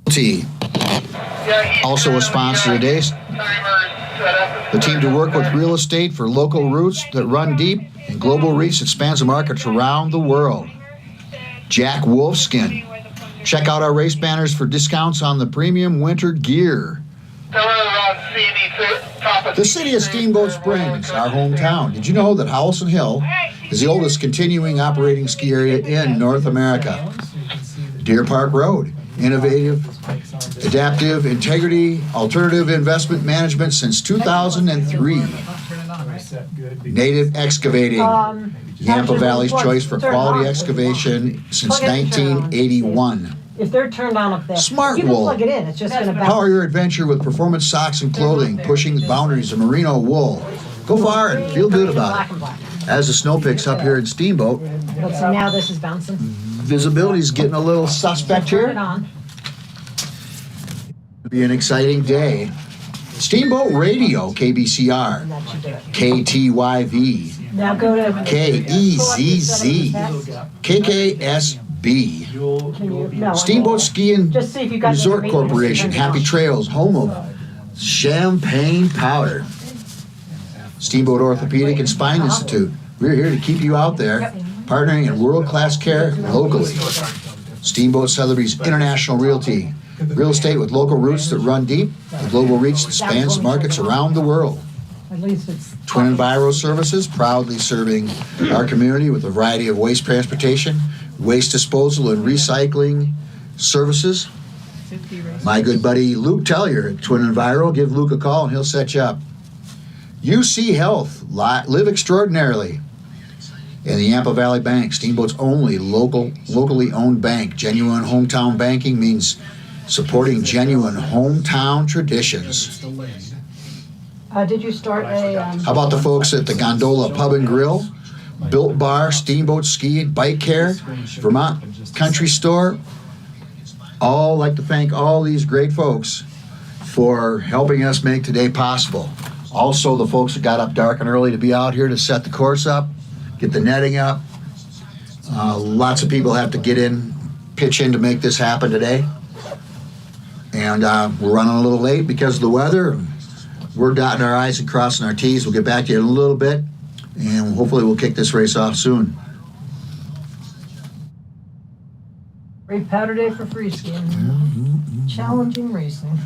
Realty, also a sponsor today. The team to work with real estate for local roots that run deep and global reach that spans the markets around the world. Jack Wolfskin. Check out our race banners for discounts on the premium winter gear. The city of Steamboat Springs, our hometown. Did you know that Howelson Hill is the oldest continuing operating ski area in North America? Deer Park Road, innovative, adaptive, integrity, alternative investment management since 2003. Native Excavating, Yampa Valley's choice for quality excavation since 1981. If they're turned on up there, Smart you can Wool. plug it in. It's just going to bounce. Power your adventure with performance socks and clothing, pushing the boundaries of merino wool. Go far and feel good about it. As the snow picks up here in Steamboat, But so now this is bouncing. visibility's getting a little suspect Turn it here. on. It'll be an exciting day. Steamboat Radio, KBCR, And that should do it. KTYV, Now go to KEZZ, KKSB, Can you, no, Steamboat Ski and just see if you got Resort the Corporation, Happy Trails, home of champagne powder. Steamboat Orthopedic and Spine Institute. We're here to keep you out there, partnering in world-class care locally. Steamboat Sotheby's International Realty. Real estate with local roots that run deep, with global reach that spans markets around the world. At least it's Twin Enviro Services, proudly serving our community with a variety of waste transportation, waste disposal, and recycling services. My good buddy Luke Tellier at Twin Enviro, give Luke a call and he'll set you up. UC Health, live extraordinarily. And the Yampa Valley Bank, Steamboat's only locally owned bank. Genuine hometown banking means supporting genuine hometown traditions. did you start a How about the folks at the Gondola Pub and Grill, Built Bar, Steamboat Ski, Bike Care, Vermont Country Store? All like to thank all these great folks for helping us make today possible. Also, the folks that got up dark and early to be out here to set the course up, get the netting up. Lots of people have to pitch in to make this happen today. And we're running a little late because of the weather. We're dotting our I's and crossing our T's. We'll get back to you in a little bit, and hopefully we'll kick this race off soon. free powder day for free skiing? Challenging racing.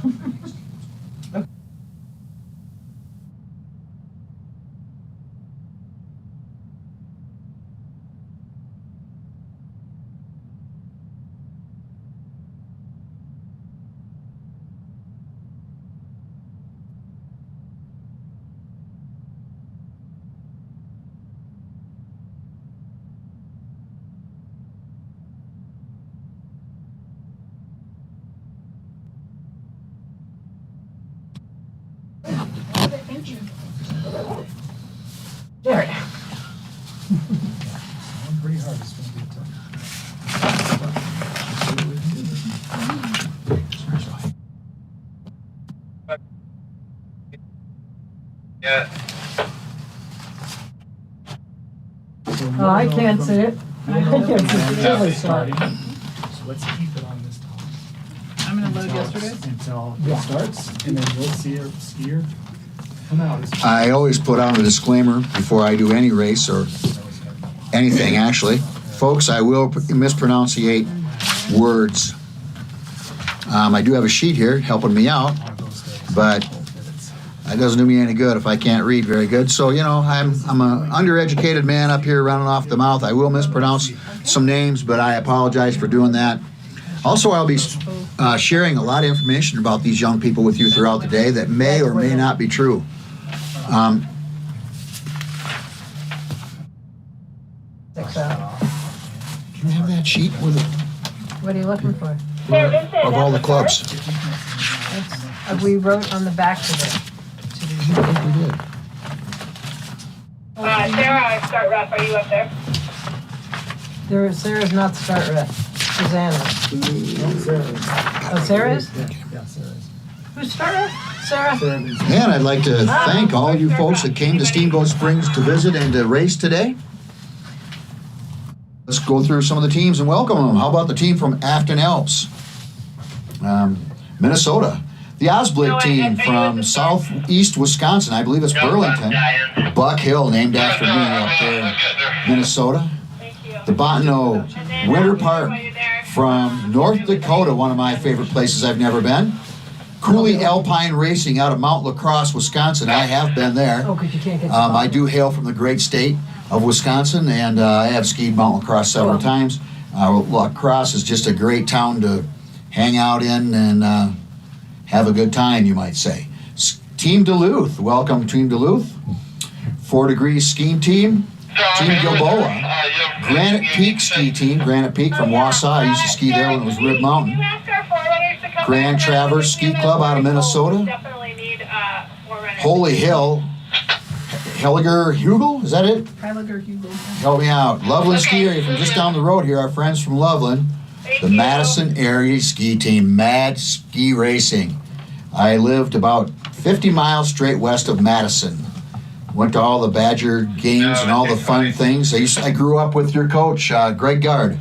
There. Pretty hard. It's going to be tough. Yeah. Oh, I can't see it. I can't see it. Really sorry. So let's keep it on this time. I'm gonna load yesterday. Until it starts, and then you'll see a skier come out. I always put on a disclaimer before I do any race or anything, actually. Folks, I will mispronunciate words. I do have a sheet here helping me out, but that doesn't do me any good if I can't read very good. So, you know, I'm an undereducated man up here running off the mouth. I will mispronounce some names, but I apologize for doing that. Also, I'll be sharing a lot of information about these young people with you throughout the day that may or may not be true. Can Can I have that sheet with it? What are you looking for? Of all the clubs? We wrote on the back today. I think we did. Sarah, start ref. Are you up there? Sarah's not the start ref. Susanna. Oh, Sarah is? Yeah, Sarah is. Who's start ref? Sarah? And I'd like to thank all you folks that came to Steamboat Springs to visit and to race today. Let's go through some of the teams and welcome them. How about the team from Afton Alps? Minnesota. The Osblick team from southeast Wisconsin. I believe it's Burlington. Buck Hill, named after me up there in Minnesota. The Bottineau Winter Park from North Dakota, one of my favorite places I've never been. Cooley Alpine Racing out of Mount La Crosse, Wisconsin. I have been there. Oh, because you can't get I do hail from the great state of Wisconsin, and I have skied Mount La Crosse several times. La Crosse is just a great town to hang out in and have a good time, you might say. Team Duluth, welcome Team Duluth. 4 Degrees Ski Team, Team Gilboa. Granite Peak Ski Team, Granite Peak from Wausau. I used to ski there when it was Rib Mountain. Grand Traverse Ski Club out of Minnesota. Holy Hill, Helliger Hugel, is that it? Kyliger Hugel. Help me out. Loveland Ski Area from just down the road here, our friends from Loveland. The Madison Area Ski Team, Mad Ski Racing. I lived about 50 miles straight west of Madison. Went to all the Badger games and all the fun things. I grew up with your coach, Greg Gard.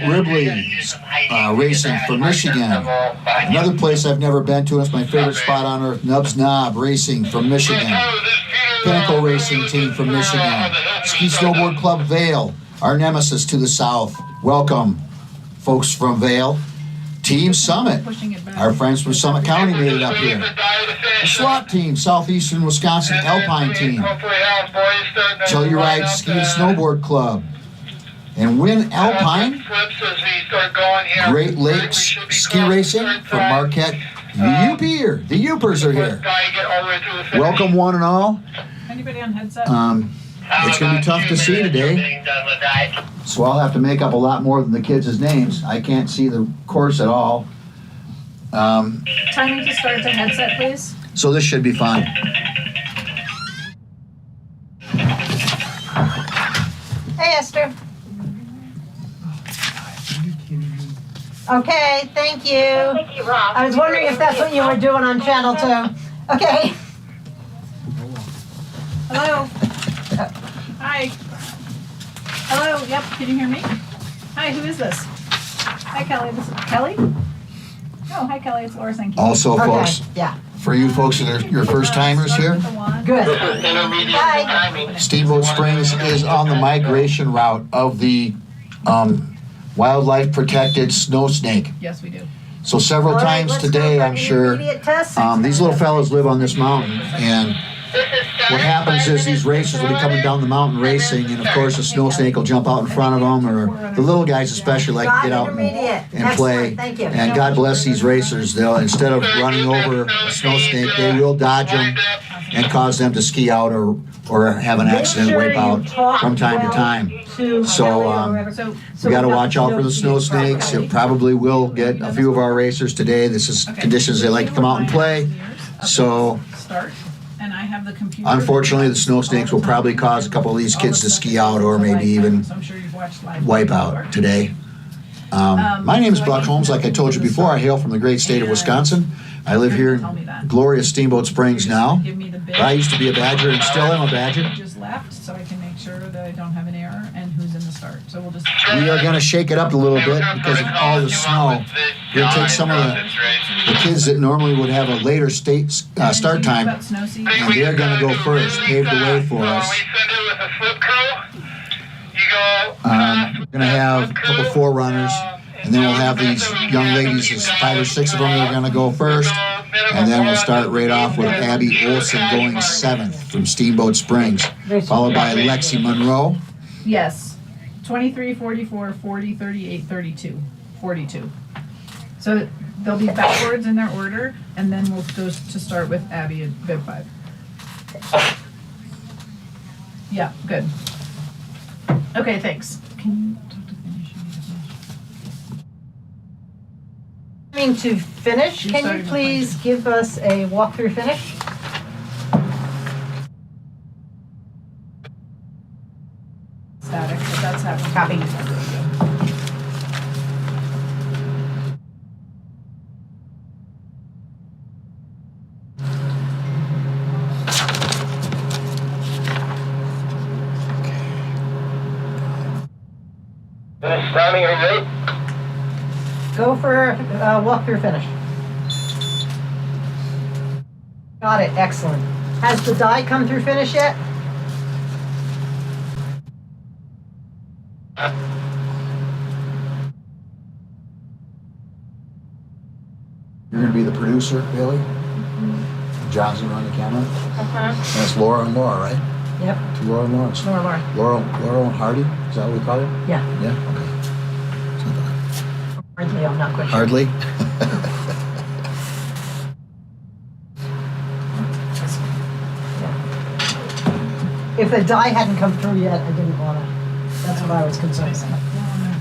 Ribley Racing from Michigan. Another place I've never been to, it's my favorite spot on earth, Nubs Knob Racing from Michigan. Pinnacle Racing Team from Michigan. Ski Snowboard Club Vail, our nemesis to the south. Welcome, folks from Vail. Team Summit, our friends from Summit County made it up here. The SWAT Team, Southeastern Wisconsin Alpine Team. Telluride Ski and Snowboard Club. And Win Alpine, Great Lakes Ski Racing from Marquette. The Youpers are here. Welcome one and all. Anybody on headset? It's going to be tough to see today, so I'll have to make up a lot more than the kids' names. I can't see the course at all. Timing to start the headset, please. So this should be fine. Hey, Esther. Okay, thank you. I was wondering if that's what you were doing on Channel 2. Okay. Hello. Hi. Hello. Yep. Can you hear me? Hi. Who is this? Hi, Kelly. This is Kelly. Oh, hi, Kelly. It's Laura. Thank you. Also, folks, Yeah. for you folks that are your first timers here, Good. Bye. Steamboat Springs is on the migration route of the wildlife protected snow snake. Yes, we do. So several times today, I'm sure, these little fellows live on this mountain, and what happens is these racers will be coming down the mountain racing, and of course a snow snake will jump out in front of them, or the little guys especially like to get out and play. And God bless these racers. They'll, instead of running over a snow snake, they will dodge them and cause them to ski out or have an accident, wipe out from time to time. So we got to watch out for the snow snakes. It probably will get a few of our racers today. This is conditions they like to come out and play. So And I have the computer. unfortunately, the snow snakes will probably cause a couple of these kids to ski out or maybe even wipe out today. My name is Buck Holmes. Like I told you before, I hail from the great state of Wisconsin. I live here in glorious Steamboat Springs now. But I used to be a Badger and still am a Badger. Just left, so I can make sure that I don't have an error and who's in the start. So we'll just. We are going to shake it up a little bit because of all the snow. We're going to take some of the kids that normally would have a later start time, and they're going to go first, pave the way for us. We're going to have a couple forerunners, and then we'll have these young ladies, there's 5 or 6 of them that are going to go first, and then we'll start right off with Abby Olsen going 7th from Steamboat Springs, followed by Lexi Monroe. Yes. 23, 44, 40, 38, 32, 42. So they'll be backwards in their order, and then we'll go to start with Abby at bib 5. Yeah, good. Okay, thanks. Can you talk to Coming to finish, can you please give us a walkthrough finish? Static, but that's happening. Copy. Finish timing, are you ready? Go for walk-through finish. Got it, excellent. Has the die come through finish yet? You're gonna be the producer, Bailey? Johnson on the camera? That's Laura and Laura, right? Yep. Two Laura and Laura's. Laura. Laura and Hardy? Is that what we call it? Yeah. Yeah, okay. Hardly, I'm not quite sure. Hardly? If the die hadn't come through yet, I didn't want to. That's what I was concerned about.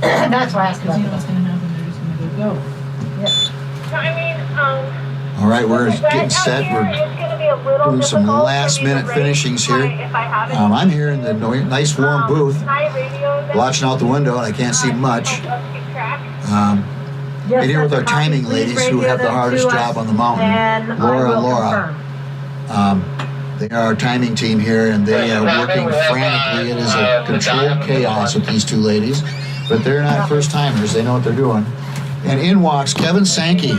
That's why I asked Because about you know what's that. gonna happen, they're just gonna go. All right, we're getting set. We're doing some last minute finishings here. I'm here in the nice warm booth, watching out the window, and I can't see much. Right here with our timing ladies who have the hardest job on the mountain, Laura and Laura. They are our timing team here, and they are working frantically. It is a controlled chaos with these two ladies, but they're not first timers. They know what they're doing. And in walks Kevin Sankey,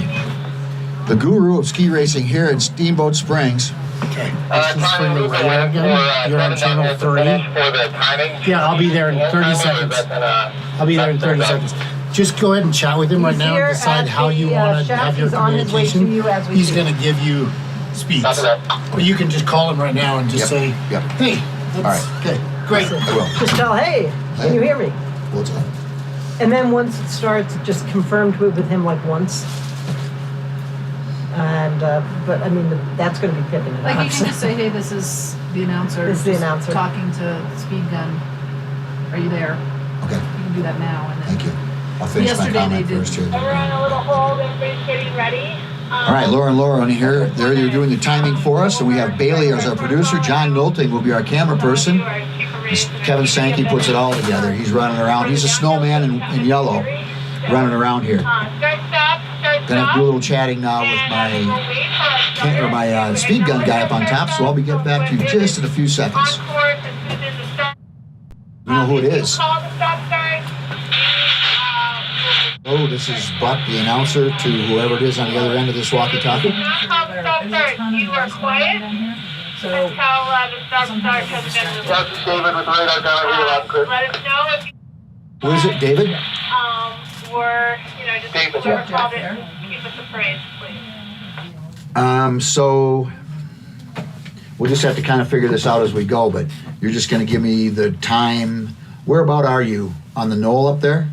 the guru of ski racing here at Steamboat Springs. Okay, this is from the radio again. You're on channel 30. Yeah, I'll be there in 30 seconds. I'll be there in 30 seconds. Just go ahead and chat with him right now and decide how you want to have your communication. He's going to give you speeds. Or you can just call him right now and just say, hey, All right. Okay, great. I will. Just tell, hey, can you hear me? What's up? And then once it starts, just confirm with him like once. And, but I mean, that's going to be pipping it Like up. you can just say, hey, this is the announcer. This is the just announcer. Talking to Speed Gun. Are you there? Okay, You can do that now. And then thank you. I'll finish my Yesterday comment they did- first here. We're on a little hold, everybody's getting ready. All right, Laura and Laura on here. They're doing the timing for us, and we have Bailey as our producer. John Nolting will be our camera person. Kevin Sankey puts it all together. He's running around. He's a snowman in yellow, running around here. Start, stop, Gonna have to do a little chatting now with my speed gun guy up on top, so I'll be getting back to you just in a few seconds. You know who it is. Call the stop sign. Oh, this is Buck, the announcer, to whoever it is on the other end of this walkie-talkie. Call the stop there's a sign. ton of You are noise going on quiet down here. So until the stop sign sometimes comes it's in. distracting. David with radar down here, I'm good. Let us know if you, Who is it, David? or, just David. whoever Jeff called it, there. keep us appraised, please. So we'll just have to kind of figure this out as we go, but you're just going to give me the time. Whereabout are you? On the knoll up there?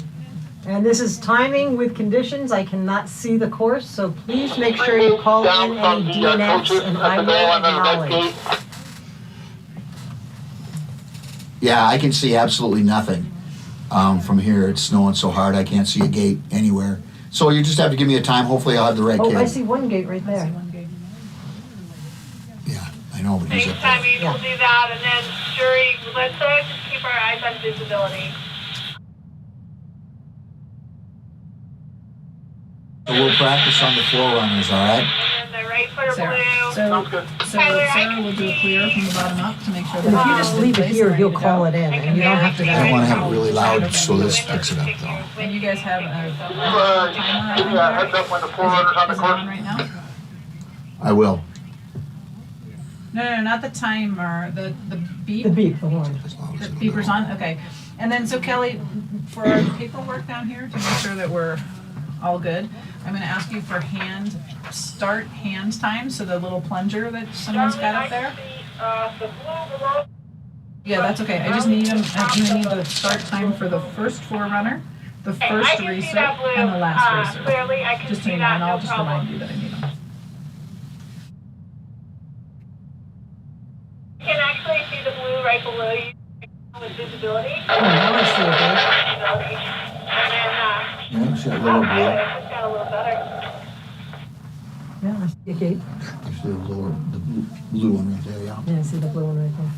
And this is timing with conditions. I cannot see the course, so please make sure you call in any DNFs and I will acknowledge. Yeah, I can see absolutely nothing from here. It's snowing so hard I can't see a gate anywhere. So you just have to give me a time. Hopefully I'll have the right Oh, kid. I see one gate right I see there. one gig. Yeah, I know, but he's Thanks, up there. timing, Yeah. we'll do that, and then Shuri, let's just keep our eyes on visibility. So we'll practice on the floor runners, all right? And then the right footer Sarah. blue. So Tyler, I Sarah can will do a see- clear from the bottom up to make sure And that if you just leave it here, he'll call it in, and you don't have to. I don't want to have it really loud so this picks it up, though. And you guys have a timer, I think, Yeah, heads up when the forerunners on the is it course. on right now? I will. No, not the timer, the beep. The beep, the horn. As long as The it'll beeper's go. on, okay. And then, so Kelly, for our paperwork down here, to make sure that we're all good, I'm gonna ask you for start hand time, so the little plunger that someone's got up there. The blue below. Yeah, that's okay, I just need them, I need the start time for the first forerunner, the Okay, I first can racer, see that blue, and the last racer. clearly, I can Just so see you know, that, and I'll no just remind problem. you that I need them. You can actually see the blue right below you with visibility. Oh, now I see it, Dave. Visibility. And then, Yeah, see that little blue? it just got a little better. Yeah, I see a gate. You see the blue one right there, yeah. Yeah, I see the blue one right there.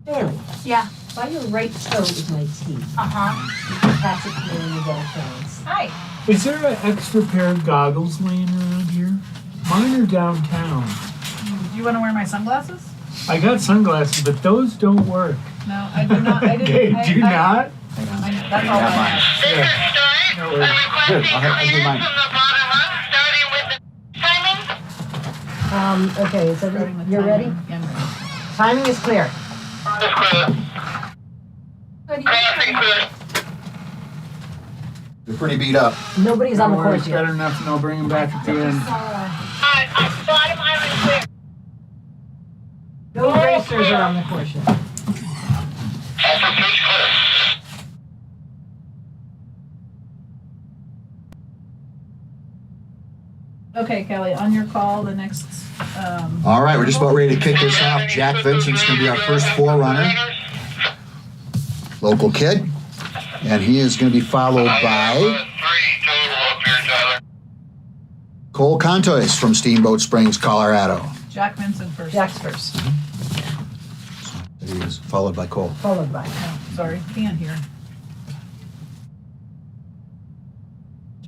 Bailey, Yeah. by your right toe is my T. Uh-huh. Pass it to me when you get a chance. Hi. Is there an extra pair of goggles laying around here? Mine are downtown. Do you wanna wear my sunglasses? I got sunglasses, but those don't work. No, I do not, I didn't. Okay, I- do I- not. That's all I have. This is Start. I'm requesting clearance from the bottom up, starting with the timing. Okay, so Starting with you're ready? timing. Yeah, I'm ready. Timing is clear. This clear. Crossing clear. They're pretty beat up. Nobody's on the course yet. Better enough, and I'll bring him back at the end. Bottom island clear. No racers are on the course yet. Upper pitch clear. Okay, Kelly, on your call, the next, All right, we're just about ready to kick this off. Jack Vincent's going to be our first forerunner, local kid, and he is going to be followed by 3 total up here, Tyler. Cole Contois from Steamboat Springs, Colorado. Jack Vincent first. Jack's first, There he is, followed by Cole. followed by. Oh, sorry, can't hear.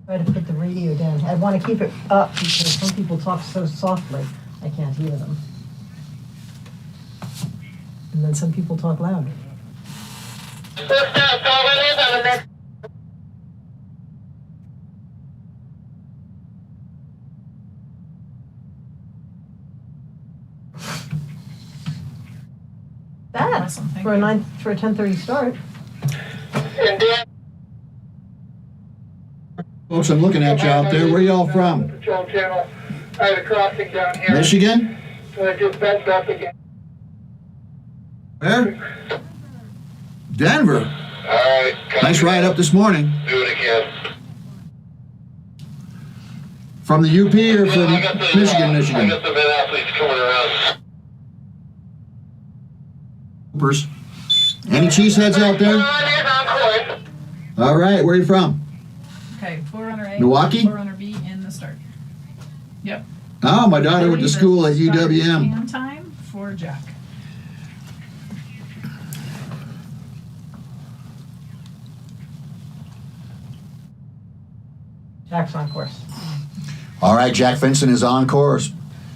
Try to put the radio down. I want to keep it up because some people talk so softly, I can't hear them. And then some people talk loud. First out, Tyler is on the next. That, Awesome, thank for a you. 10:30 start. And then. Folks, I'm looking at you out there. Where y'all from? Patrol channel. I had a crossing down here. Michigan? So I just bent up again. Where? Denver. Alright. Nice ride up this morning. Do it again. From the UP or from I got the, Michigan, I Michigan? got the mid athletes coming around. Hoopers. Any cheeseheads out there? All right, where are you from? Okay, forerunner A. Milwaukee? Forerunner B in the start. Yep. Oh, my daughter went to school at Start UWM. hand time for Jack. Jack's on course. All right, Jack Vincent is on course.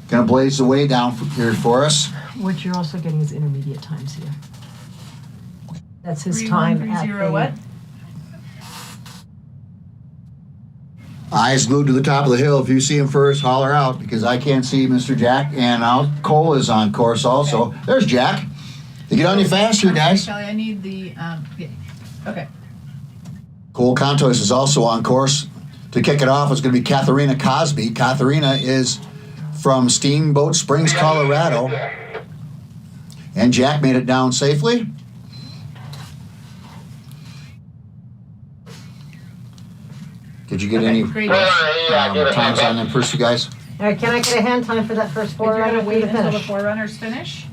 Gonna blaze the way down here for us. What you're also getting is intermediate times here. That's his time at 3130 what? Eyes glued to the top of the hill. If you see him first, holler out because I can't see Mr. Jack. And now Cole is on course also. There's Jack. They get on you faster, guys. Kelly, I need the, yeah. Okay. Cole Contois is also on course. To kick it off, it's going to be Katharina Cosby. Katharina is from Steamboat Springs, Colorado. And Jack made it down safely. Did you get any Great. times on them first, you guys? All right, can I get a hand time for that first If you're forerunner gonna for wait the until the finish? forerunners finish,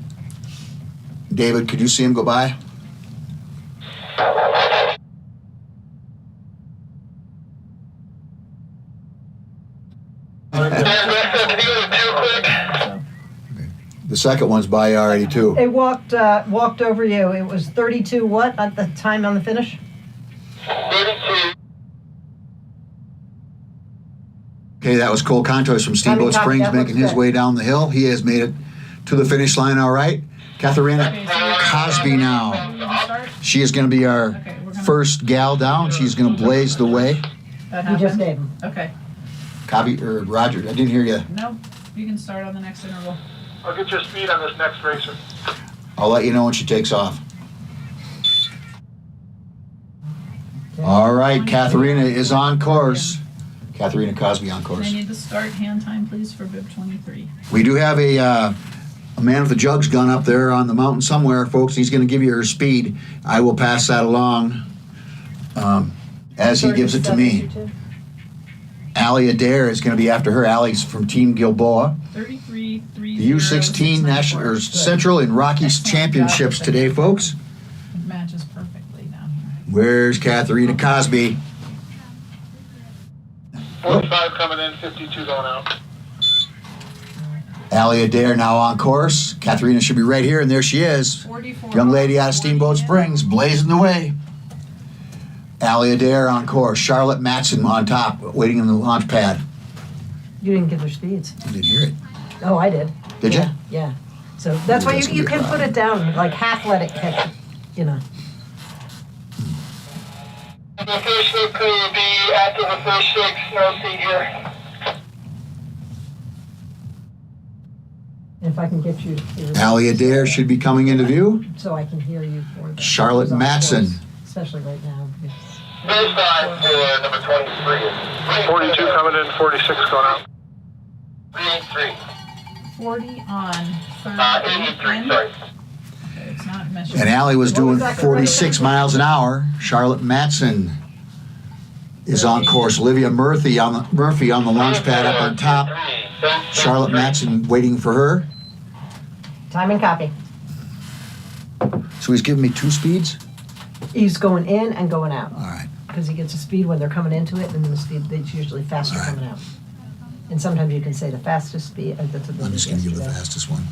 David, could you see him go by? The second one's by already too. It walked over you. It was 32 what at the time on the finish? 32. Okay, that was Cole Contois from Steamboat Copy, Springs that making looks his good. way down the hill. He has made it to the finish line all right. Katharina Cosby now. start. She is going to be our Okay, we're gonna. first gal down. She's going to blaze the way. That You just happened? gave him. Okay. Copy, or Roger, I didn't hear you. No, you can start on the next interval. I'll get your speed on this next racer. I'll let you know when she takes off. All right, Katharina is on course. Katharina Cosby on And I course. need the start hand time, please, for bib 23. We do have a man with a jugs gun up there on the mountain somewhere, folks. He's going to give you her speed. I will pass that along as he gives it to me. Allie Adair is going to be after her. Allie's from Team Gilboa. 33, 3, The U16 National or Central and Rockies Championships today, folks. It matches perfectly down here. Where's Katharina Cosby? 45 coming in, 52 going out. Allie Adair now on course. Katharina should be right here, and there she is. 44. Young lady out of Steamboat 40 in. Springs, blazing the way. Allie Adair on course. Charlotte Matson on top, waiting in the launch pad. You didn't give their speeds. I didn't hear it. Oh, I did. Did Yeah, you? Yeah. So that's why That's you gonna can be a put it down, like half let it kick. you know. The first six crew will be after the first six snow seat here. If I can get you here. Allie Adair should be coming into view. So I can hear you for the. Charlotte Matson. Especially right now. Baseline for number 23 is 42 coming in, 46 going out. 383. 40 on third. 83, sorry. Okay, it's not measured. And Allie was doing 46 miles an hour. Charlotte Matson is on course. Olivia Murphy on the launch pad up on top. Charlotte Matson waiting for her. Time and copy. So he's giving me 2 speeds? He's going in and going out. All right. Because he gets a speed when they're coming into it, and then the speed that's usually faster All right. coming out. And sometimes you can say the fastest speed. That's what they I'm just did going to give the yesterday. fastest one.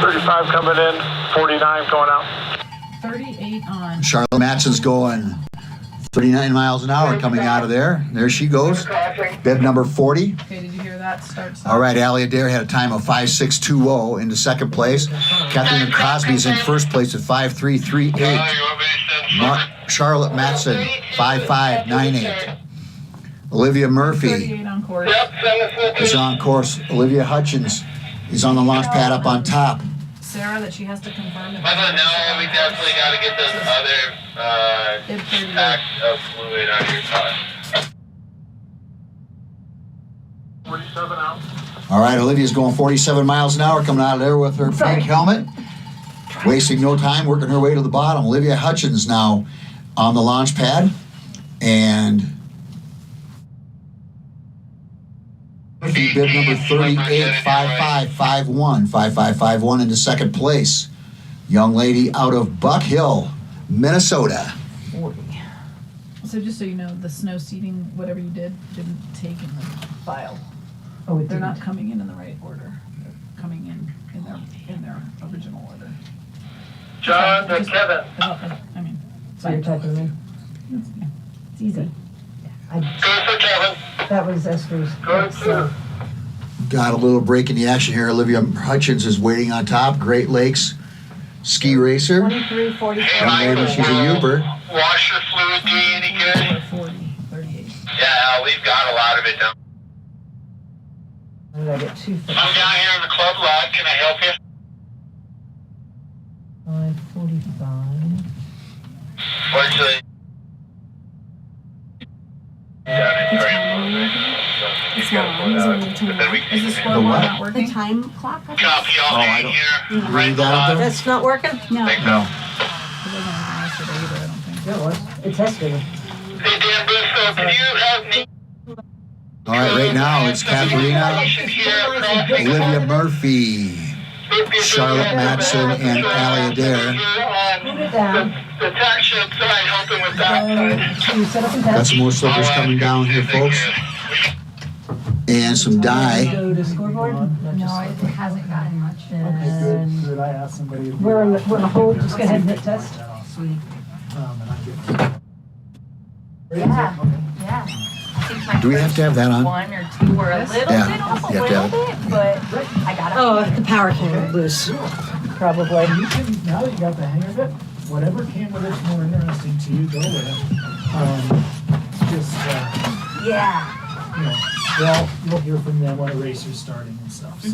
35 coming in, 49 going out. 38 on. Charlotte Matson's going 39 miles an hour coming out of there. There she goes. Bib number 40. Okay, did you hear that? Start. All right, Allie Adair had a time of 5.620 into second place. Kathleen Crosby's in first place at 5.338. Charlotte Matson, 5.598. Olivia Murphy 38 on course. is on course. Olivia Hutchins is on the launch pad up on top. Sarah, that she has to confirm that. No, we definitely got to get those other packs of fluid out of your car. 47 out. All right, Olivia's going 47 miles an hour coming out of there with her pink helmet. Wasting no time, working her way to the bottom. Olivia Hutchins now on the launch pad. And bib number 38, 5551, 5551 into second place. Young lady out of Buck Hill, Minnesota. 40. So just so you know, the snow seating, whatever you did, didn't take in the file. Oh, it They're not didn't. coming in the right order. They're coming in their original order. John to Kevin. I mean, So you're typing in? it's easy. I, Go for Kevin. that was Esther's. Go to. Got a little break in the action here. Olivia Hutchins is waiting on top. Great Lakes ski racer. 23, 44. Young lady, she's a Uber. Washer fluid, do you any good? 40, 38. Yeah, we've got a lot of it down. How did I get 2 I'm down here in the club lot. Can I help you? 545. What's the... It's not on. Is the scoreboard what? not working? Time clock? Copy all I day don't- here. Read Right that up there? That's not working? No. No. It wasn't working yesterday either, I don't think. Yeah, it was. It tested it. Hey, Dan Busso, can you help me? All right, right now it's Katharina, Olivia Murphy, Charlotte Matson, and Allie Adair. Put it down. The tax shop side helping with that. So you set up and Got test. some more slippers coming down here, folks. And some dye. Go to scoreboard? No, it hasn't gotten much. Okay, good. Good. I asked somebody. We're in the hold. Just go ahead and hit test. Sweet. And I get. Yeah, yeah. I think my Do we have to have that on? one or two were a little Yeah, bit off, a you have to little have bit, but I got it. Oh, the power came loose. Probably. You can, now that you got the hang of it, whatever camera that's more interesting to you, go with it. Just, Yeah. you know, well, you'll hear from them when a racer's starting and stuff, so.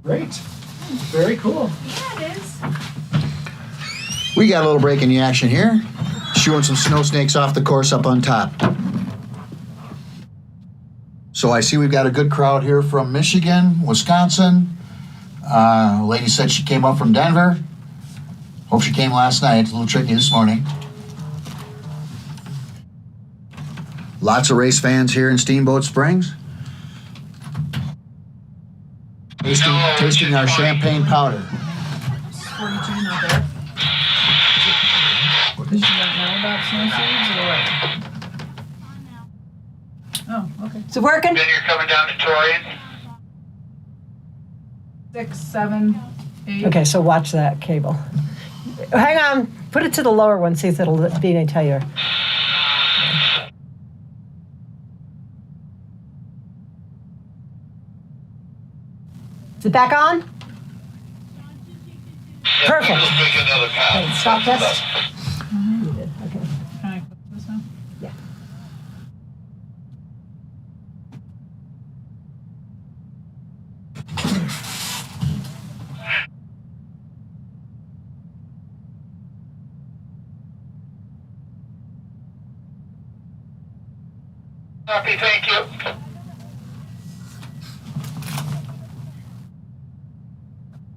Great. Very cool. Yeah, it is. We got a little break in the action here. Shooing some snow snakes off the course up on top. So I see we've got a good crowd here from Michigan, Wisconsin. A lady said she came up from Denver. Hope she came last night. It's a little tricky this morning. Lots of race fans here in Steamboat Springs. Tasting our champagne powder. 42 not there. Does she not know about snow seeds or what? Oh, okay. Is it working? Then you're coming down to Torian. 6, 7, 8. Okay, so watch that cable. Hang on. Put it to the lower one. See if it'll be any tell you. Is it back on? Perfect. Just make another pass. Okay, stop test. You did, okay. Can I click this now? Yeah. Copy, thank you.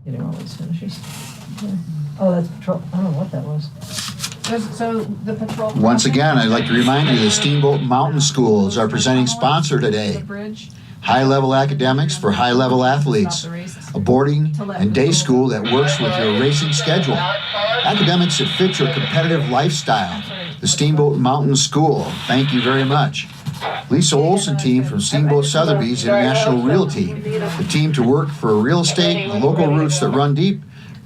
Getting all these finishes. Oh, that's patrol. I don't know what that was. So the patrol. Once again, I'd like to remind you the Steamboat Mountain School is our presenting sponsor The today. bridge. High-level academics for high-level athletes. A boarding and day school that works with your racing schedule. Academics that fit your competitive lifestyle. The Steamboat Mountain School. Thank you very much. Lisa Olson Team from Steamboat Sotheby's International Realty. The team to work for real estate, local roots that run deep,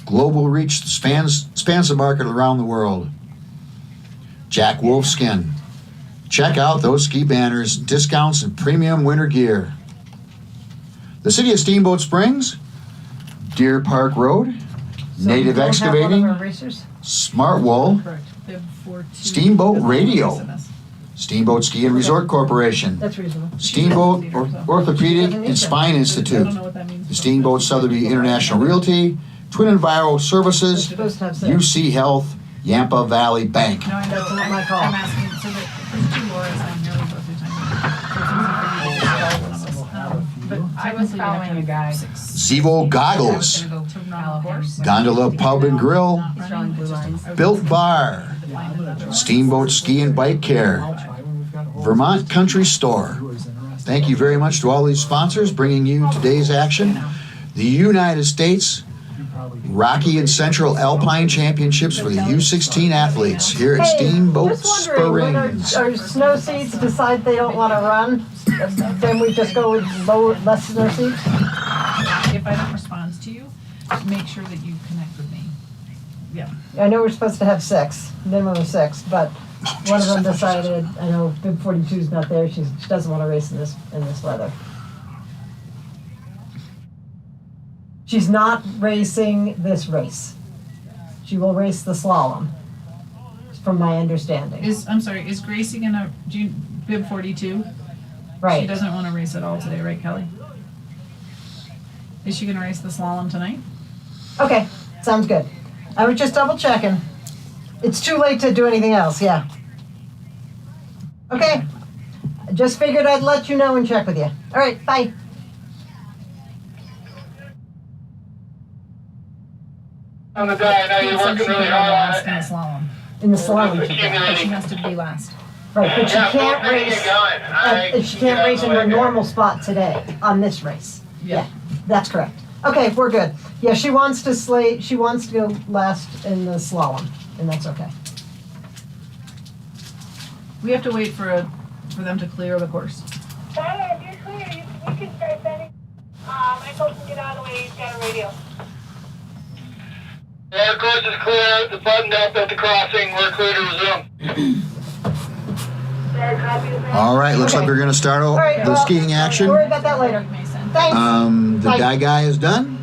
global reach that spans the market around the world. Jack Wolfskin. Check out those ski banners, discounts, and premium winter gear. The City of Steamboat Springs, Deer Park Road, So Native we don't have one of Excavating, our racers? Smart Wool, Correct. Bib 42. Steamboat Radio. SMS. Steamboat Ski and Resort Corporation, That's reasonable. Steamboat Orthopedic and Spine I Institute, don't know what that means. the Steamboat Sotheby International Realty, Twin Enviro We're Services, supposed to have six. UC Health, Yampa Valley Bank. No, I know. That's not my call. I'm asking, so that there's two Laura's on here, we go through time. So it's easy for me to just call one of us. But I was typically we have to following a have guy. 6. Zevo Goggles, Gonna go to normal course. Gondola Pub and Grill, He's drawing blue lines. Built Bar, Steamboat Ski and Bike Care, Vermont Country Store. Thank you very much to all these sponsors bringing you today's action. The United States Rocky and Central Alpine Championships for the U16 athletes here at Steamboat Just wondering, when Springs. our snow seeds decide they don't want to run, then we just go with less snow seeds? If I don't respond to you, make sure that you connect with me. Yeah. I know we're supposed to have six, minimum of six, but one of them decided, I know Bib 42's not there, she doesn't want to race in this weather. She's not racing this race. She will race the slalom, from my understanding. I'm sorry, is Gracie gonna do Bib 42? She Right. doesn't want to race at all today, right, Kelly? Is she gonna race the slalom tonight? Okay, sounds good. I was just double checking. It's too late to do anything else, yeah. Okay, I just figured I'd let you know and check with you. All right, bye. On the day, I know you're working really hard on In the it. slalom. In the slalom, But she Accumulating. has to be last. right, but she Yeah, can't both things race, are going. she can't race in her normal spot today on this race. Yeah, that's correct. Okay, we're good. Yeah, she wants to go last in the slalom, and that's okay. We have to wait for them to clear the course. Sawyer, if you're clear, we can start sending. I told him to get out of the way, he's got a radio. Yeah, the course is clear, the button up at the crossing, we're clear to resume. Sir, copy of that. All right, looks like we're gonna start All right, the well, skiing action. We'll worry about that later. Mason. Thanks. The guy is done.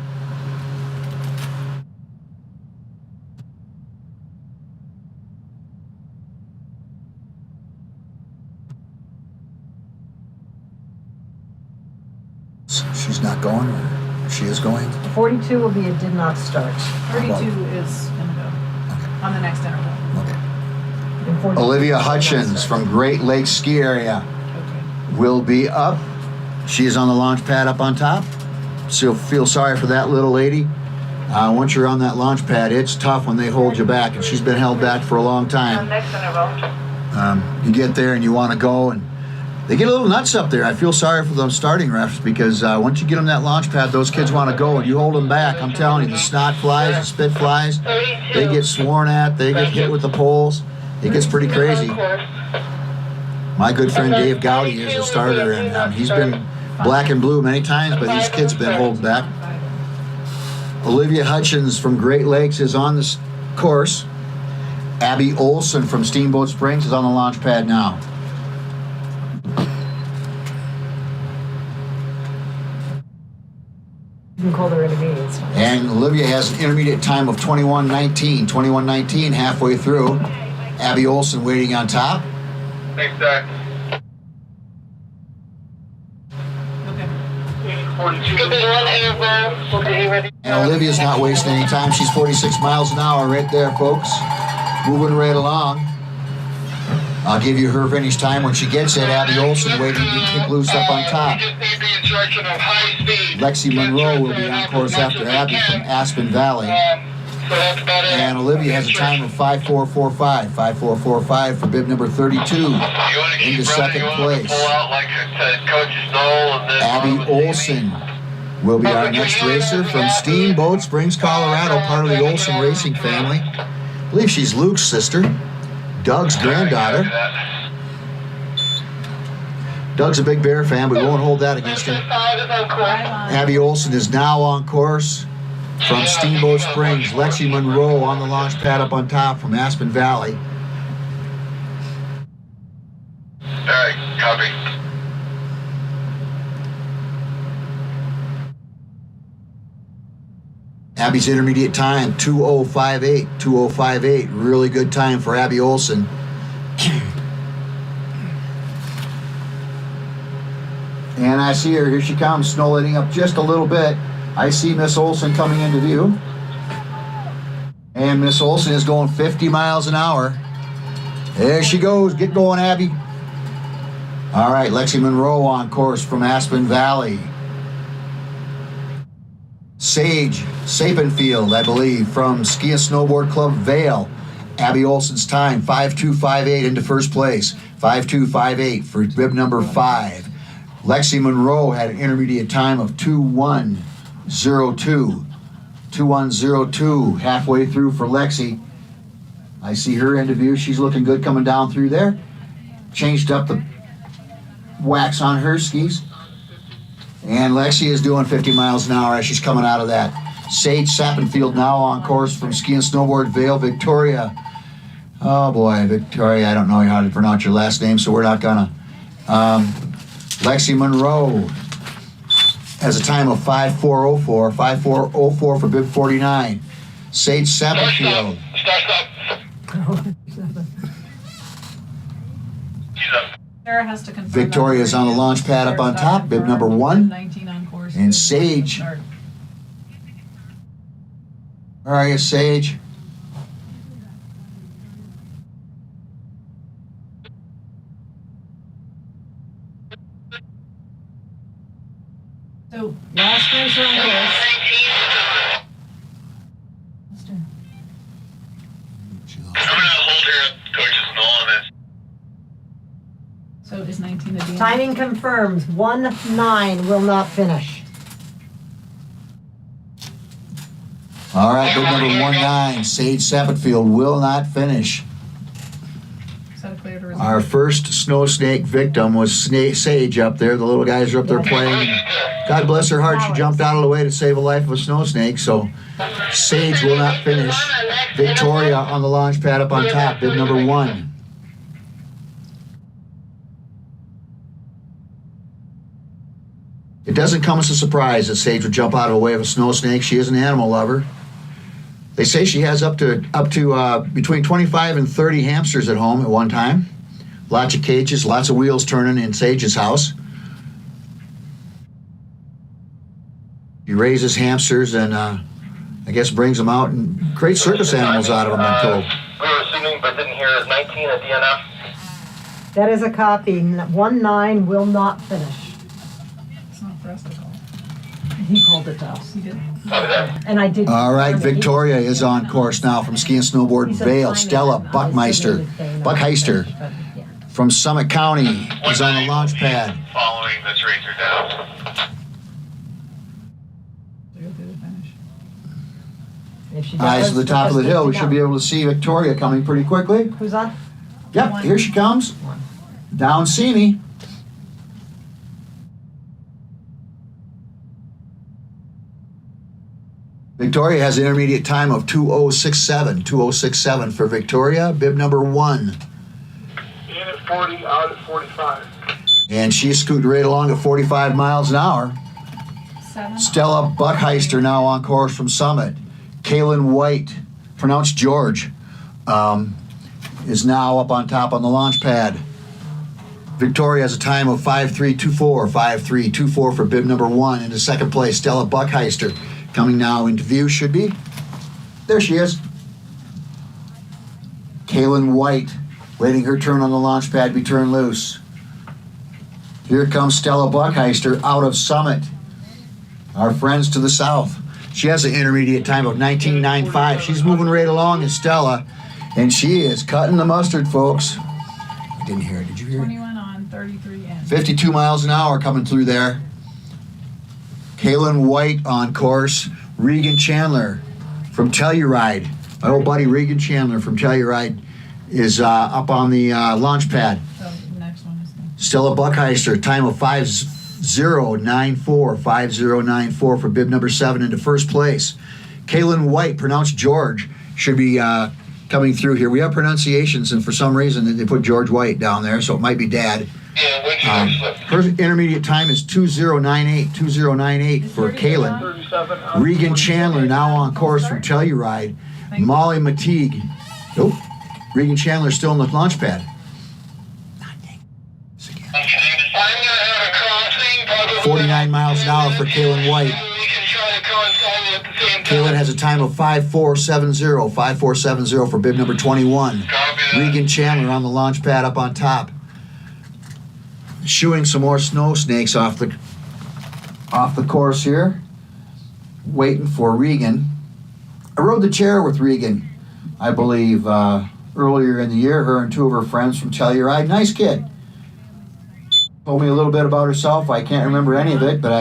She's not going, or she is going? 42 will be a did not start. 32 is gonna go on the next interval. Okay. And 42 Olivia did not Hutchins start. from Great Lakes Ski Area Okay. will be up. She is on the launch pad up on top. So feel sorry for that little lady. Once you're on that launch pad, it's tough when they hold you back, and she's been held back for a long time. Next interval. You get there and you want to go, and they get a little nuts up there. I feel sorry for those starting refs because once you get them that launch pad, those kids want to go, and you hold them back. I'm telling you, the snot flies, the spit flies. They get sworn at. They get hit with the poles. It gets pretty crazy. My good friend Dave Gowdy is a starter, and he's been black and blue many times, but these kids have been holding back. Olivia Hutchins from Great Lakes is on this course. Abby Olsen from Steamboat Springs is on the launch pad now. You can call their intermediates. And Olivia has an intermediate time of 21:19. 21:19 halfway through. Abby Olsen waiting on top. Thanks, Zach. Okay. 42. Good one, April. We'll be ready. And Olivia's not wasting any time. She's 46 miles an hour right there, folks. Moving right along. I'll give you her finish time when she gets it. Abby Olsen waiting to kick loose up on top. We just need the instruction of high speed. Lexi Monroe will be on course after Abby from Aspen Valley. So that's about it. And Olivia has a time of 5:4:45. 5:4:45 for bib number 32. You want to keep Into running, second you want place. to pull out like Coach Knoll and then Abby Olsen will be our next racer from Steamboat Springs, Colorado, part of the Olsen racing family. I believe she's Luke's sister, Doug's granddaughter. Doug's a big Bear fan, but we won't hold that against him. Abby Olsen is now on course from Steamboat Springs. Lexi Monroe on the launch pad up on top from Aspen Valley. All right, copy. Abby's intermediate time, 2:05:8. 2:05:8. Really good time for Abby Olsen. And I see her. Here she comes, snow letting up just a little bit. I see Miss Olsen coming into view. And Miss Olsen is going 50 miles an hour. There she goes. Get going, Abby. All right, Lexi Monroe on course from Aspen Valley. Sage Sapenfield, I believe, from Ski and Snowboard Club Vale. Abby Olsen's time, 5:2:58 into first place. 5:2:58 for bib number 5. Lexi Monroe had an intermediate time of 2:1:02. 2:1:02 halfway through for Lexi. I see her into view. She's looking good coming down through there. Changed up the wax on her skis. And Lexi is doing 50 miles an hour as she's coming out of that. Sage Sapenfield now on course from Ski and Snowboard Vale, Victoria. Oh boy, Victoria, I don't know how to pronounce your last name, so we're not gonna. Lexi Monroe has a time of 5:4:04. 5:4:04 for bib 49. Sage Sapenfield. Stop. Sarah has to confirm. Victoria is on the launch pad up on top, bib number 1. 19 on course. And Sage. Where are you, Sage? So last racer on course. I'm gonna hold her at Coach's Knoll on this. So is 19 the DM? Timing confirms 1:09 will not finish. All right, bib number 19, Sage Sapenfield will not finish. Is that clear to resume? Our first snow snake victim was Sage up there. The little guys are up there playing. God bless her heart, she jumped out of the way to save the life of a snow snake. So Sage will not finish. Victoria on the launch pad up on top, bib number 1. It doesn't come as a surprise that Sage would jump out of the way of a snow snake. She is an animal lover. They say she has up to between 25 and 30 hamsters at home at one time. Lots of cages, lots of wheels turning in Sage's house. He raises hamsters and I guess brings them out and creates circus animals out of them, I'm told. We were assuming but didn't hear is 19 a DNF. That is a copy. 1:09 will not finish. It's not for us to call. He called it to us. He did. And I did. All right, Victoria is on course now from Ski and Snowboard Vale. Stella Buckmeister from Summit County is on the launch pad. Following this racer down. They'll do the finish. If she Eyes to does, the top of the hill. We should be able. able to see Victoria coming pretty quickly. Who's on? Yep, here she comes. Down see me. Victoria has an intermediate time of 2:067. 2:067 for Victoria, bib number 1. In at 40, out at 45. And she's scooting right along at 45 miles an hour. 7. Stella Buckheister now on course from Summit. Kaylin White, pronounced George, is now up on top on the launch pad. Victoria has a time of 5.324, 5.324 for bib number 1. Into second place, Stella Buckheister. Coming now into view should be. There she is. Kaylin White, waiting her turn on the launch pad to be turned loose. Here comes Stella Buckheister out of Summit. Our friends to the south. She has an intermediate time of 19.95. She's moving right along as Stella, and she is cutting the mustard, folks. I didn't hear it. Did you hear it? 21 on, 33 in. 52 miles an hour coming through there. Kaylin White on course. Regan Chandler from Telluride. My old buddy Regan Chandler from Telluride is up on the launch pad. So the next one is Stella Buckheister, time of 5.094, 5.094 for bib number 7 into first place. Kaylin White, pronounced George, should be coming through here. We have pronunciations, and for some reason they put George White down there, so it might be Dad. Her intermediate time is 2.098, 2.098 for Kaylin. 37. Regan Chandler now on course from Telluride. Molly Mateague. Nope. Regan Chandler still on the launch pad. 49 miles an hour for Kaylin White. Kaylin has a time of 5.470, 5.470 for bib number 21. Regan Chandler on the launch pad up on top. Shooing some more snow snakes off the course here. Waiting for Regan. I rode the chair with Regan, I believe, earlier in the year. Her and two of her friends from Telluride. Nice kid. Told me a little bit about herself. I can't remember any of it, but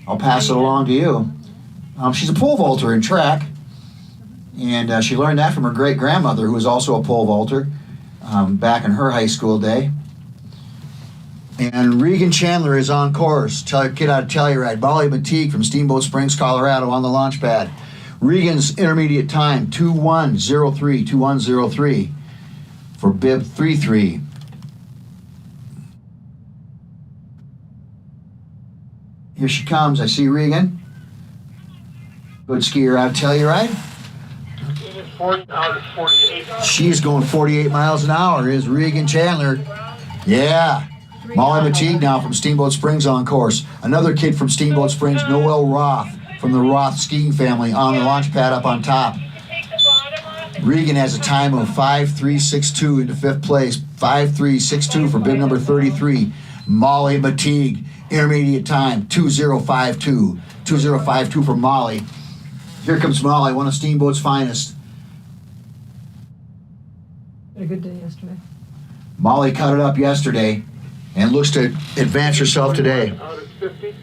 I'll pass it along to you. She's a pole vaulter in track, and she learned that from her great-grandmother, who was also a pole vaulter back in her high school day. And Regan Chandler is on course. Kid out of Telluride. Molly Mateague from Steamboat Springs, Colorado on the launch pad. Regan's intermediate time, 2.103, 2.103 for bib 3.3. Here she comes. I see Regan. Good skier out of Telluride. 40 out of 48. She's going 48 miles an hour. Is Regan Chandler. Yeah. Molly Mateague now from Steamboat Springs on course. Another kid from Steamboat Springs, Noel Roth from the Roth skiing family on the launch pad up on top. Regan has a time of 5.362 into fifth place. 5.362 for bib number 33. Molly Mateague, intermediate time, 2.052. 2.052 for Molly. Here comes Molly, one of Steamboat's finest. Had a good day yesterday. Molly cut it up yesterday and looks to advance herself today.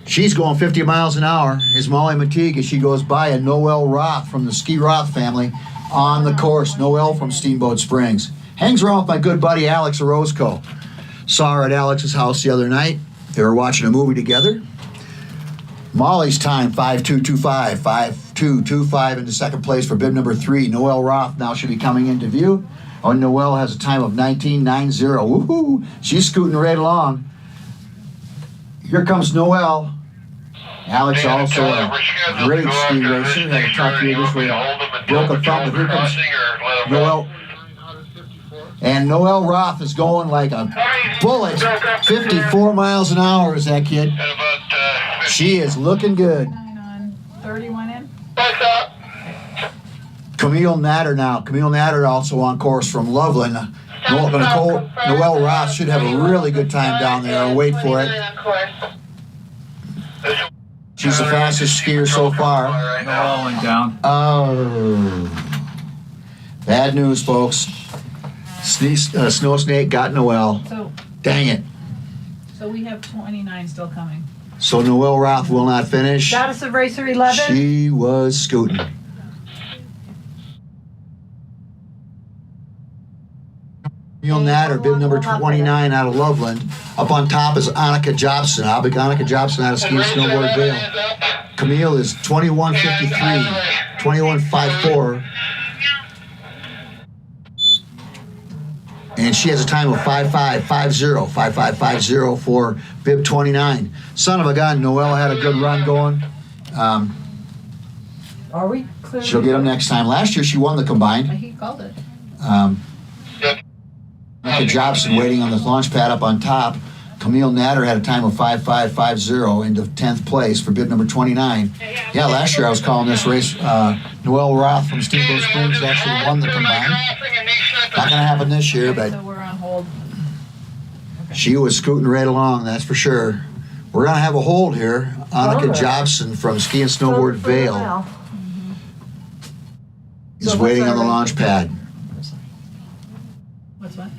She's going 50 miles an hour. Is Molly Mateague as she goes by, a Noel Roth from the Ski Roth family on the course. Noel from Steamboat Springs. Hangs around with my good buddy Alex Orozco. Saw her at Alex's house the other night. They were watching a movie together. Molly's time, 5.225, 5.225 into second place for bib number 3. Noel Roth now should be coming into view. Oh, Noel has a time of 19.90. Woohoo! She's scooting right along. Here comes Noel. Alex also a great ski racer. Had a tough year this way. Broke a thumb, but here comes Noel. And Noel Roth is going like a bullet. 54 miles an hour is that kid. She is looking good. 9 on, 31 in. Camille Natter now. Camille Natter also on course from Loveland. Noel Roth should have a really good time down there. Wait for it. She's the fastest skier so far. Noel went down. Oh. Bad news, folks. Snow Snake got Noel. So, Dang it. so we have 29 still coming. So Noel Roth will not finish. Status of racer 11. She was scooting. Camille Natter, bib number 29 out of Loveland. Up on top is Annika Johnson. Annika Johnson out of Ski and Snowboard Vale. Camille is 21.53, 21.54. And she has a time of 5550 for bib 29. Son of a gun, Noelle had a good run going. Are we clear? She'll get them next time. Last year she won the combined. He called it. Annika Johnson waiting on the launch pad up on top. Camille Natter had a time of 5550 into 10th place for bib number 29. Yeah, last year I was calling this race. Noelle Roth from Steamboat Springs actually won the combined. Not going to happen this year, but So we're on hold. she was scooting right along, that's for sure. We're going to have a hold here. Annika Alright. Johnson from Ski and Snowboard Vale is So what's waiting our on the rank? launch pad. What's what?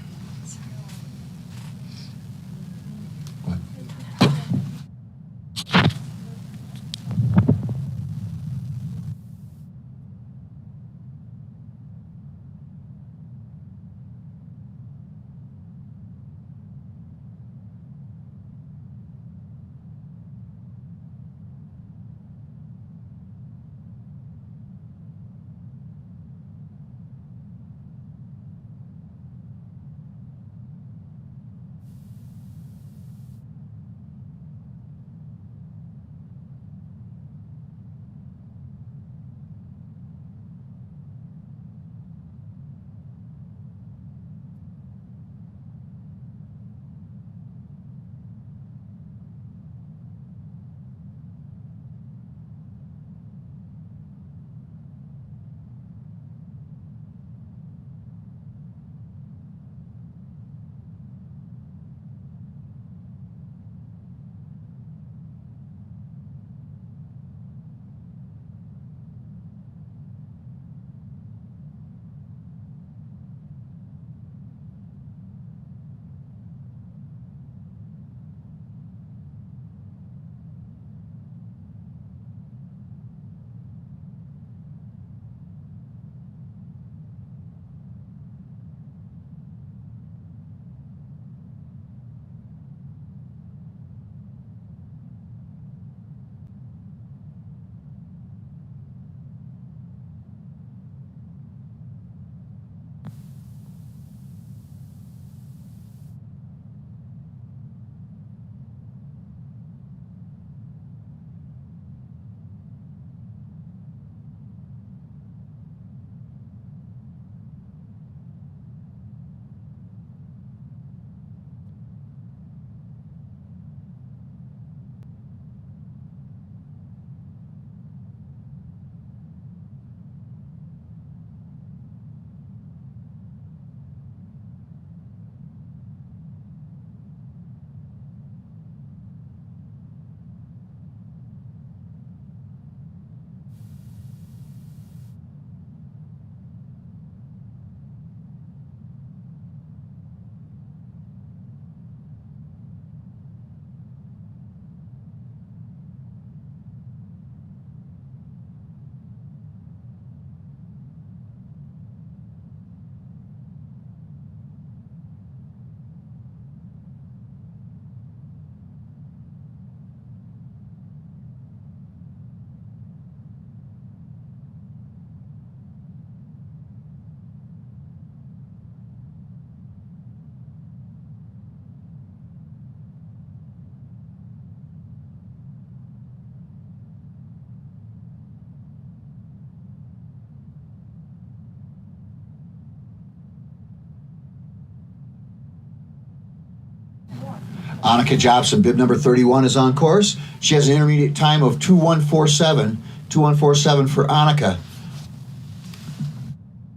Annika Johnson, bib number 31, is on course. She has an intermediate time of 2147. 2147 for Annika.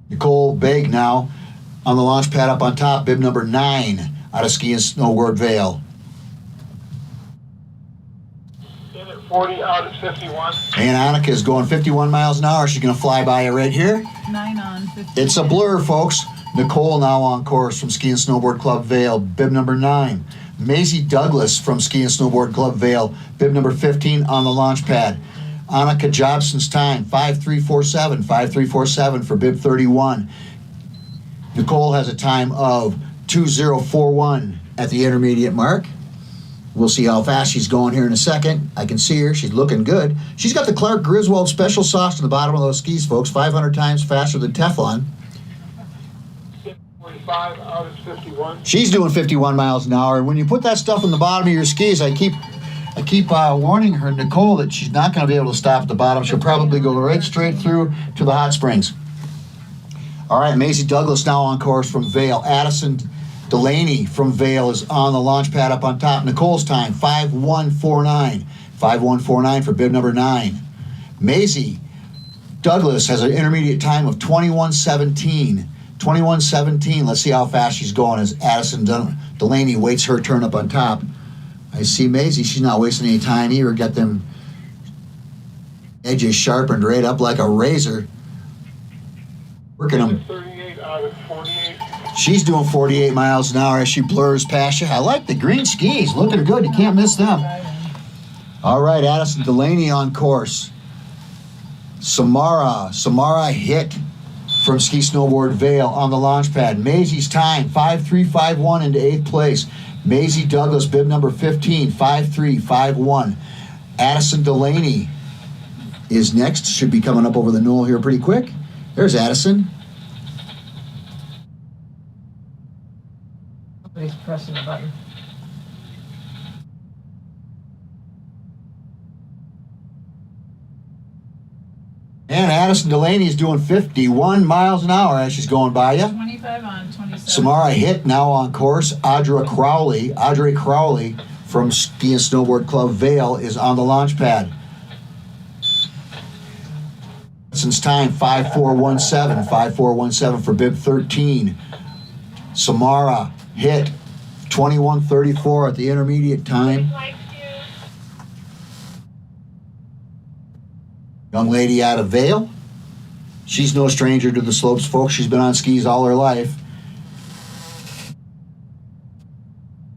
Nicole Begg now on the launch pad up on top, bib number 9 out of Ski and Snowboard Vale. In at 40 out at 51. And Annika is going 51 miles an hour. She's going to fly by you right here. 9 on 15. It's a blur, folks. Nicole now on course from Ski and Snowboard Club Vale, bib number 9. Maisie Douglas from Ski and Snowboard Club Vale, bib number 15 on the launch pad. Annika Jobson's time, 5347, 5347 for bib 31. Nicole has a time of 2041 at the intermediate mark. We'll see how fast she's going here in a second. I can see her. She's looking good. She's got the Clark Griswold special sauce in the bottom of those skis, folks. 500 times faster than Teflon. 35 out at 51. She's doing 51 miles an hour. When you put that stuff in the bottom of your skis, I keep warning her, Nicole, that she's not going to be able to stop at the bottom. She'll probably go right straight through to the hot springs. All right, Maisie Douglas now on course from Vail. Addison Delaney from Vail is on the launch pad up on top. Nicole's time, 5:1:49. 5:1:49 for bib number 9. Maisie Douglas has an intermediate time of 21:17. 21:17. Let's see how fast she's going as Addison Delaney waits her turn up on top. I see Maisie. She's not wasting any time either. Got them edges sharpened right up like a razor. Working them. 38 out at 48. She's doing 48 miles an hour as she blurs past you. I like the green skis. Looking good. You can't miss them. All right, Addison Delaney on course. Samara hit from Ski Snowboard Vail on the launch pad. Maisie's time, 5:3:51 into 8th place. Maisie Douglas, bib number 15, 5:3:51. Addison Delaney is next. Should be coming up over the knoll here pretty quick. There's Addison. Somebody's pressing the button. And Addison Delaney is doing 51 miles an hour as she's going by you. 25 on 27. Samara Hitt now on course. Audrey Crowley from Ski and Snowboard Club Vail is on the launch pad. Addison's time, 5:4:17. 5:4:17 for bib 13. Samara Hitt, 21:34 at the intermediate time. Young lady out of Vail. She's no stranger to the slopes, folks. She's been on skis all her life.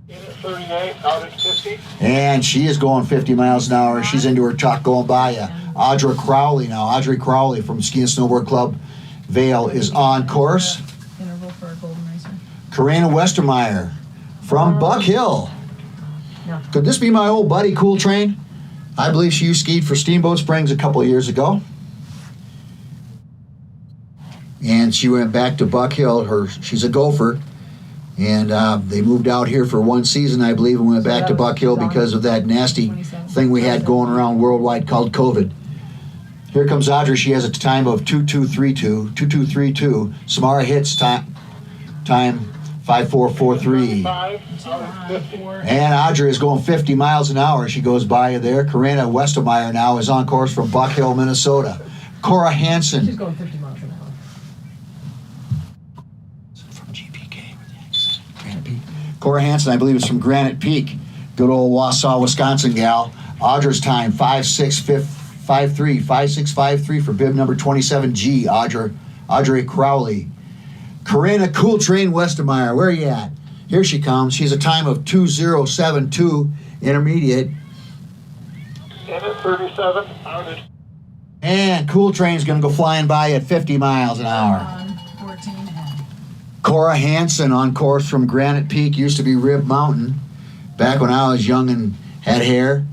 In at 38 out at 50. And she is going 50 miles an hour. She's into her tuck going by you. Audrey Crowley now. Audrey Crowley from Ski and Snowboard Club Vail is on course. Interval for a golden racer. Karina Westermeyer from Buck Hill. No. Could this be my old buddy Cool Train? I believe she skied for Steamboat Springs a couple of years ago. And she went back to Buck Hill. She's a gopher. And they moved out here for one season, I believe, and went back to Buck Hill because of that nasty thing we had going around worldwide called COVID. Here comes Audrey. She has a time of 2:2:32. 2:2:32. Samara Hitt's time 5:4:43. 5 out at 50. And Audrey is going 50 miles an hour. She goes by you there. Karina Westermeyer now is on course from Buck Hill, Minnesota. Cora She's Hansen going 50 miles an hour. from GPK. Granite Peak. Cora Hansen, I believe, is from Granite Peak. Good old Wausau, Wisconsin gal. Audrey's time, 5:6:53 for bib number 27G. Audrey Crowley. Karina Cool Train Westermeyer, where are you at? Here she comes. She's a time of 2:0:72 intermediate. In at 37 out at. And Cool Train's going to go flying by at 50 miles an hour. On 14 and. Cora Hansen on course from Granite Peak, used to be Rib Mountain. Back when I was young and had hair,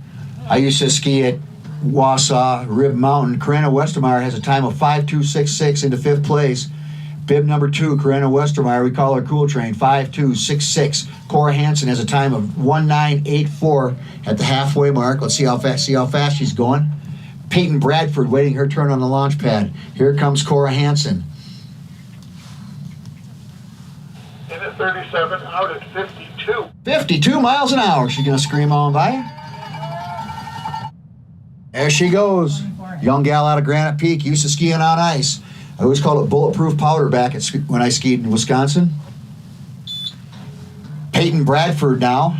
I used to ski at Wausau, Rib Mountain. Karina Westermeyer has a time of 5:2:66 into 5th place. Bib number 2, Karina Westermeyer, we call her Cool Train, 5:2:66. Cora Hansen has a time of 1:9:84 at the halfway mark. Let's see how fast she's going. Peyton Bradford waiting her turn on the launch pad. Here comes Cora Hansen. In at 37 out at 52. 52 miles an hour. She's going to scream on by. There she goes. Young gal out of Granite Peak, used to skiing on ice. I always called it bulletproof powder back when I skied in Wisconsin. Peyton Bradford now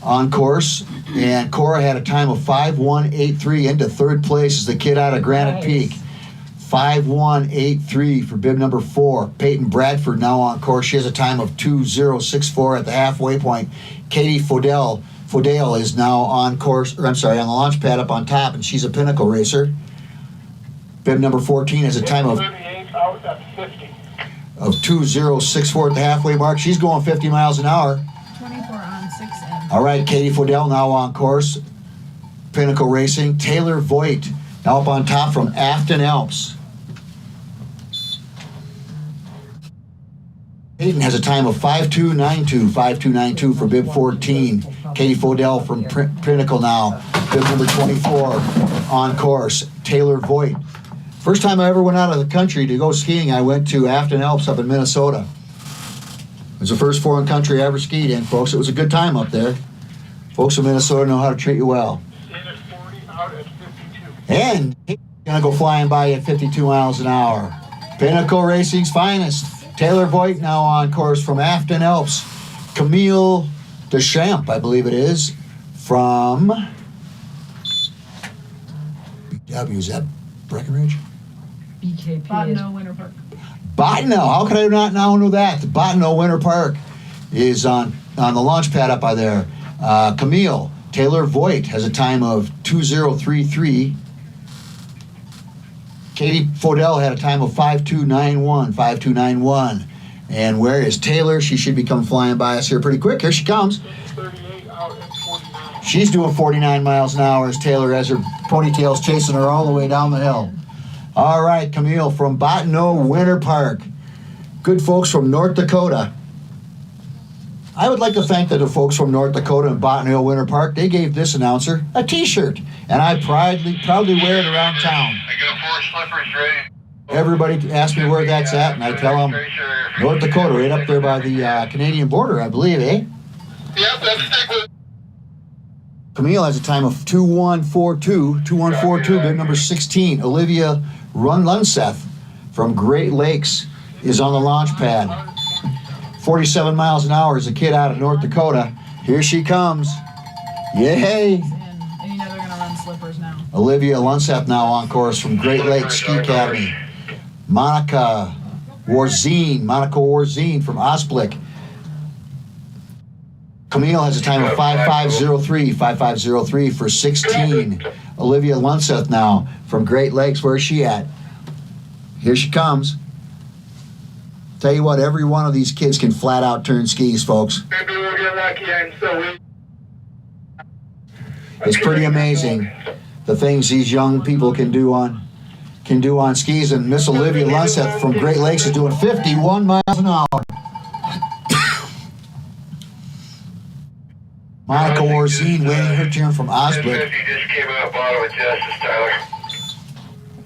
on course. And Cora had a time of 5:1:83 into 3rd place as the kid out of Granite Peak. 5:1:83 for bib number 4. Peyton Bradford now on course. She has a time of 2:0:64 at the halfway point. Katie Fodell is now on course, on the launch pad up on top, and she's a pinnacle racer. Bib number 14 has a time of 38 out at 50. 2:0:64 at the halfway mark. She's going 50 miles an hour. 24 on 6 and. All right, Katie Fodell now on course. Pinnacle Racing. Taylor Voigt now up on top from Afton Alps. Caden has a time of 5.292 for bib 14. Katie Fodell from Pinnacle now, bib number 24 on course. Taylor Voigt. First time I ever went out of the country to go skiing, I went to Afton Alps up in Minnesota. It was the first foreign country I ever skied in, folks. It was a good time up there. Folks in Minnesota know how to treat you well. And he's gonna go flying by at 52 miles an hour. Pinnacle Racing's finest. Taylor Voigt now on course from Afton Alps. Camille Deschamps, I believe it is, from BW. Is that Breckenridge? BKP. Botano Winter Park. Botano. How could I not now know that? The Botano Winter Park is on the launch pad up by there. Camille Taylor Voigt has a time of 2:033. Katie Fodell had a time of 5.291. And where is Taylor? She should be coming flying by us here pretty quick. Here she comes. She's doing 49 miles an hour as Taylor has her ponytails chasing her all the way down the hill. All right, Camille from Botano Winter Park. Good folks from North Dakota. I would like to thank the folks from North Dakota and Botano Winter Park. They gave this announcer a t-shirt, and I proudly wear it around town. I got 4 slippers ready. Everybody asks me where that's at, and I tell them North Dakota, right up there by the Canadian border, I believe, eh? Yep, that's stick with. Camille has a time of 2:142, bib number 16. Olivia Lunseth from Great Lakes is on the launch pad. 47 miles an hour is a kid out of North Dakota. Here she comes. Yay! And you know they're gonna run slippers now. Olivia Lunseth now on course from Great Lakes Ski Academy. Monica Warzine from Osblick. Camille has a time of 5.503 for 16. Olivia Lunseth now from Great Lakes. Where's she at? Here she comes. Tell you what, every one of these kids can flat out turn skis, folks. Maybe we'll get lucky and so It's pretty amazing the things these young people can do on skis. And Miss Olivia Lunseth from Great Lakes is doing 51 miles an hour. Monica Warzine waiting her turn from Osblick. Just came out bottom of Justice, Tyler.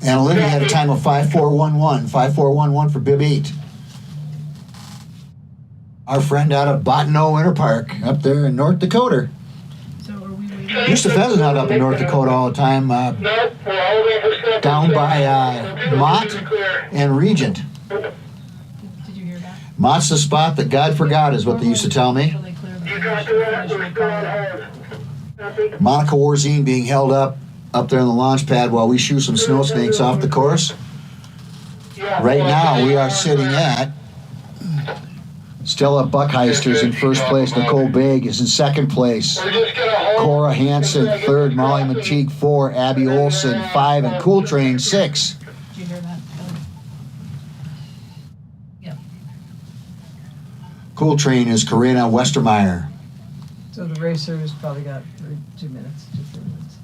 And Olivia had a time of 5.411 for bib 8. Our friend out of Botano Winter Park up there in North Dakota. So are we waiting? Used to pheasant out up in North Dakota all the time, down by Mott and Regent. Did you hear that? Mott's the spot that God forgot is what they used to tell me. Until they clear the finish line. Monica Warzine being held up there on the launch pad while we shoot some snow snakes off the course. Right now we are sitting at Stella Buckheister's in first place. Nicole Begg is in second place. Cora Hansen, third. Molly McTeague, 4. Abby Olsen, 5. And Cool Train, 6. Did you hear that? Yep. Cool Train is Karina Westermeyer. So the racers probably got 2 minutes, 3 minutes.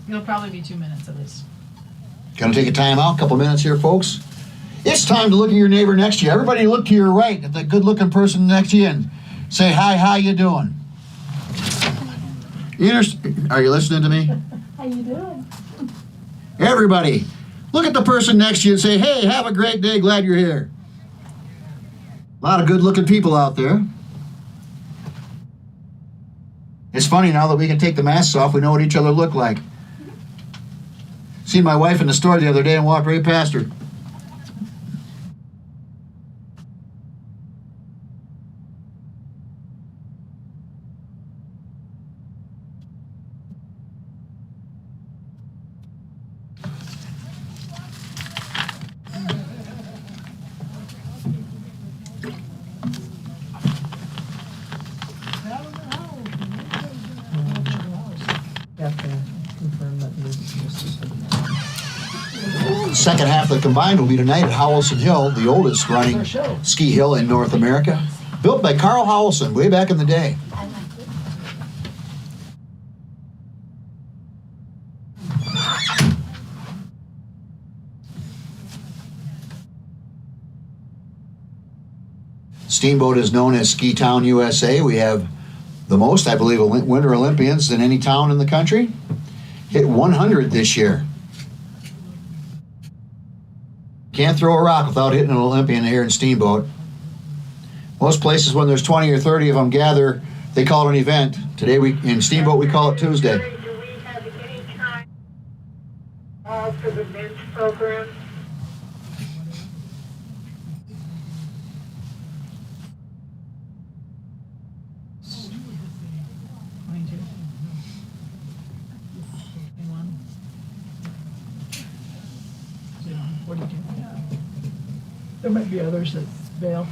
It'll probably be 2 minutes at least. Gonna take a time out, couple minutes here, folks. It's time to look at your neighbor next to you. Everybody look to your right at the good-looking person next to you and say, hi, how you doing? Are you listening to me? How you doing? Everybody, look at the person next to you and say, hey, have a great day, glad you're here. A lot of good-looking people out there. It's funny now that we can take the masks off, we know what each other look like. Seen my wife in the store the other day and walked right past her. Have to confirm that the Second half of the combined will be tonight at Howelson Hill, the oldest running ski hill in North America. Built by Carl Howelson way back in the day. Steamboat is known as Ski Town USA. We have the most, I believe, Winter Olympians than any town in the country. Hit 100 this year. Can't throw a rock without hitting an Olympian here in Steamboat. Most places, when there's 20 or 30 of them gather, they call it an event. Today, in Steamboat, we call it Tuesday. Do we have any time for the men's program? There might be others that bail.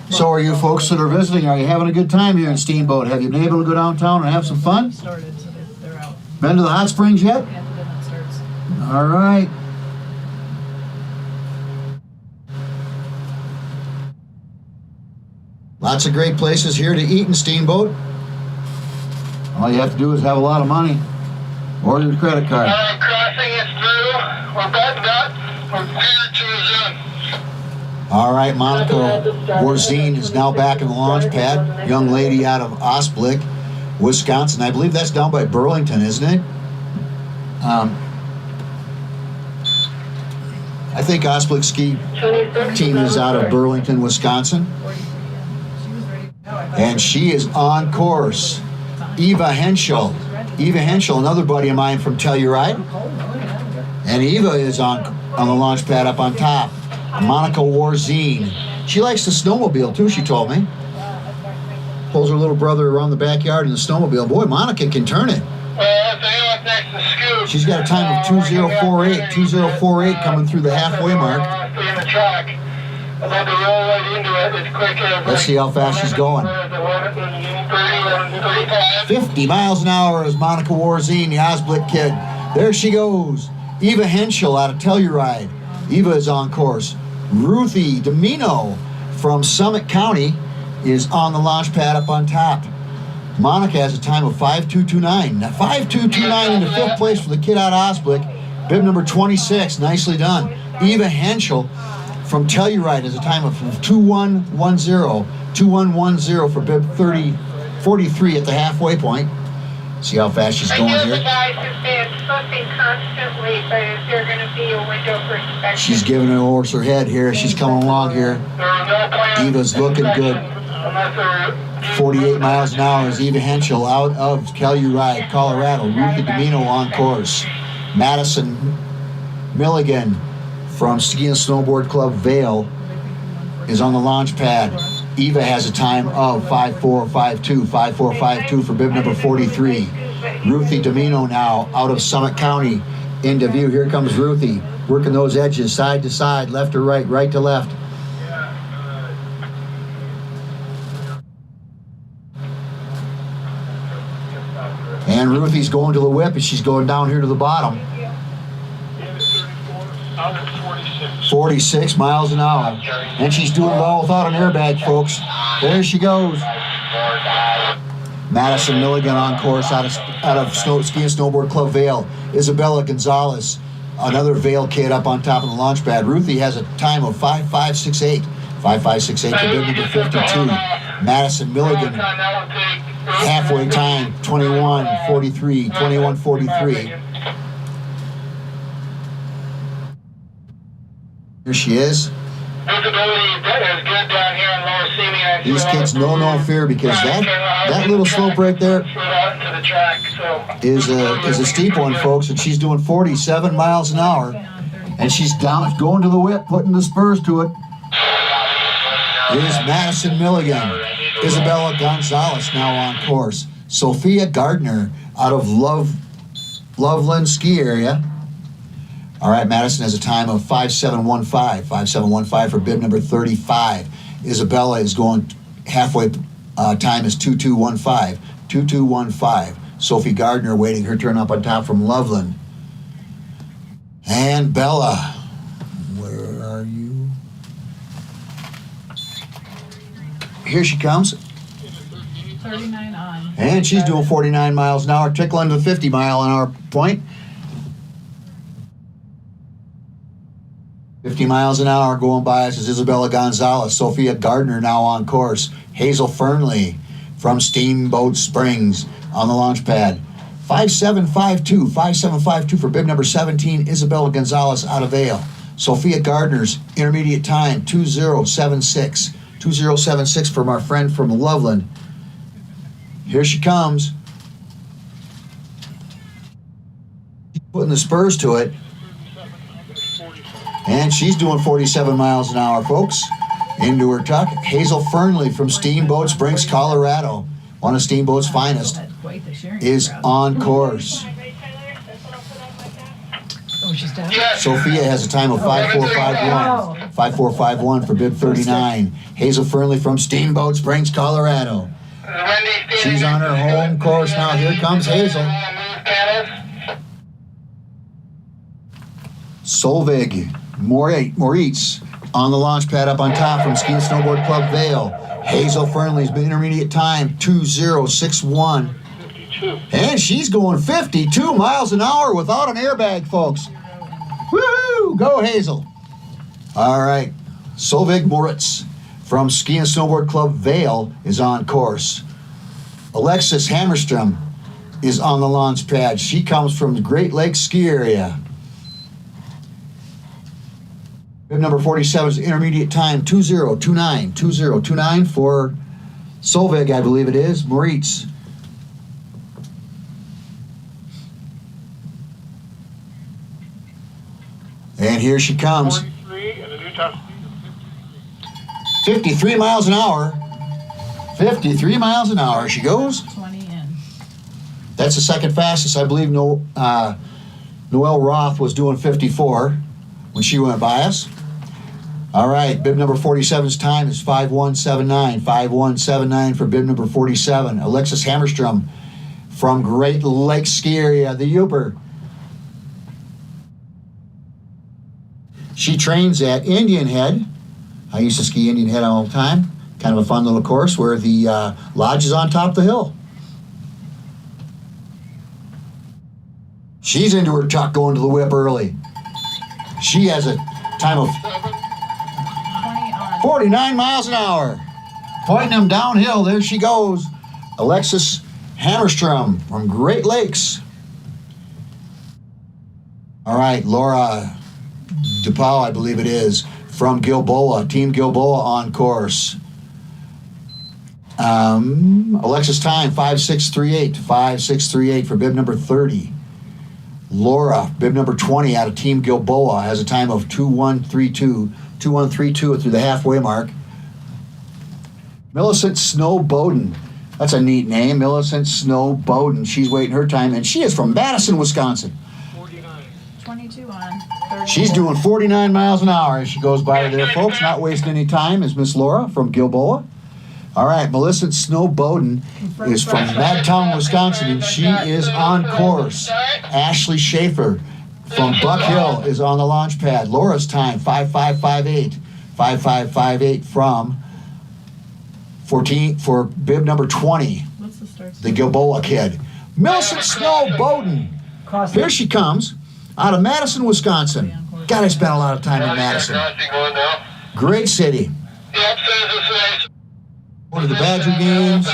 So are you folks that are visiting, are you having a good time here in Steamboat? Have you been able to go downtown and have some fun? Started, so they're out. Been to the hot springs yet? And then it starts. All right. Lots of great places here to eat in Steamboat. All you have to do is have a lot of money or your credit card. Crossing is through. We're buttoned up. We're clear to resume. All right, Monica Warzine is now back in the launch pad. Young lady out of Osblick, Wisconsin. I believe that's down by Burlington, isn't it? I think Osblick Ski Team is out of Burlington, Wisconsin. And she is on course. Eva Henschel. Eva Henschel, another buddy of mine from Telluride. And Eva is on the launch pad up on top. Monica Warzine. She likes to snowmobile too, she told me. Pulls her little brother around the backyard in the snowmobile. Boy, Monica can turn it. She's got a time of 2048. 2048 coming through the halfway mark. Let's see how fast she's going. 50 miles an hour is Monica Warzine, the Osblick kid. There she goes. Eva Henschel out of Telluride. Eva is on course. Ruthie Domino from Summit County is on the launch pad up on top. Monica has a time of 5.229. Now 5.229 into fifth place for the kid out of Osblick. Bib number 26, nicely done. Eva Henschel from Telluride has a time of 2.110. 2.110 for bib 43 at the halfway point. See how fast she's going here. The guys have been fussing constantly, but is there going to be a window for inspection? She's giving her horse her head here. She's coming along here. Eva's looking good. 48 miles an hour is Eva Henschel out of Telluride, Colorado. Ruthie Domino on course. Madison Milligan from Ski and Snowboard Club Vail is on the launch pad. Eva has a time of 5.452. 5.452 for bib number 43. Ruthie Domino now out of Summit County into view. Here comes Ruthie, working those edges side to side, left to right, right to left. And Ruthie's going to the whip, and she's going down here to the bottom. 46 miles an hour. And she's doing it all without an airbag, folks. There she goes. Madison Milligan on course out of Ski and Snowboard Club Vail. Isabella Gonzalez, another Vail kid up on top of the launch pad. Ruthie has a time of 5.568. 5.568 for bib number 52. Madison Milligan, halfway time, 21.43. 21.43. Here she is. These kids know no fear because that little slope right there is a steep one, folks, and she's doing 47 miles an hour, and she's down going to the whip, putting the spurs to it. Here's Madison Milligan. Isabella Gonzalez now on course. Sophia Gardner out of Loveland Ski Area. All right, Madison has a time of 5.715. 5.715 for bib number 35. Isabella is going halfway, time is 2.215. 2.215. Sophie Gardner waiting her turn up on top from Loveland. And Bella, where are you? Here she comes. 39 on. And she's doing 49 miles an hour, tickling the 50 mile an hour point. 50 miles an hour going by us is Isabella Gonzalez. Sophia Gardner now on course. Hazel Fernley from Steamboat Springs on the launch pad. 5752 for bib number 17, Isabella Gonzalez out of Vale. Sophia Gardner's intermediate time, 2076. 2076 from our friend from Loveland. Here she comes. Putting the spurs to it. And she's doing 47 miles an hour, folks. Into her tuck. Hazel Fernley from Steamboat Springs, Colorado. One of Steamboat's finest. Is on course. Oh, she's down. Sophia has a time of 5451. 5451 for bib 39. Hazel Fernley from Steamboat Springs, Colorado. She's on her home course now. Here comes Hazel. Solveig Moritz on the launch pad up on top from Ski and Snowboard Club Vale. Hazel Fernley's intermediate time, 2061. And she's going 52 miles an hour without an airbag, folks. Woohoo! Go Hazel. All right. Solveig Moritz from Ski and Snowboard Club Vale is on course. Alexis Hammerstrom is on the launch pad. She comes from the Great Lakes ski area. Bib number 47 is intermediate time, 2029. 2029 for Solveig, I believe it is. Moritz. And here she comes. 53 miles an hour. 53 miles an hour. She goes. 20 in. That's the second fastest. I believe Noelle Roth was doing 54 when she went by us. All right, bib number 47's time is 5179. 5179 for bib number 47. Alexis Hammerstrom from Great Lakes ski area, the Uper. She trains at Indian Head. I used to ski Indian Head all the time. Kind of a fun little course where the lodge is on top of the hill. She's into her tuck going to the whip early. She has a time of 49 miles an hour. Pointing them downhill. There she goes. Alexis Hammerstrom from Great Lakes. All right, Laura DePau, I believe it is, from Gilboa. Team Gilboa on course. Alexis time, 5638. 5638 for bib number 30. Laura, bib number 20 out of Team Gilboa, has a time of 2132. 2132 through the halfway mark. Millicent Snow Bowden. That's a neat name, Millicent Snow Bowden. She's waiting her time, and she is from Madison, Wisconsin. 22 on. 30. She's doing 49 miles an hour as she goes by there, folks. Not wasting any time is Miss Laura from Gilboa. All right, Millicent Snow Bowden is from Madtown, Wisconsin, and she is on course. Ashley Schaefer from Buck Hill is on the launch pad. Laura's time, 5558. 5558 from 14 for bib number 20, What's the start? the Gilboa kid. Millicent Snow Bowden. Here she comes out of Madison, Wisconsin. God, I spent a lot of time in Madison. Great city. One of the Badger games.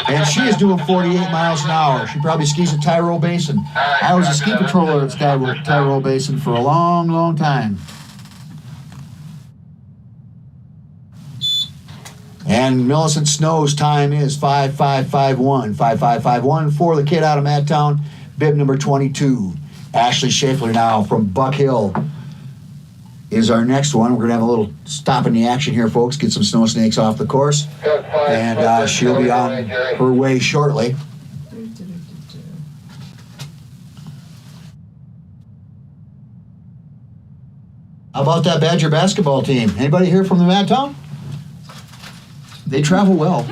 And she is doing 48 miles an hour. She probably skis at Tyrol Basin. I was a ski patroller at Tyrol Basin for a long, long time. And Millicent Snow's time is 5551. 5551 for the kid out of Madtown, bib number 22. Ashley Schaeffler now from Buck Hill is our next one. We're going to have a little stop in the action here, folks. Get some snow snakes off the course. And she'll be on her way shortly. How about that Badger basketball team? Anybody here from the Madtown? They travel well.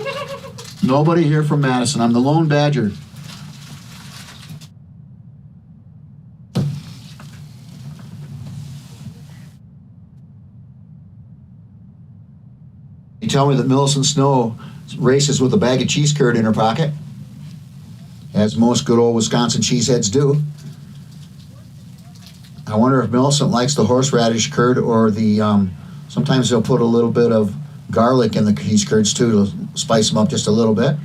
Nobody here from Madison. I'm the lone Badger. You tell me that Millicent Snow races with a bag of cheese curd in her pocket, as most good old Wisconsin cheeseheads do. I wonder if Millicent likes the horseradish curd or the, sometimes they'll put a little bit of garlic in these curds too to spice them up just a little bit.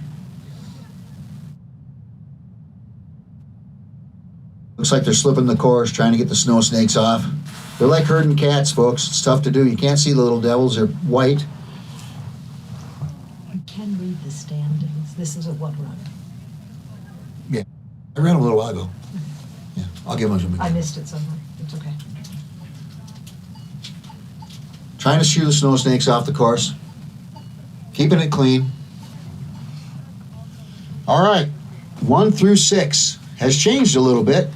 Looks like they're slipping the course, trying to get the snow snakes off. They're like herding cats, folks. It's tough to do. You can't see the little devils. They're white. I can read the standings. This is a what run? I ran a little while ago. Yeah, I'll give them to I them. missed it somewhere. It's okay. Trying to shoo the snow snakes off the course. Keeping it clean. All right, 1 through 6 has changed a little bit.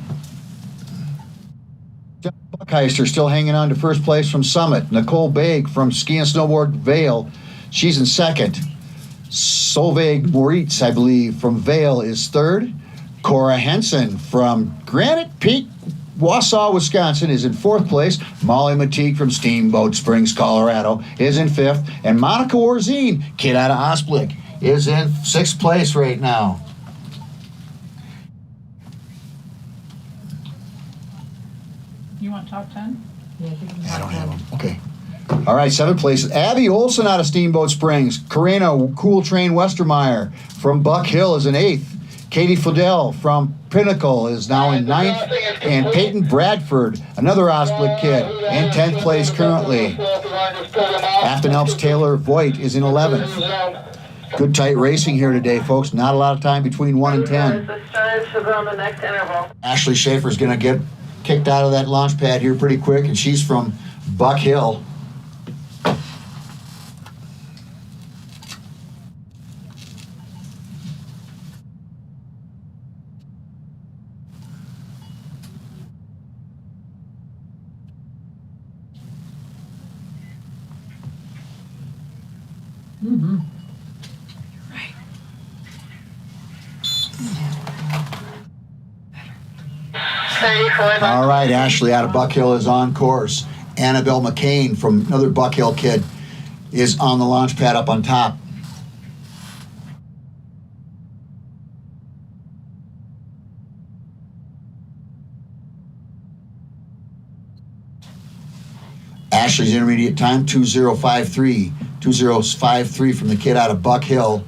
Buckheister still hanging on to first place from Summit. Nicole Baig from Ski and Snowboard Vale, she's in second. Solveig Moritz, I believe, from Vale is third. Cora Henson from Granite Peak, Wausau, Wisconsin is in fourth place. Molly Mateague from Steamboat Springs, Colorado is in fifth. And Monica Warzine, kid out of Osblick, is in sixth place right now. You want top 10? Yeah, I think we I don't have have them. Okay. All right, seventh place. Abby Olsen out of Steamboat Springs. Karina Cool Train Westermeyer from Buck Hill is in eighth. Katie Fidel from Pinnacle is now in ninth. And Peyton Bradford, another Osblick kid, in 10th place currently. Afton Alps Taylor Voigt is in 11th. Good tight racing here today, folks. Not a lot of time between 1 and 10. Ashley Schaefer's going to get kicked out of that launch pad here pretty quick, and she's from Buck Hill. Mm-hmm. All right, Ashley out of Buck Hill is on course. Annabelle McCain from another Buck Hill kid is on the launch pad up on top. Ashley's intermediate time, 2:053. 2:053 from the kid out of Buck Hill.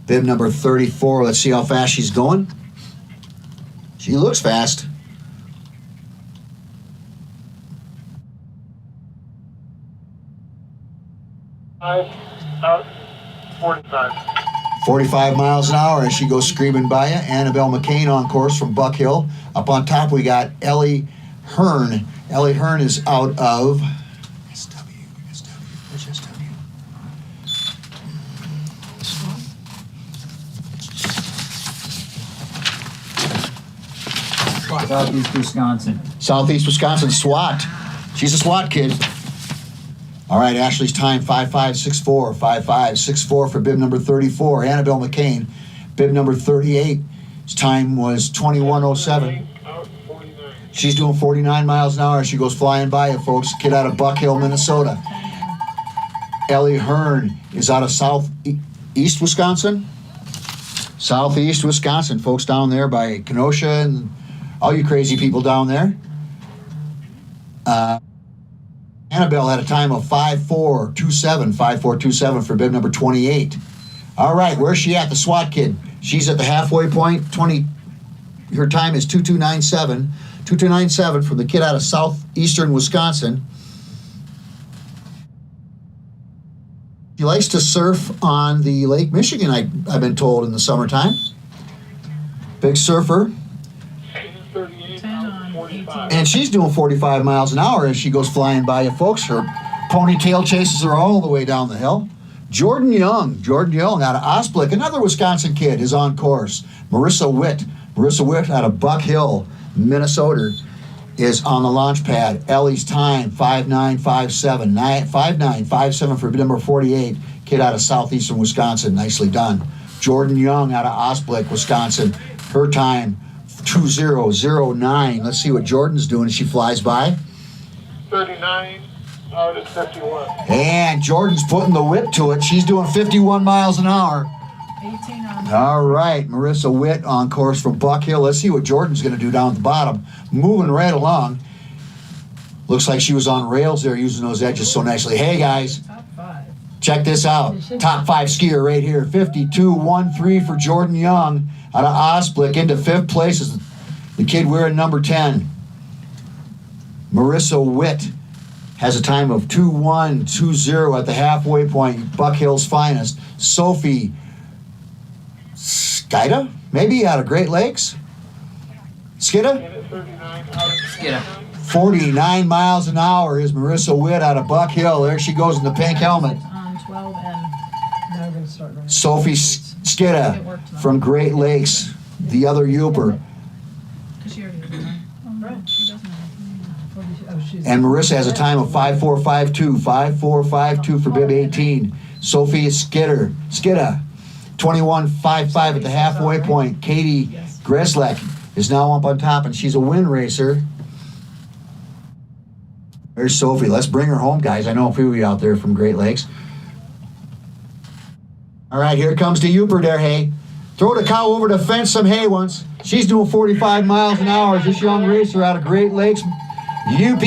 Bib number 34. Let's see how fast she's going. She looks fast. Out 45. 45 miles an hour as she goes screaming by you. Annabelle McCain on course from Buck Hill. Up on top we got Ellie Hearn. Ellie Hearn is out of Where's SW? Southeast Wisconsin. Southeast Wisconsin, SWAT. She's a SWAT kid. All right, Ashley's time, 5.564. 5.564 for bib number 34. Annabelle McCain, bib number 38. His time was 21:07. Out 49. She's doing 49 miles an hour as she goes flying by you, folks. Kid out of Buck Hill, Minnesota. Ellie Hearn is out of southeast Wisconsin. Southeast Wisconsin, folks down there by Kenosha and all you crazy people down there. Annabelle had a time of 5.427. 5.427 for bib number 28. All right, where's she at? The SWAT kid. She's at the halfway point. Her time is 2.297. 2.297 from the kid out of southeastern Wisconsin. She likes to surf on the Lake Michigan, I've been told, in the summertime. Big surfer. 38, 10 on 45. And she's doing 45 miles an hour as she goes flying by you, folks. Her ponytail chases her all the way down the hill. Jordan Young out of Osblick, another Wisconsin kid, is on course. Marissa Witt out of Buck Hill, Minnesota, is on the launch pad. Ellie's time, 5.957. 5.957 for number 48, kid out of southeastern Wisconsin. Nicely done. Jordan Young out of Osblick, Wisconsin. Her time, 2.009. Let's see what Jordan's doing as she flies by. 39, out at 51. And Jordan's putting the whip to it. She's doing 51 miles an hour. 18 on. All right, Marissa Witt on course from Buck Hill. Let's see what Jordan's going to do down at the bottom. Moving right along. Looks like she was on rails there using those edges so nicely. Hey guys, Top 5. check this out. Top 5 skier right here. 52.13 for Jordan Young out of Osblick. Into 5th place is the kid wearing number 10. Marissa Witt has a time of 2:1.20 at the halfway point. Buck Hill's finest. Sophie Skida, maybe out of Great Lakes. Skida? Minute 39 out of 59. 49 miles an hour is Marissa Witt out of Buck Hill. There she goes in the pink helmet. On 12 and Now we're gonna start running. Sophie Skida from Great Lakes, the other Uper. because she already did that. Oh, no, she doesn't have. Oh, she's. And Marissa has a time of 5:4.52. 5:4.52 for bib 18. Sophie Skida 21.55 at the halfway point. Katie Greslek is now up on top, and she's a win racer. There's Sophie. Let's bring her home, guys. I know a few of you out there from Great Lakes. All right, here comes the Uper there, hey. Throw the cow over the fence some hay once. She's doing 45 miles an hour. This young racer out of Great Lakes, UP.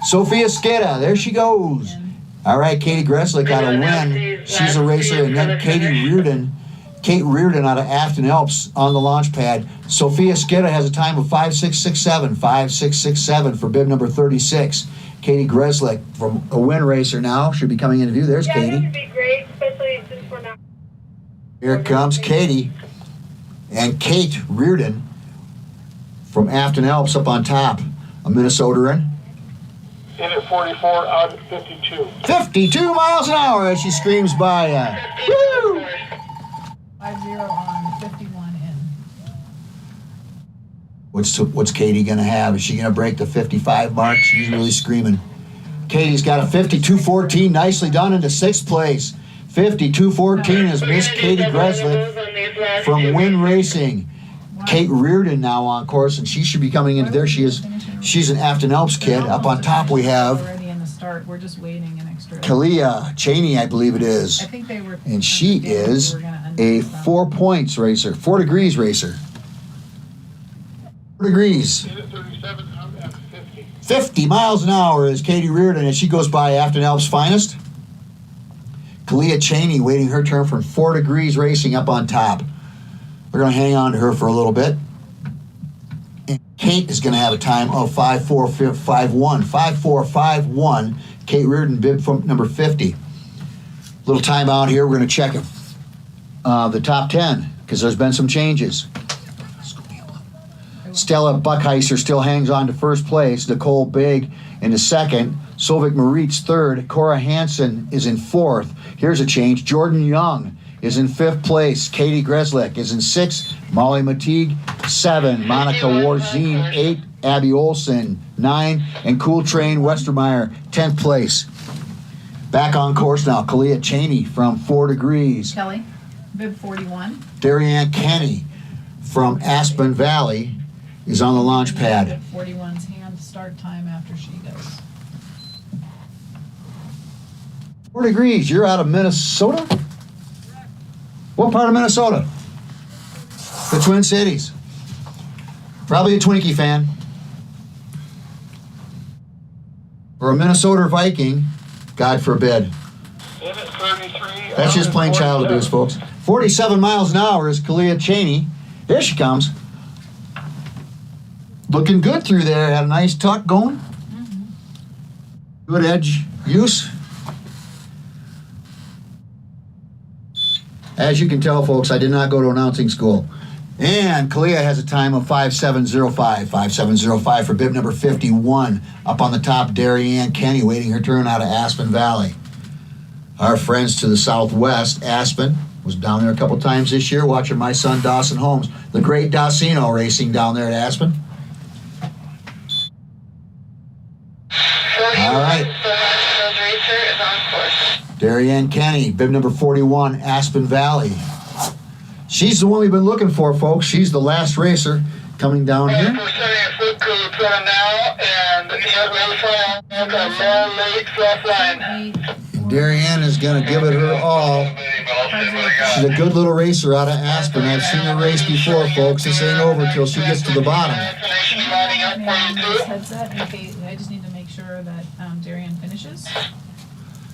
Sophia Skida, there she goes. All right, Katie Gresley got a win. She's a racer. And then Kate Reardon out of Afton Alps on the launch pad. Sophia Skida has a time of 5:6.67. 5:6.67 for bib number 36. Katie Gresley from a win racer now should be coming into view. There's Yeah, that Katie. would be great, especially since we're not. Here comes Katie and Kate Reardon from Afton Alps up on top. A Minnesotan. Minute 44 out of 52. 52 miles an hour as she screams by. Woo! 5-0 on 51 in. What's Katie gonna have? Is she gonna break the 55 mark? She's really screaming. Katie's got a 52.14, nicely done into 6th place. 52.14 is Miss Katie Gresley from Win Racing. Kate Reardon now on course, and she should be coming into there. She's an Afton Alps kid. Up on top we have Already in the start, we're just waiting an extra. Kalia Cheney, I believe it is. I think they were. And she is a 4 points racer, 4 degrees racer. 4 degrees. Minute 37 out of 50. 50 miles an hour is Katie Reardon, and she goes by Afton Alps' finest. Kalia Cheney waiting her turn from 4 degrees racing up on top. We're going to hang on to her for a little bit. And Kate is going to have a time of 5:4.51. 5:4.51. Kate Reardon, bib from number 50. Little timeout here. We're going to check the top 10 because there's been some changes. Stella Buckheiser still hangs on to 1st place. Nicole Big into 2nd. Solvik Maritz 3rd. Cora Hansen is in 4th. Here's a change. Jordan Young is in 5th place. Katie Greslek is in 6th. Molly Mateague 7. Monica Warzine 8. Abby Olsen 9. And Cool Train Westermeyer 10th place. Back on course now. Kalia Cheney from 4 degrees. Kelly, bib 41. Darianne Kenny from Aspen Valley is on the launch pad. Bib 41's hand start time after she goes. 4 degrees. You're out of Minnesota? What part of Minnesota? The Twin Cities. Probably a Twinkie fan. Or a Minnesota Viking, God forbid. Minute 33 That's just plain child abuse, folks. 47 miles an hour is Kalia Cheney. There she comes. Looking good through there. Had a nice tuck going. Good edge use. As you can tell, folks, I did not go to announcing school. And Kalia has a time of 5:7.05. 5:7.05 for bib number 51. Up on the top, Darianne Kenny waiting her turn out of Aspen Valley. Our friends to the southwest, Aspen, was down there a couple times this year watching my son Dawson Holmes. The great Dacino racing down there at Aspen. All right. Darianne Kenny, bib number 41, Aspen Valley. She's the one we've been looking for, folks. She's the last racer coming down here. And Darianne is going to give it her all. She's a good little racer out of Aspen. I've seen her race before, folks. This ain't over till she gets to the bottom. coming up Maybe for you this too. headset, okay, I just need to make sure that Darian finishes.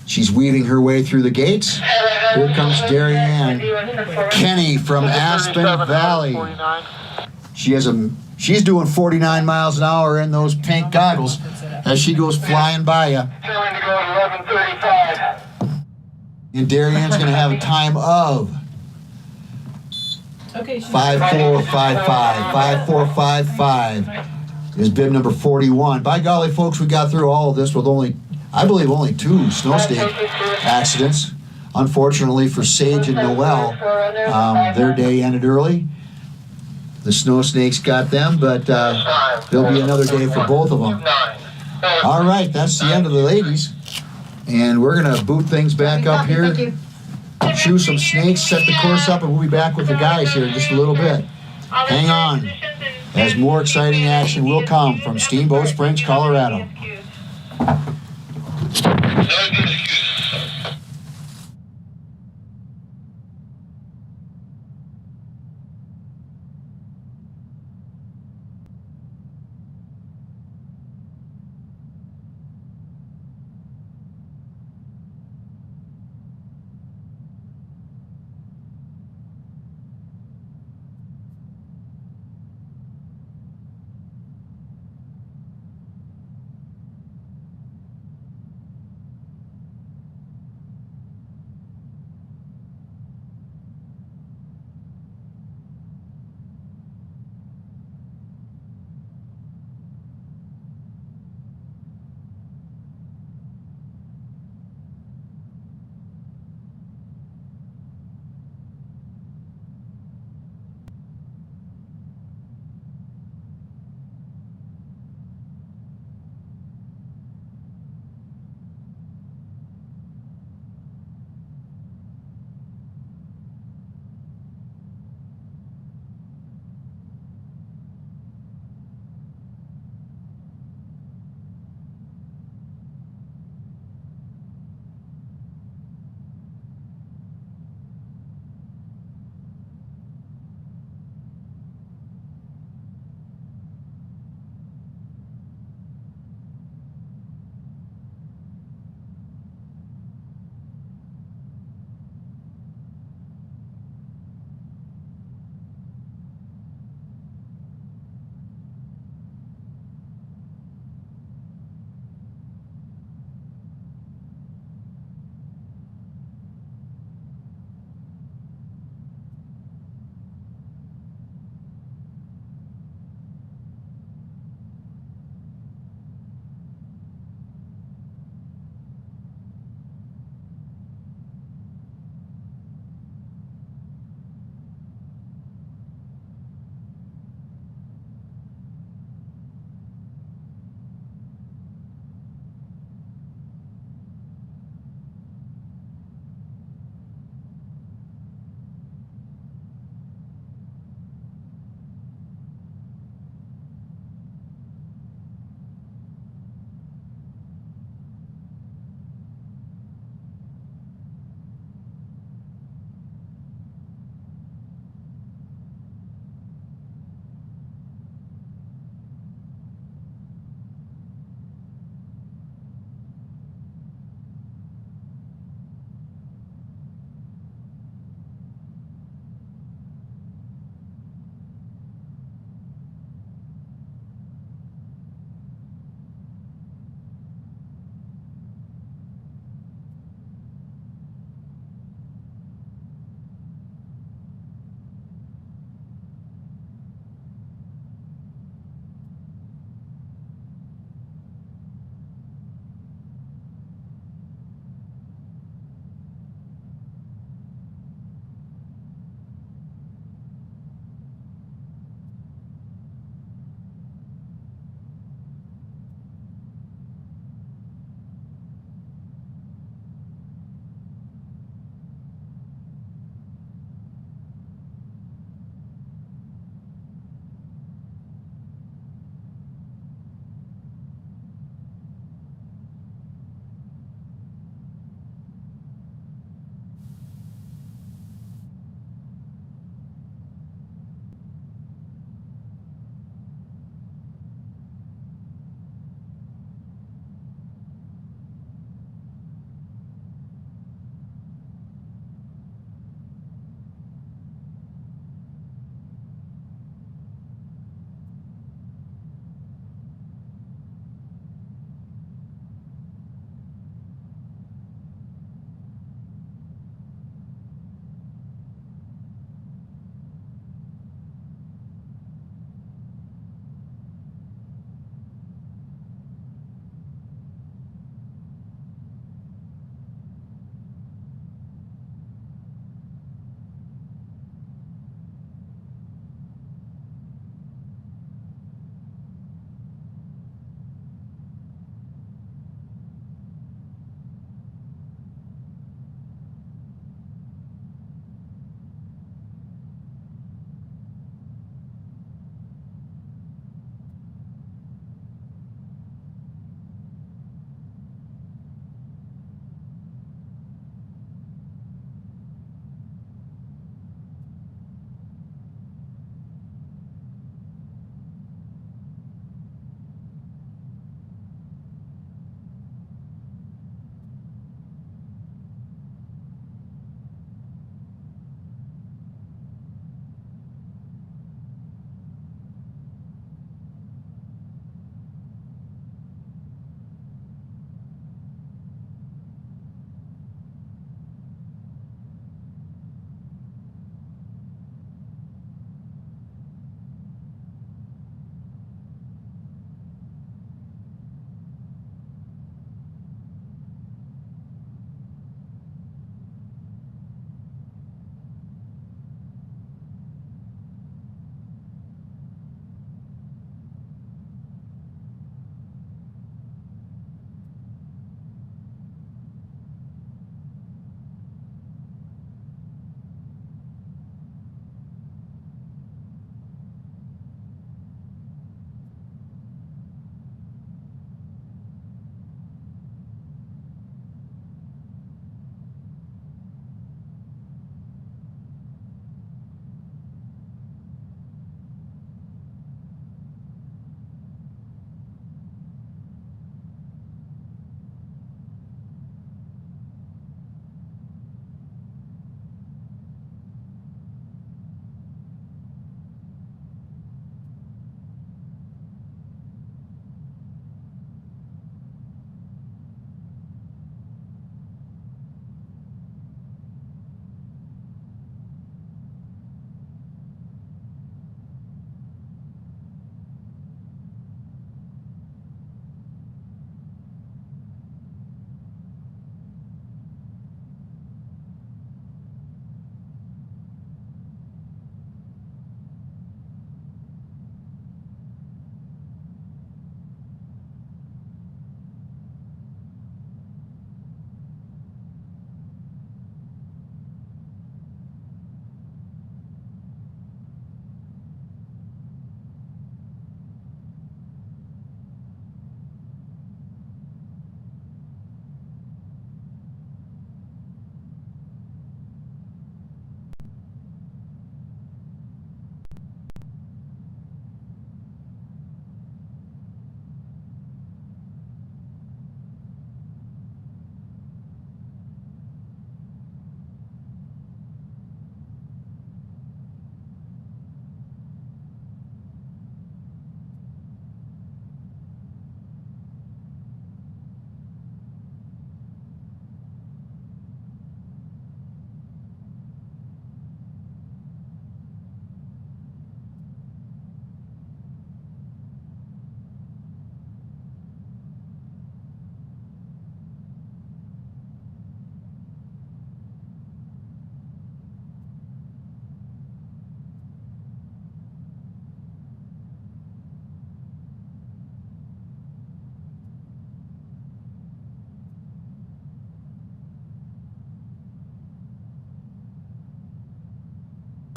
She's weaving her way through the gates. Here comes Darianne. Kenny from Aspen 37, Valley. 49. She's doing 49 miles an hour in those pink goggles as she goes flying by you. Trying to go at 11:35. And Darianne's going to have a time of Okay, she's 5455. 5455 is bib number 41. By golly, folks, we got through all of this with I believe only 2 snow stake accidents. Unfortunately for Sage and Noel, their day ended early. The snow snakes got them, but there'll be another day for both of them. All right, that's the end of the ladies. And we're going to boot things back up here, Thank you. shoe some snakes, set the course up, and we'll be back with the guys here in just a little bit. Hang on, as more exciting action will come from Steamboat Springs, Colorado. No good excuses.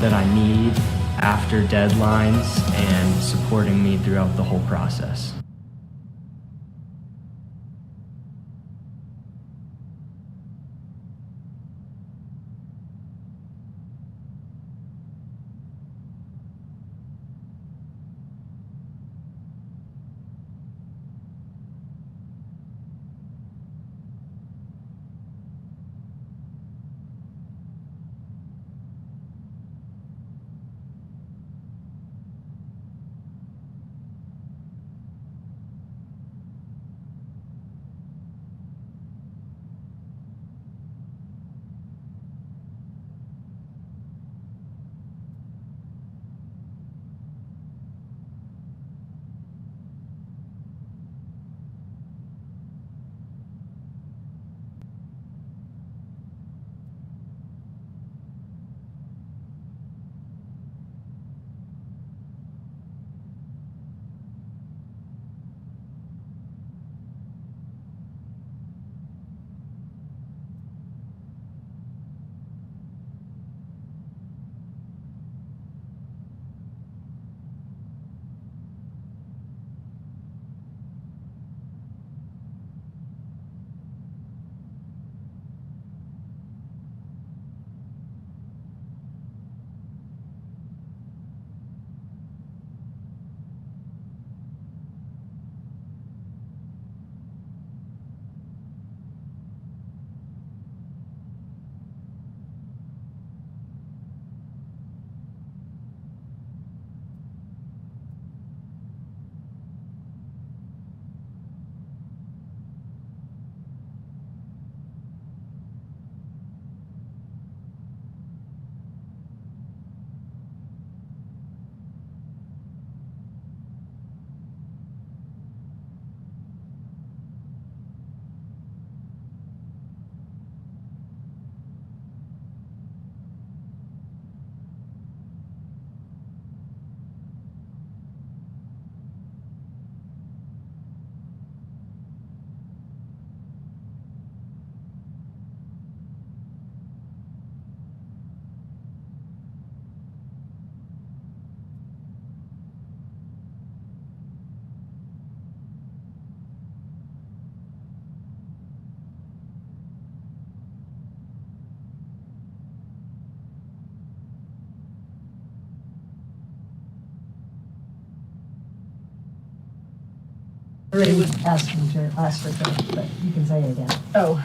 that I need after deadlines and supporting me throughout the whole process. Already asked for it, but you can say it again. Oh,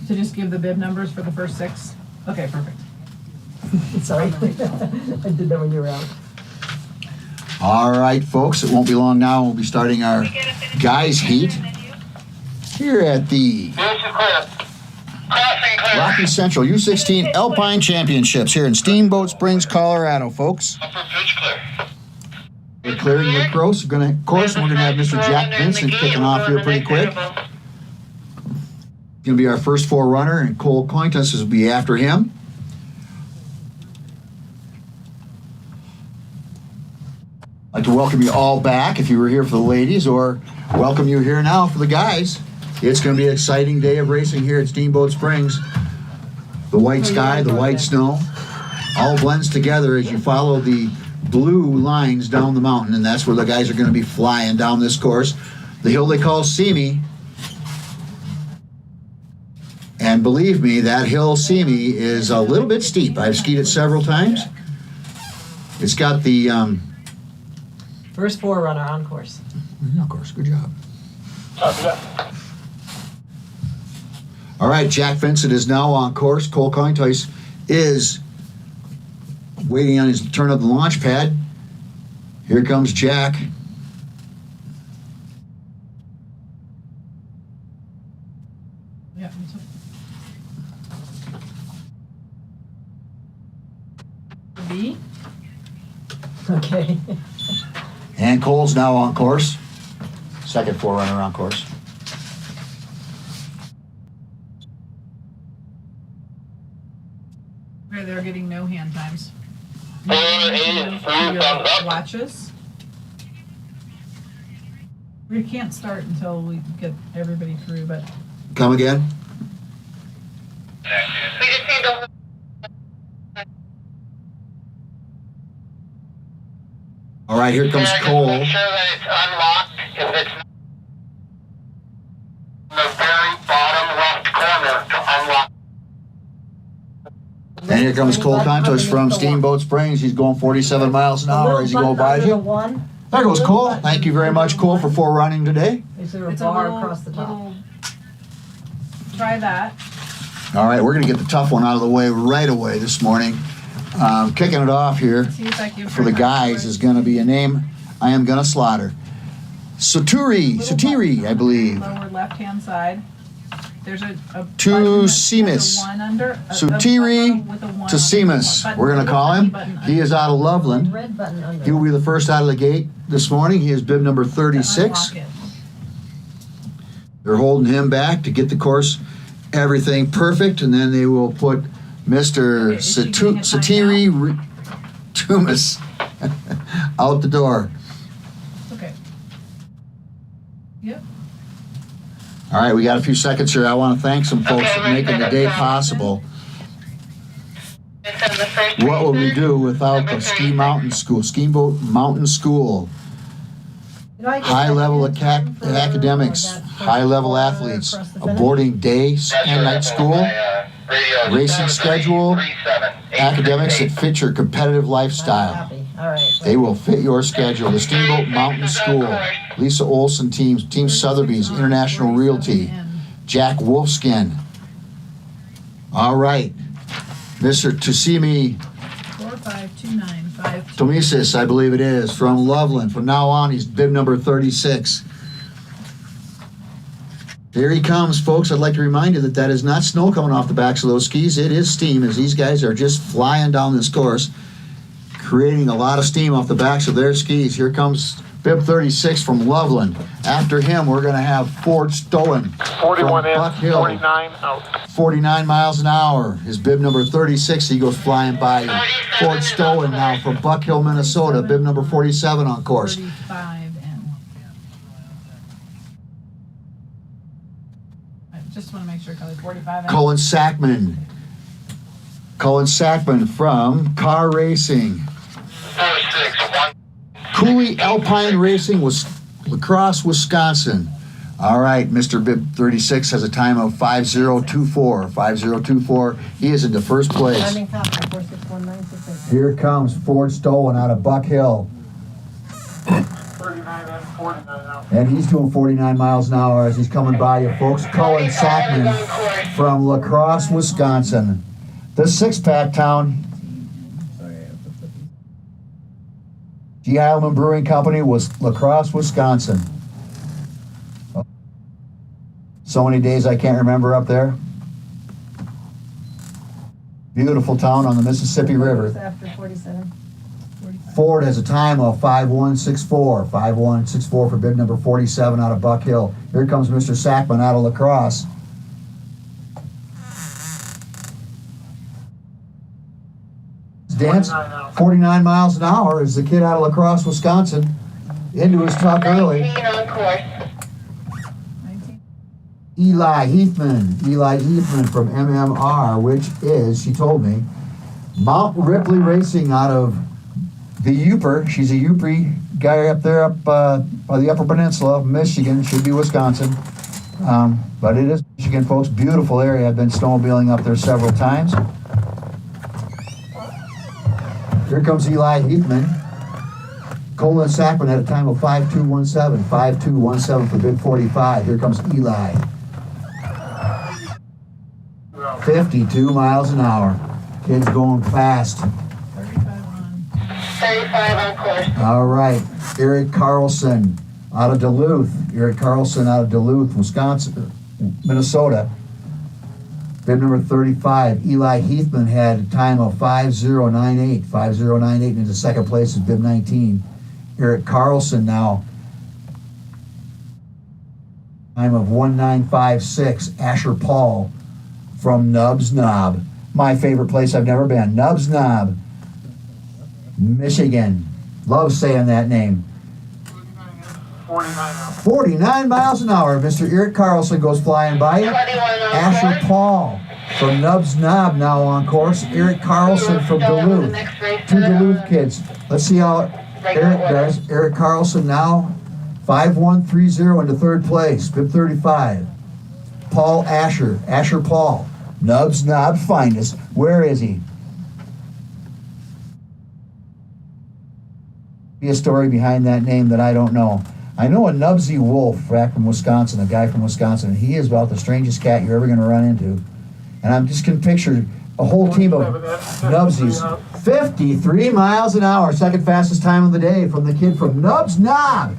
to just give the bib numbers for the first 6? Okay, perfect. Sorry. I didn't know when you were out. All right, folks, it won't be long now. We'll be starting our guys' heat here at the Rocky Central U16 Alpine Championships here in Steamboat Springs, Colorado, folks. We're clearing the course. We're gonna have Mr. Jack Vincent kicking off here pretty quick. Gonna be our first forerunner, and Cole Cointus will be after him. I'd like to welcome you all back if you were here for the ladies, or welcome you here now for the guys. It's going to be an exciting day of racing here at Steamboat Springs. The white sky, the white snow, all blends together as you follow the blue lines down the mountain, and that's where the guys are going to be flying down this course. The hill they call Simi. And believe me, that hill Simi is a little bit steep. I've skied it several times. It's got the... First forerunner on course. Of course, good job. All right, Jack Vincent is now on course. Cole Cointus is waiting on his turn of the launch pad. Here comes Jack. Yeah. B. Okay. And Cole's now on course. Second forerunner on course. They're getting no hand times. Watches. We can't start until we get everybody through, but Come again? All right, here comes Cole. Make sure that it's unlocked. If it's in the very bottom left corner to unlock. And here comes Cole Contos from Steamboat Springs. He's going 47 miles an hour as he goes by you. There goes Cole. Thank you very much, Cole, for forerunning today. Is there a It's bar little- across the top? little- Try that. All right, we're going to get the tough one out of the way right away this morning. Kicking it off here See if that gives for the her guys time. is going to be a name I am going to slaughter. Satiri, I believe. Lower left-hand side. There's a To button that has Seamus. a one under. a Sutiri button with a one to on it. Seamus. Button We're going with to a call him. button He is out of Loveland. Red button under. He will be the first out of the gate this morning. He is bib number to 36. unlock it. They're holding him back to get the course, everything perfect, and then they will put Mr. Okay, is she getting a Satiri Tumas out the door. Okay. Yep. All right, we got a few seconds here. I want to thank some folks for making the day possible. It's in the first What would we racer. do without the Steamboat Mountain School? Did I get High-level that in for academics, that first high-level bar athletes, across the a finish? boarding day and night school, racing schedule, academics that fit your competitive I'm lifestyle. happy. All right. They will fit your schedule. The Steamboat Mountain School, Lisa Olson Team, Team Sotheby's, International Realty, Jack Wolfskin. All right. Mr. Tusimi 45295. Tomisis, I believe it is, from Loveland. From now on, he's bib number 36. Here he comes, folks. I'd like to remind you that that is not snow coming off the backs of those skis. It is steam, as these guys are just flying down this course, creating a lot of steam off the backs of their skis. Here comes bib 36 from Loveland. After him, we're going to have Ford Stowen 41 from in, Buck Hill. 49 out. 49 miles an hour. His bib number 36, he goes flying by you. Ford Stowen now from Buck Hill, Minnesota, bib number 47 on course. 45 and. I just want to make sure, Kelly, 45 and. Colin Sackman. Colin Sackman from Car Racing. 461. Cooley Alpine Racing was Lacrosse, Wisconsin. All right, Mr. Bib 36 has a time of 5024. 5024. He is into first place. Timing top 46196. Here comes Ford Stowen out of Buck Hill. 39 in, 49 out. And he's doing 49 miles an hour as he's coming by you, folks. Colin Sackman from Lacrosse, Wisconsin. The six-pack town. G. Heilman Brewing Company was Lacrosse, Wisconsin. So many days I can't remember up there. Beautiful town on the Mississippi River. After 47. Ford has a time of 5164. 5164 for bib number 47 out of Buck Hill. Here comes Mr. Sackman out of Lacrosse. Dance 49 miles an hour is the kid out of Lacrosse, Wisconsin. Into his top early. 19 on course. 19. Eli Heathman from MMR, which is, she told me, Mount Ripley Racing out of the Yooper. She's a Yooper guy up there by the Upper Peninsula of Michigan. Should be Wisconsin. But it is Michigan, folks. Beautiful area. I've been snowmobiling up there several times. Here comes Eli Heathman. Colin Sackman at a time of 5217. 5217 for bib 45. Here comes Eli. 52 miles an hour. Kid's going fast. 35 on. 35 on course. All right. Eric Carlson out of Duluth. Eric Carlson out of Duluth, Wisconsin, Minnesota. Bib number 35. Eli Heathman had a time of 5098. 5098 into second place is bib 19. Eric Carlson now. Time of 1956. Asher Paul from Nubs Knob. My favorite place I've never been. Nubs Knob, Michigan. Love saying that name. 49 out. 49 miles an hour. Mr. Eric Carlson goes flying by you. 21 on Asher course. Paul from Nubs Knob now on course. Eric Carlson from Duluth. Two Duluth kids. Let's see how Eric, guys, Eric Carlson now, 5130 into third place, bib 35. Paul Asher, Asher Paul, Nubs Knob Finest. Where is he? Be a story behind that name that I don't know. I know a Nubsy Wolf back from Wisconsin, a guy from Wisconsin, and he is about the strangest cat you're ever going to run into. And I'm just can picture a whole team of Nubsies. 53 miles an hour, second fastest time of the day from the kid from Nubs Knob.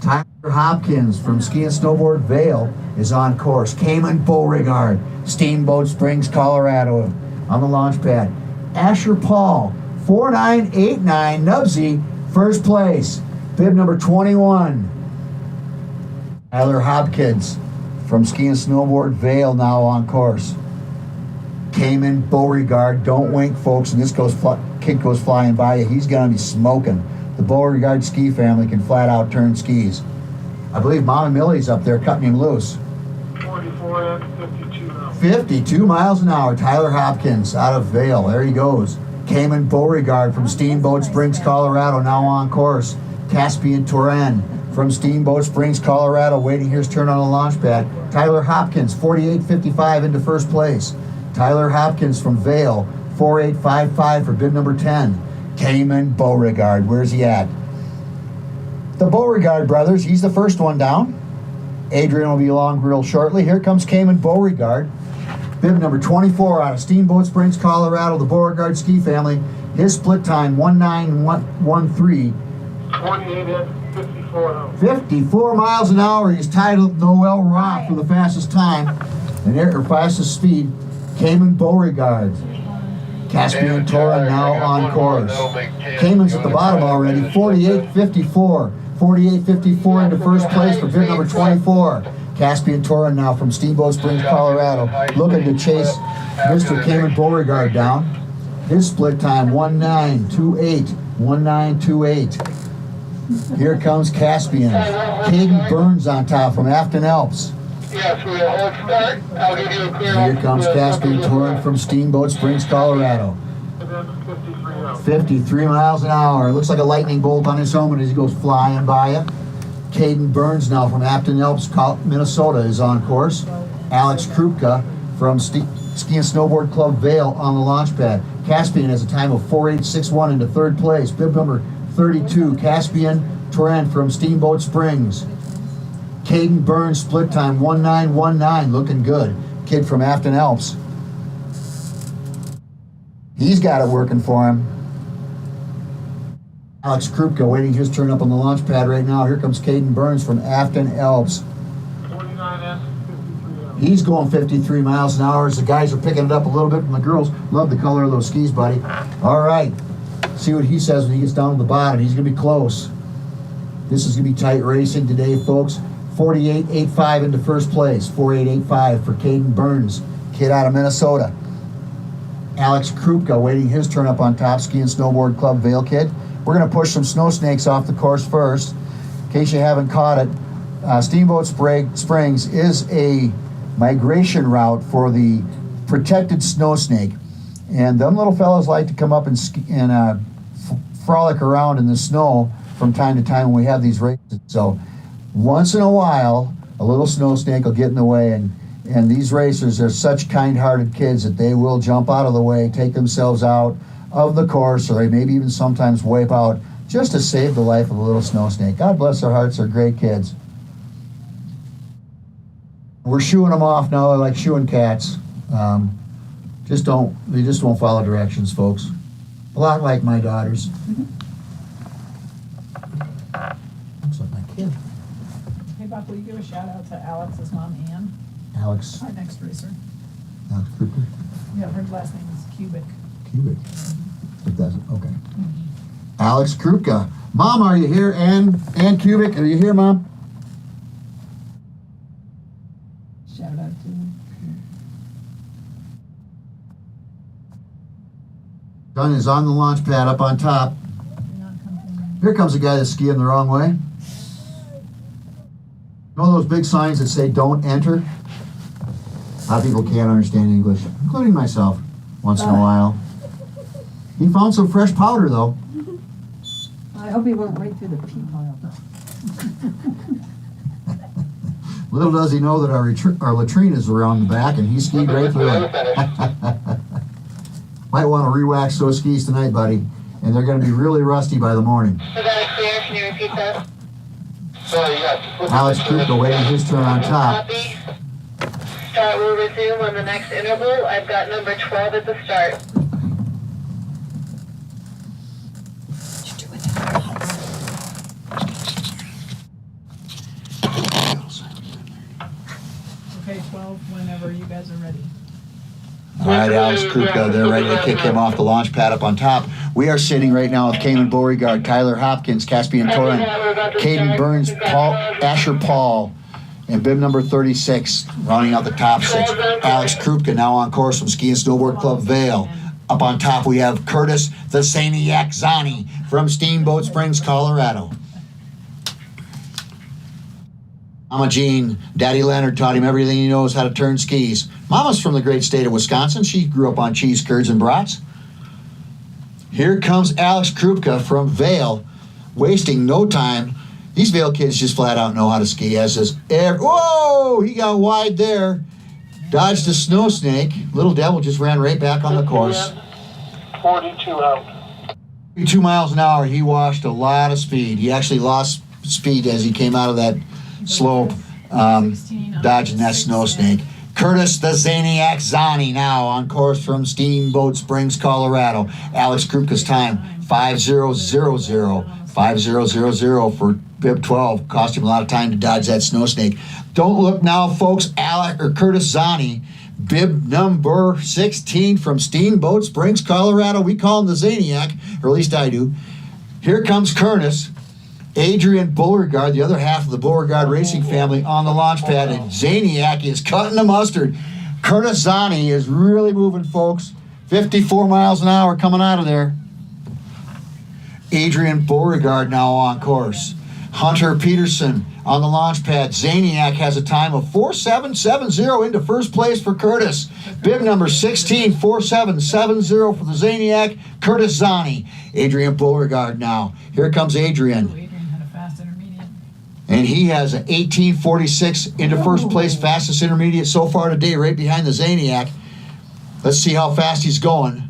Tyler Hopkins from Ski and Snowboard Vail is on course. Cayman Beauregard, Steamboat Springs, Colorado on the launch pad. Asher Paul, 4989 Nubsy, first place. Bib number 21. Tyler Hopkins from Ski and Snowboard Vail now on course. Cayman Beauregard, don't wink folks, and this kid goes flying by you. He's gonna be smoking. The Beauregard ski family can flat out turn skis. I believe Mama Millie's up there cutting him loose. 44 and 52 now. 52 miles an hour, Tyler Hopkins out of Vail, there he goes. Cayman Beauregard from Steamboat Springs, Colorado now on course. Caspian Toran from Steamboat Springs, Colorado, waiting his turn on the launch pad. Tyler Hopkins, 48.55 into first place. Tyler Hopkins from Vail, 48.55 for bib number 10. Cayman Beauregard, where's he at? The Beauregard brothers, he's the first one down. Adrian will be along real shortly. Here comes Cayman Beauregard. Bib number 24 out of Steamboat Springs, Colorado, the Beauregard ski family. His split time, 1913. 28 and 54 now. 54 miles an hour. He's tied with Noel Roth for the fastest time or fastest speed. Cayman Beauregard. Caspian Toran now on course. Cayman's at the bottom already. 48.54. 48.54 into first place for bib number 24. Caspian Toran now from Steamboat Springs, Colorado, looking to chase Mr. Cayman Beauregard down. His split time, 1928. 1928. Here comes Caspian. Caden Burns on top from Afton Alps. Yes, we will hold start. I'll give you a clear. Here comes Caspian Toran from Steamboat Springs, Colorado. 53 miles an hour. Looks like a lightning bolt on his helmet as he goes flying by it. Caden Burns now from Afton Alps, Minnesota is on course. Alex Krupka from Ski and Snowboard Club Vail on the launch pad. Caspian has a time of 48.61 into third place. Bib number 32, Caspian Toran from Steamboat Springs. Caden Burns split time 1919, looking good. Kid from Afton Alps. He's got it working for him. Alex Krupka waiting his turn up on the launch pad right now. Here comes Caden Burns from Afton Alps. 49 and 53 now. He's going 53 miles an hour as the guys are picking it up a little bit from the girls. Love the color of those skis, buddy. All right. See what he says when he gets down to the bottom. He's going to be close. This is going to be tight racing today, folks. 48.85 into first place. 48.85 for Caden Burns, kid out of Minnesota. Alex Krupka waiting his turn up on top, Ski and Snowboard Club Vail kid. We're going to push some snow snakes off the course first. In case you haven't caught it, Steamboat Springs is a migration route for the protected snow snake. And them little fellas like to come up and frolic around in the snow from time to time when we have these races. So once in a while, a little snow snake will get in the way, and these racers are such kind-hearted kids that they will jump out of the way, take themselves out of the course, or they maybe even sometimes wipe out just to save the life of a little snow snake. God bless their hearts, they're great kids. We're shooing them off now. They're like shooing cats. They just won't follow directions, folks. A lot like my daughters. Looks like my kid. Hey Bob, will you give a shout out to Alex's mom, Ann? Alex. Our next racer. Alex Cooper. Yeah, her last name is Cubic. Cubic. It doesn't. Okay. Alex Krupka. Mom, are you here? Ann Cubic, are you here, Mom? Shout out to him. Son is on the launch pad up on top. Here comes a guy that's skiing the wrong way. You know those big signs that say don't enter? A lot of people can't understand English, including myself, once in a while. He found some fresh powder, though. I hope he went right through the pea pile. Little does he know that our latrine is around the back, and he skied right through it. Might want to re-wax those skis tonight, buddy, and they're going to be really rusty by the morning. Was that clear? Can you repeat that? Alex Krupka waiting his turn on top. Copy. Start will resume on the next interval. I've got number 12 at the start. Okay, 12, whenever you guys are ready. All right, Alex Krupka, they're ready to kick him off the launch pad up on top. We are sitting right now with Cayman Beauregard, Tyler Hopkins, Caspian Torrent, Caden Burns, Asher Paul, and bib number 36, rounding out the top six. Alex Krupka now on course from Ski and Snowboard Club Vail. Up on top we have Curtis the Zaniac Zani from Steamboat Springs, Colorado. Mama Jean, Daddy Leonard taught him everything he knows how to turn skis. Mama's from the great state of Wisconsin. She grew up on cheese curds and brats. Here comes Alex Krupka from Vail, wasting no time. These Vail kids just flat out know how to ski. As says, whoa, he got wide there. Dodged a snow snake. Little Devil just ran right back on the course. 42 out. 2 miles an hour, he washed a lot of speed. He actually lost speed as he came out of that slope, dodging that snow snake. Curtis the Zaniac Zani now on course from Steamboat Springs, Colorado. Alex Krupka's time, 5000. 5000 for bib 12. Cost him a lot of time to dodge that snow snake. Don't look now, folks. Curtis Zani, bib number 16 from Steamboat Springs, Colorado. We call him the Zaniac, or at least I do. Here comes Curtis. Adrian Beauregard, the other half of the Beauregard racing family, on the launch pad, and Zaniac is cutting the mustard. Curtis Zani is really moving, folks. 54 miles an hour coming out of there. Adrian Beauregard now on course. Hunter Peterson on the launch pad. Zaniac has a time of 4770 into first place for Curtis. Bib number 16, 4770 for the Zaniac. Curtis Zani. Adrian Beauregard now. Here comes Adrian. And he has an 1846 into first place, fastest intermediate so far today, right behind the Zaniac. Let's see how fast he's going.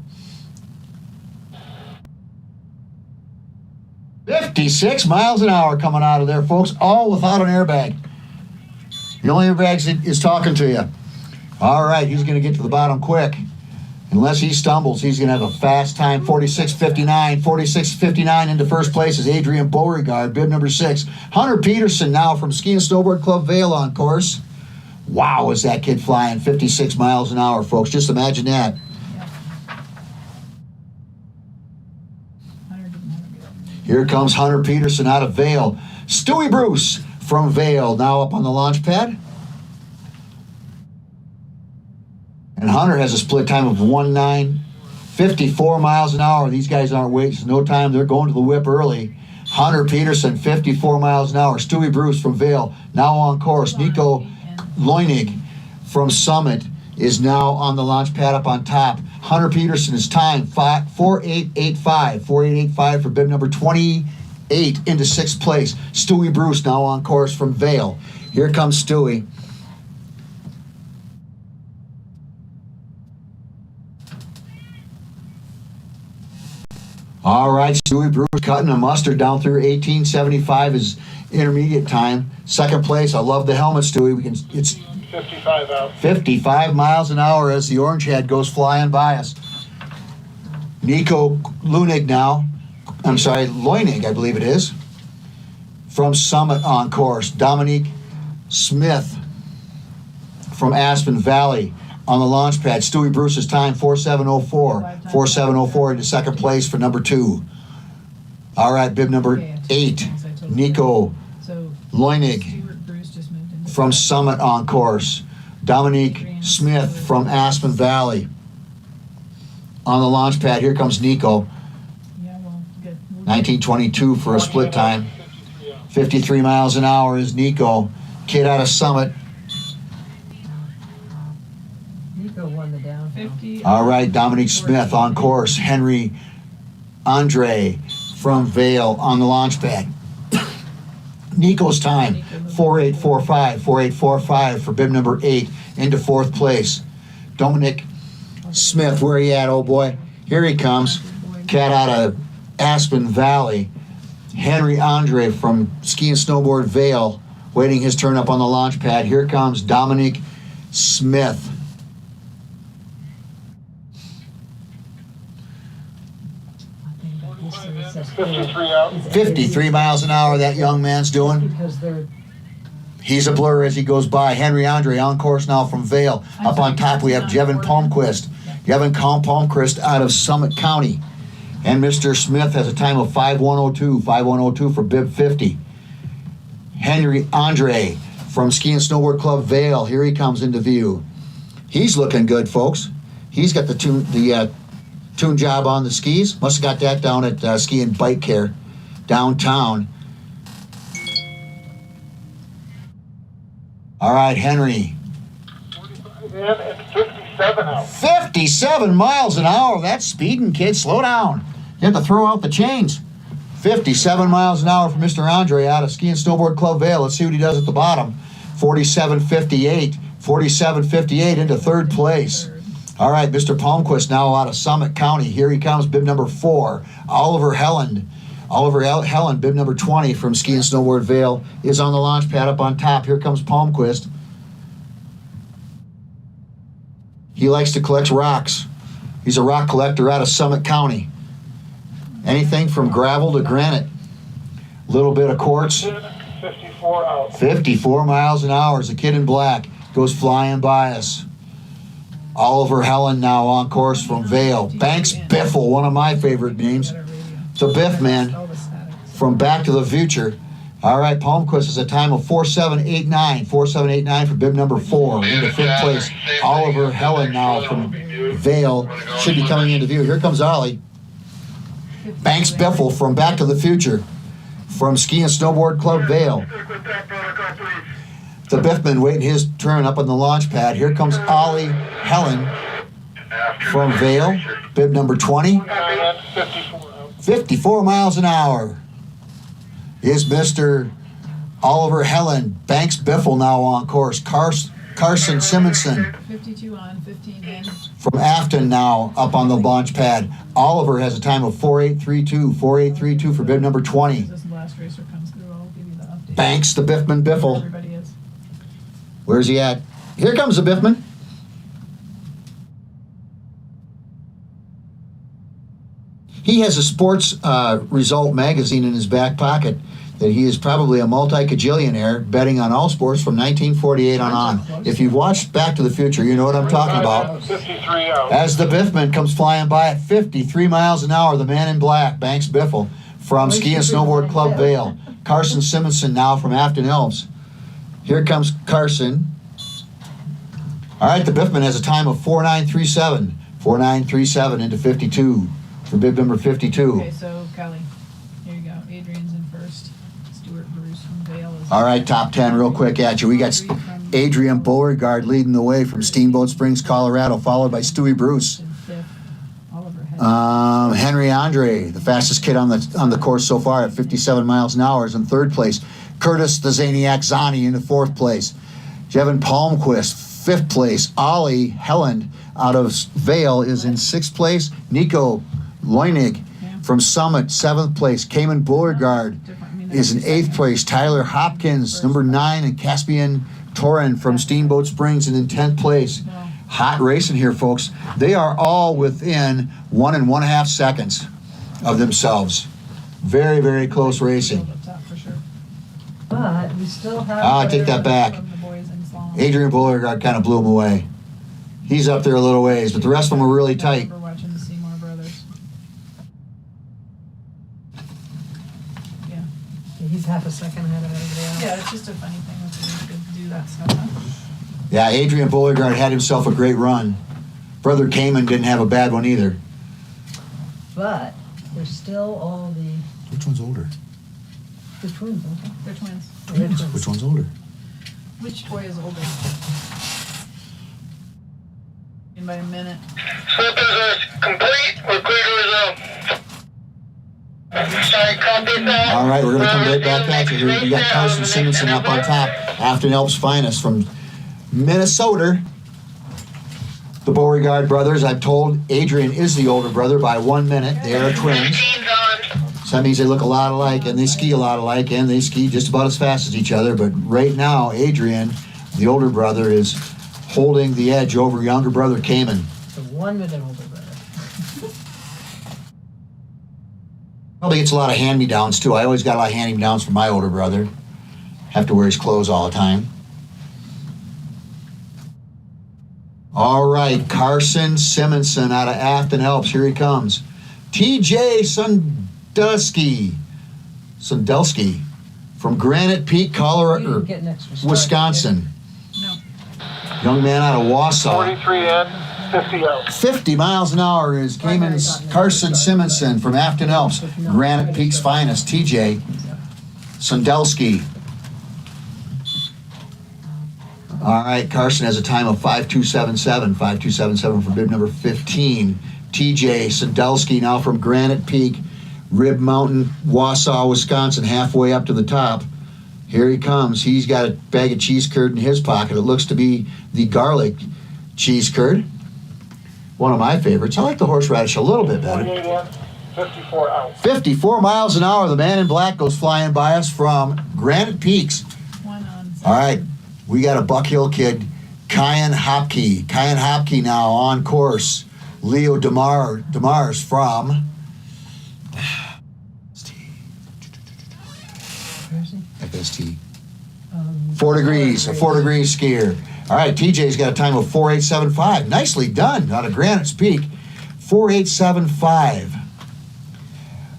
56 miles an hour coming out of there, folks, all without an airbag. The only airbag is talking to you. All right, he's going to get to the bottom quick. Unless he stumbles, he's going to have a fast time, 46.59. 46.59 into first place is Adrian Beauregard, bib number 6. Hunter Peterson now from Ski and Snowboard Club Vail on course. Wow, is that kid flying 56 miles an hour, folks. Just imagine that. Here comes Hunter Peterson out of Vail. Stewie Bruce from Vail now up on the launch pad. And Hunter has a split time of 1:09, 54 miles an hour. These guys aren't wasting no time. They're going to the whip early. Hunter Peterson, 54 miles an hour. Stewie Bruce from Vail now on course. Nico Loinig from Summit is now on the launch pad up on top. Hunter Peterson is time 4885. 4885 for bib number 28 into 6th place. Stewie Bruce now on course from Vail. Here comes Stewie. All right, Stewie Bruce cutting a mustard down through 1875 is intermediate time. 2nd place. I love the helmet, Stewie. It's 55 out. 55 miles an hour as the orange head goes flying by us. Nico Lunig now. I'm sorry, Loinig, I believe it is. From Summit on course. Dominique Smith from Aspen Valley on the launch pad. Stewie Bruce's time, 4704. 4704 into 2nd place for number 2. All right, bib number 8. Nico Loinig from Summit on course. Dominique Smith from Aspen Valley on the launch pad. Here comes Nico. 1922 for a split time. 53 miles an hour is Nico. Kid out of Summit. Nico won the downhill. All right, Dominique Smith on course. Henry Andre from Vale on the launch pad. Nico's time, 4.845, 4.845 for bib number 8 into 4th place. Dominic Smith, where he at, old boy? Here he comes. Cat out of Aspen Valley. Henry Andre from Ski and Snowboard Vale, waiting his turn up on the launch pad. Here comes Dominic Smith. I think 53 out. 53 miles an hour that young man's doing. Because they're, He's a blur as he goes by. Henry Andre on course now from Vale. Up on top we have Jevin Palmquist. Jevin Palmquist out of Summit County. And Mr. Smith has a time of 5.102. 5.102 for bib 50. Henry Andre from Ski and Snowboard Club Vale. Here he comes into view. He's looking good, folks. He's got the tune job on the skis. Must have got that down at Ski and Bike Care downtown. All right, Henry. 45 in and 57 out. 57 miles an hour. That's speeding, kid. Slow down. You have to throw out the chains. 57 miles an hour for Mr. Andre out of Ski and Snowboard Club Vale. Let's see what he does at the bottom. 47.58. 47.58 into 3rd place. All right, Mr. Palmquist now out of Summit County. Here he comes, bib number 4. Oliver Helland. Oliver Helland, bib number 20 from Ski and Snowboard Vale, is on the launch pad up on top. Here comes Palmquist. He likes to collect rocks. He's a rock collector out of Summit County. Anything from gravel to granite. Little bit of quartz. 54 out. 54 miles an hour as the kid in black goes flying by us. Oliver Helen now on course from Vale. Banks Biffle, one of my favorite names. The Biff man from Back to the Future. All right, Palmquist is a time of 4.789. 4.789 for bib number 4 into 5th place. Oliver Helen now from Vale should be coming into view. Here comes Ollie. Banks Biffle from Back to the Future from Ski and Snowboard Club Vale. The Biffman waiting his turn up on the launch pad. Here comes Ollie Helen from Vale, bib number 20. 54 miles an hour is Mr. Oliver Helen. Banks Biffle now on course. Carson Simonson 52 on, 15 in. from Afton now up on the launch pad. Oliver has a time of 4.832. 4.832 for bib number 20. As this last racer comes through, I'll give you the update. Banks the Biffman Biffle. Everybody is. Where's he at? Here comes the Biffman. He has a sports result magazine in his back pocket that he is probably a multi-cajillionaire betting on all sports from 1948 on. If you've watched Back to the Future, you know what I'm talking about. 53 out. As the Biffman comes flying by at 53 miles an hour, the man in black, Banks Biffle, from Ski and Snowboard Club Vale. Carson Simonson now from Afton Elms. Here comes Carson. All right, the Biffman has a time of 4.937. 4.937 into 52 for bib number 52. Okay, so Kelly, here you go. Adrian's in first. Stuart Bruce from Vale is. All right, top 10 real quick at you. We got Adrian Beauregard leading the way from Steamboat Springs, Colorado, followed by Stewie Bruce. in fifth. Oliver Head. Henry Andre, the fastest kid on the course so far at 57 miles an hour, is in 3rd place. Curtis the Zaniac Zani in the 4th place. Jevin Palmquist, 5th place. Ollie Helland out of Vale is in 6th place. Nico Loinig from Summit, 7th place. Cayman Beauregard is in 8th place. Tyler Hopkins, number 9, and Caspian Torin from Steamboat Springs is in 10th place. Hot racing here, folks. They are all within 1 1/2 seconds of themselves. Very, very close racing. but we still have. I take that back. From the boys in slalom. Adrian Beauregard kind of blew him away. He's up there a little ways, but the rest of them are really tight. We're watching the Seymour brothers. Yeah. He's half a second ahead of everybody else. Yeah, it's just a funny thing when we could do that stuff. Huh? Yeah, Adrian Beauregard had himself a great run. Brother Cayman didn't have a bad one either. But there's still all the Which one's older? twins, okay? They're twins. They're twins. Which one's older? Which boy is older? In by a minute. Slippers are complete. We're clear to resume. All right, we're going to come right back at you here. We got Carson Simonson up on top, Afton Alps finest from Minnesota. The Beauregard brothers, I'm told Adrian is the older brother by 1 minute. They are twins. So that means they look a lot alike, and they ski a lot alike, and they ski just about as fast as each other. But right now, Adrian, the older brother, is holding the edge over younger brother Cayman. The 1 minute older brother. Probably gets a lot of hand-me-downs, too. I always got a lot of hand-me-downs from my older brother. Have to wear his clothes all the time. All right, Carson Simonson out of Afton Alps. Here he comes. TJ Sundelsky from Granite Peak, Colorado, Wisconsin. No. Young man out of Wausau. 43 in, 50 out. 50 miles an hour is Cayman's Carson Simonson from Afton Alps, Granite Peak's finest, TJ Sundelsky. All right, Carson has a time of 5.277, 5.277 for bib number 15. TJ Sundelsky now from Granite Peak, Rib Mountain, Wausau, Wisconsin, halfway up to the top. Here he comes. He's got a bag of cheese curd in his pocket. It looks to be the garlic cheese curd. One of my favorites. I like the horseradish a little bit better. 48 in, 54 out. 54 miles an hour. The man in black goes flying by us from Granite Peaks. All right, we got a Buck Hill kid, Kyan Hopke. Kyan Hopke now on course. Leo DeMars from FST. 4 degrees, a 4 degree skier. All right, TJ's got a time of 4.875. Nicely done out of Granite's Peak. 4.875.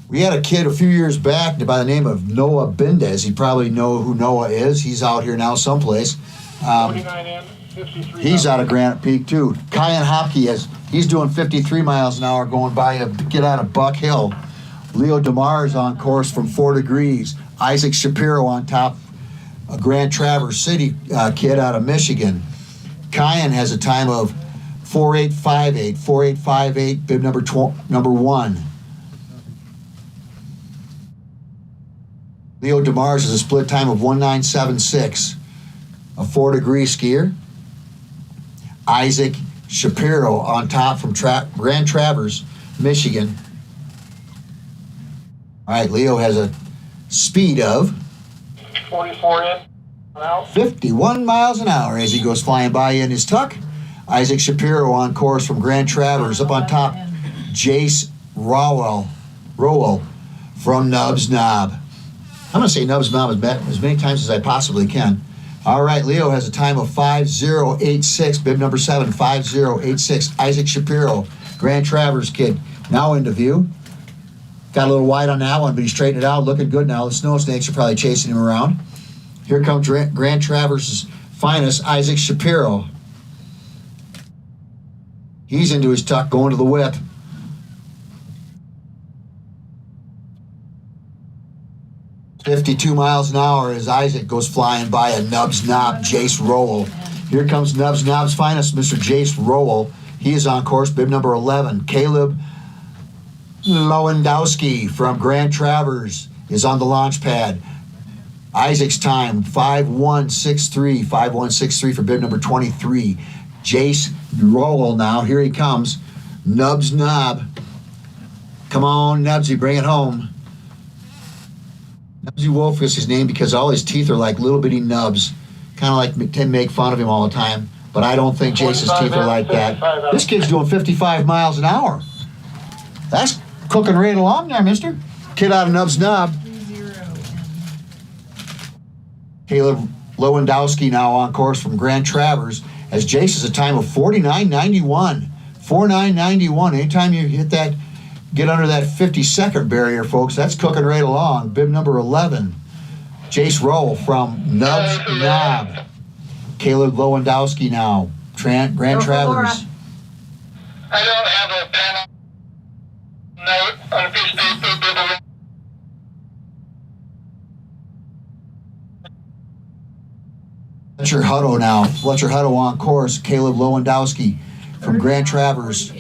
We had a kid a few years back by the name of Noah Bendez. You probably know who Noah is. He's out here now someplace. 49 in, 53 He's out of Granite Peak too. Kyan Hopke he's doing 53 miles an hour going by a get out of Buck Hill. Leo DeMars on course from 4 degrees. Isaac Shapiro on top. A Grand Traverse City kid out of Michigan. Kyan has a time of 4.858. 4.858, bib number 1. Leo DeMars has a split time of 1.976. A 4 degree skier. Isaac Shapiro on top from Grand Traverse, Michigan. All right, Leo has a speed of 44 in, out. 51 miles an hour as he goes flying by in his tuck. Isaac Shapiro on course from Grand Traverse. Up on top, Jace Rowell from Nubs Knob. I'm going to say Nubs Knob as many times as I possibly can. All right, Leo has a time of 5.086, bib number 7, 5.086. Isaac Shapiro, Grand Traverse kid, now into view. Got a little wide on that one, but he straightened it out, looking good now. The snow snakes are probably chasing him around. Here comes Grand Traverse's finest, Isaac Shapiro. He's into his tuck, going to the whip. .52 miles an hour as Isaac goes flying by a Nubs Knob, Jace Rowell. Here comes Nubs Knob's finest, Mr. Jace Rowell. He is on course, bib number 11. Caleb Lewandowski from Grand Traverse is on the launch pad. Isaac's time, 5.163. 5.163 for bib number 23. Jace Rowell now. Here he comes. Nubs Knob. Come on, Nubsy, bring it home. Nubsy Wolf is his name because all his teeth are like little bitty nubs. Kind of like to make fun of him all the time. But I don't think Jace's teeth are like that. This kid's doing 55 miles an hour. That's cooking right along there, mister. Kid out of Nubs Knob. Caleb Lewandowski now on course from Grand Traverse as Jace has a time of 49.91. 49.91. Anytime you hit that, get under that 50-second barrier, folks, that's cooking right along. Bib number 11. Jace Rowell from Nubs Knob. Caleb Lewandowski now. Grand Traverse. I don't have a panel note on a piece of paper. Fletcher Hutto now. Fletcher Hutto on course. Caleb Lewandowski from Grand Traverse.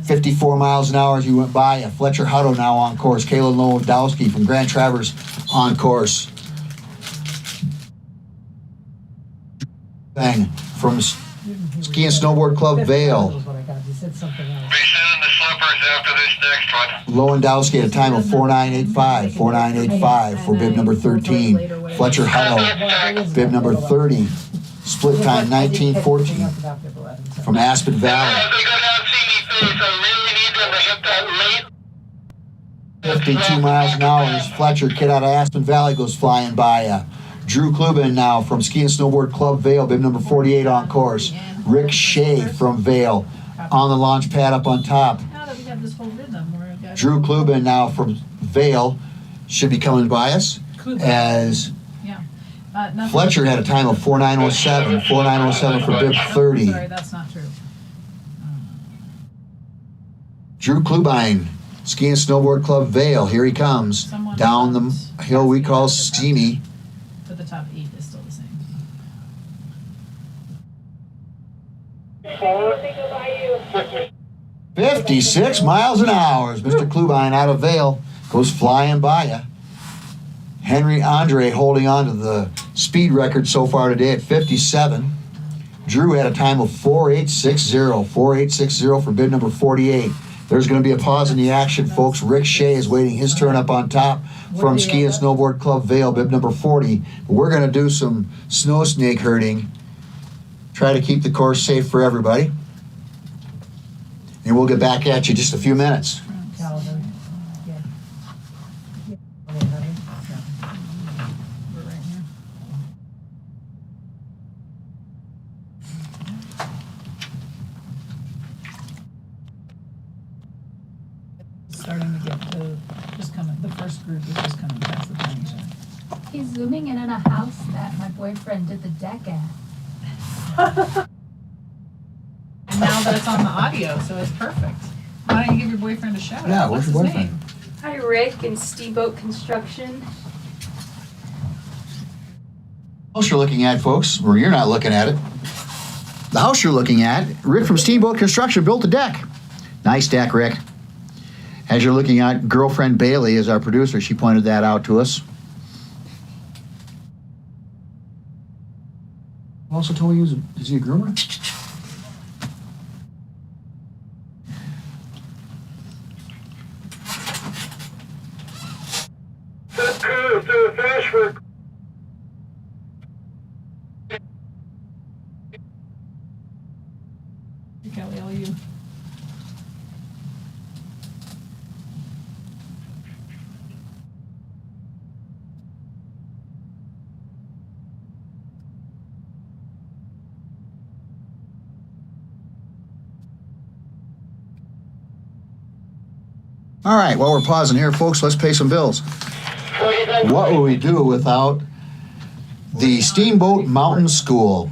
54 miles an hour as you went by. Fletcher Hutto now on course. Kayla Lewandowski from Grand Traverse on course. Thing from Ski and Snowboard Club Vail. Was what I got. You said something else. Be sending the slippers after this next one. Lewandowski at a time of 4.985. 4.985 for bib number 13. Fletcher Hutto, bib number 30. Split time 1914 from Aspen Valley. As they go down CD3, so I really need them to hit that late. 52 miles an hour as Fletcher, kid out of Aspen Valley, goes flying by. Drew Klubin now from Ski and Snowboard Club Vail, bib number 48 on course. Rick Shea from Vail on the launch pad up on top. Now that we have this whole rhythm, we're gonna Drew Klubin now from Vail should be coming by us as Fletcher had a time of 4.907. 4.907 for bib 30. Sorry, that's not true. Drew Klubine, Ski and Snowboard Club Vail. Here he comes down the hill we call Steamy. But the top 8 is still the same. 56 miles an hour as Mr. Klubine out of Vail goes flying by you. Henry Andre holding on to the speed record so far today at 57. Drew had a time of 4.860. 4.860 for bib number 48. There's going to be a pause in the action, folks. Rick Shea is waiting his turn up on top from Ski and Snowboard Club Vail, bib number 40. We're going to do some snow snake herding. Try to keep the course safe for everybody. And we'll get back at you just a few minutes. Calvin. Yeah. We're right here. Starting to get the first group is just coming past the finish line. He's zooming in a house that my boyfriend did the deck at. And now that it's on the audio, so it's perfect. Why don't you give your boyfriend a shout out? Yeah, where's your his boyfriend? name? Hi, Rick and Steamboat Construction. The house you're looking at, folks, or you're not looking at it. The house you're looking at, Rick from Steamboat Construction built the deck. Nice deck, Rick. As you're looking at, girlfriend Bailey is our producer. She pointed that out to us. Also told you, is he a groomer? To finish for Kelly, all you. All right, while we're pausing here, folks, let's pay some bills. What would we do without the Steamboat Mountain School?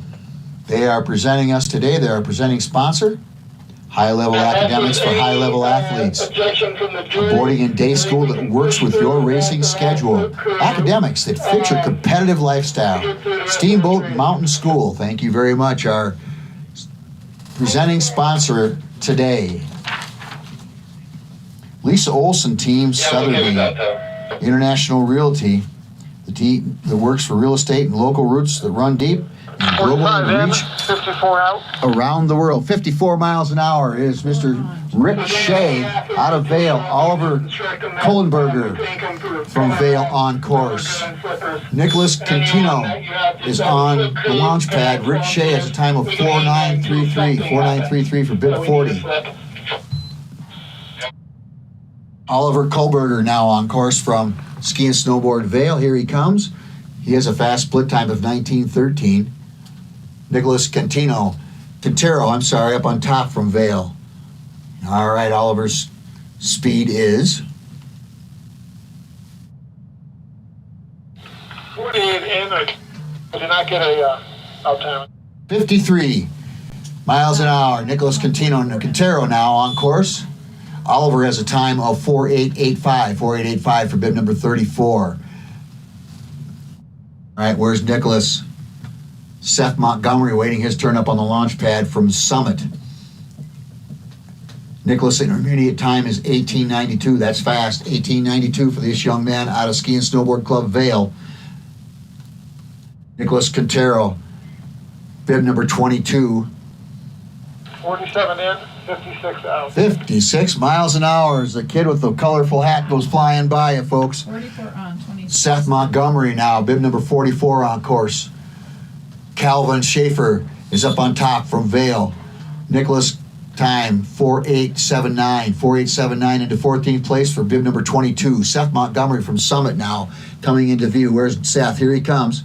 They are presenting us today. They are presenting sponsor. High-level academics for high-level athletes. A boarding and day school that works with your racing schedule. Academics that fit your competitive lifestyle. Steamboat Mountain School. Thank you very much. Our presenting sponsor today. Lisa Olson Team, Sotheby. International Realty, the team that works for real estate and local roots that run deep and globally reach 54 out. around the world. 54 miles an hour is Mr. Rick Shea out of Vail. Oliver Kohlenberger from Vail on course. Nicholas Cantino is on the launch pad. Rick Shea has a time of 4.933. 4.933 for bib 40. Oliver Kohlberger now on course from Ski and Snowboard Vail. Here he comes. He has a fast split time of 19:13. Nicholas Quintero, up on top from Vail. All right, Oliver's speed is 48 and I did not get a out time. 53 miles an hour. Nicholas Quintero now on course. Oliver has a time of 4.885. 4.885 for bib number 34. All right, where's Nicholas? Seth Montgomery waiting his turn up on the launch pad from Summit. Nicholas' intermediate time is 18:92. That's fast. 18:92 for this young man out of Ski and Snowboard Club Vail. Nicholas Quintero, bib number 22. 47 in, 56 out. 56 miles an hour as the kid with the colorful hat goes flying by you, folks. 44 on, 20. Seth Montgomery now, bib number 44 on course. Calvin Schaefer is up on top from Vail. Nicholas time 4879. 4879 into 14th place for bib number 22. Seth Montgomery from Summit now coming into view. Where's Seth? Here he comes.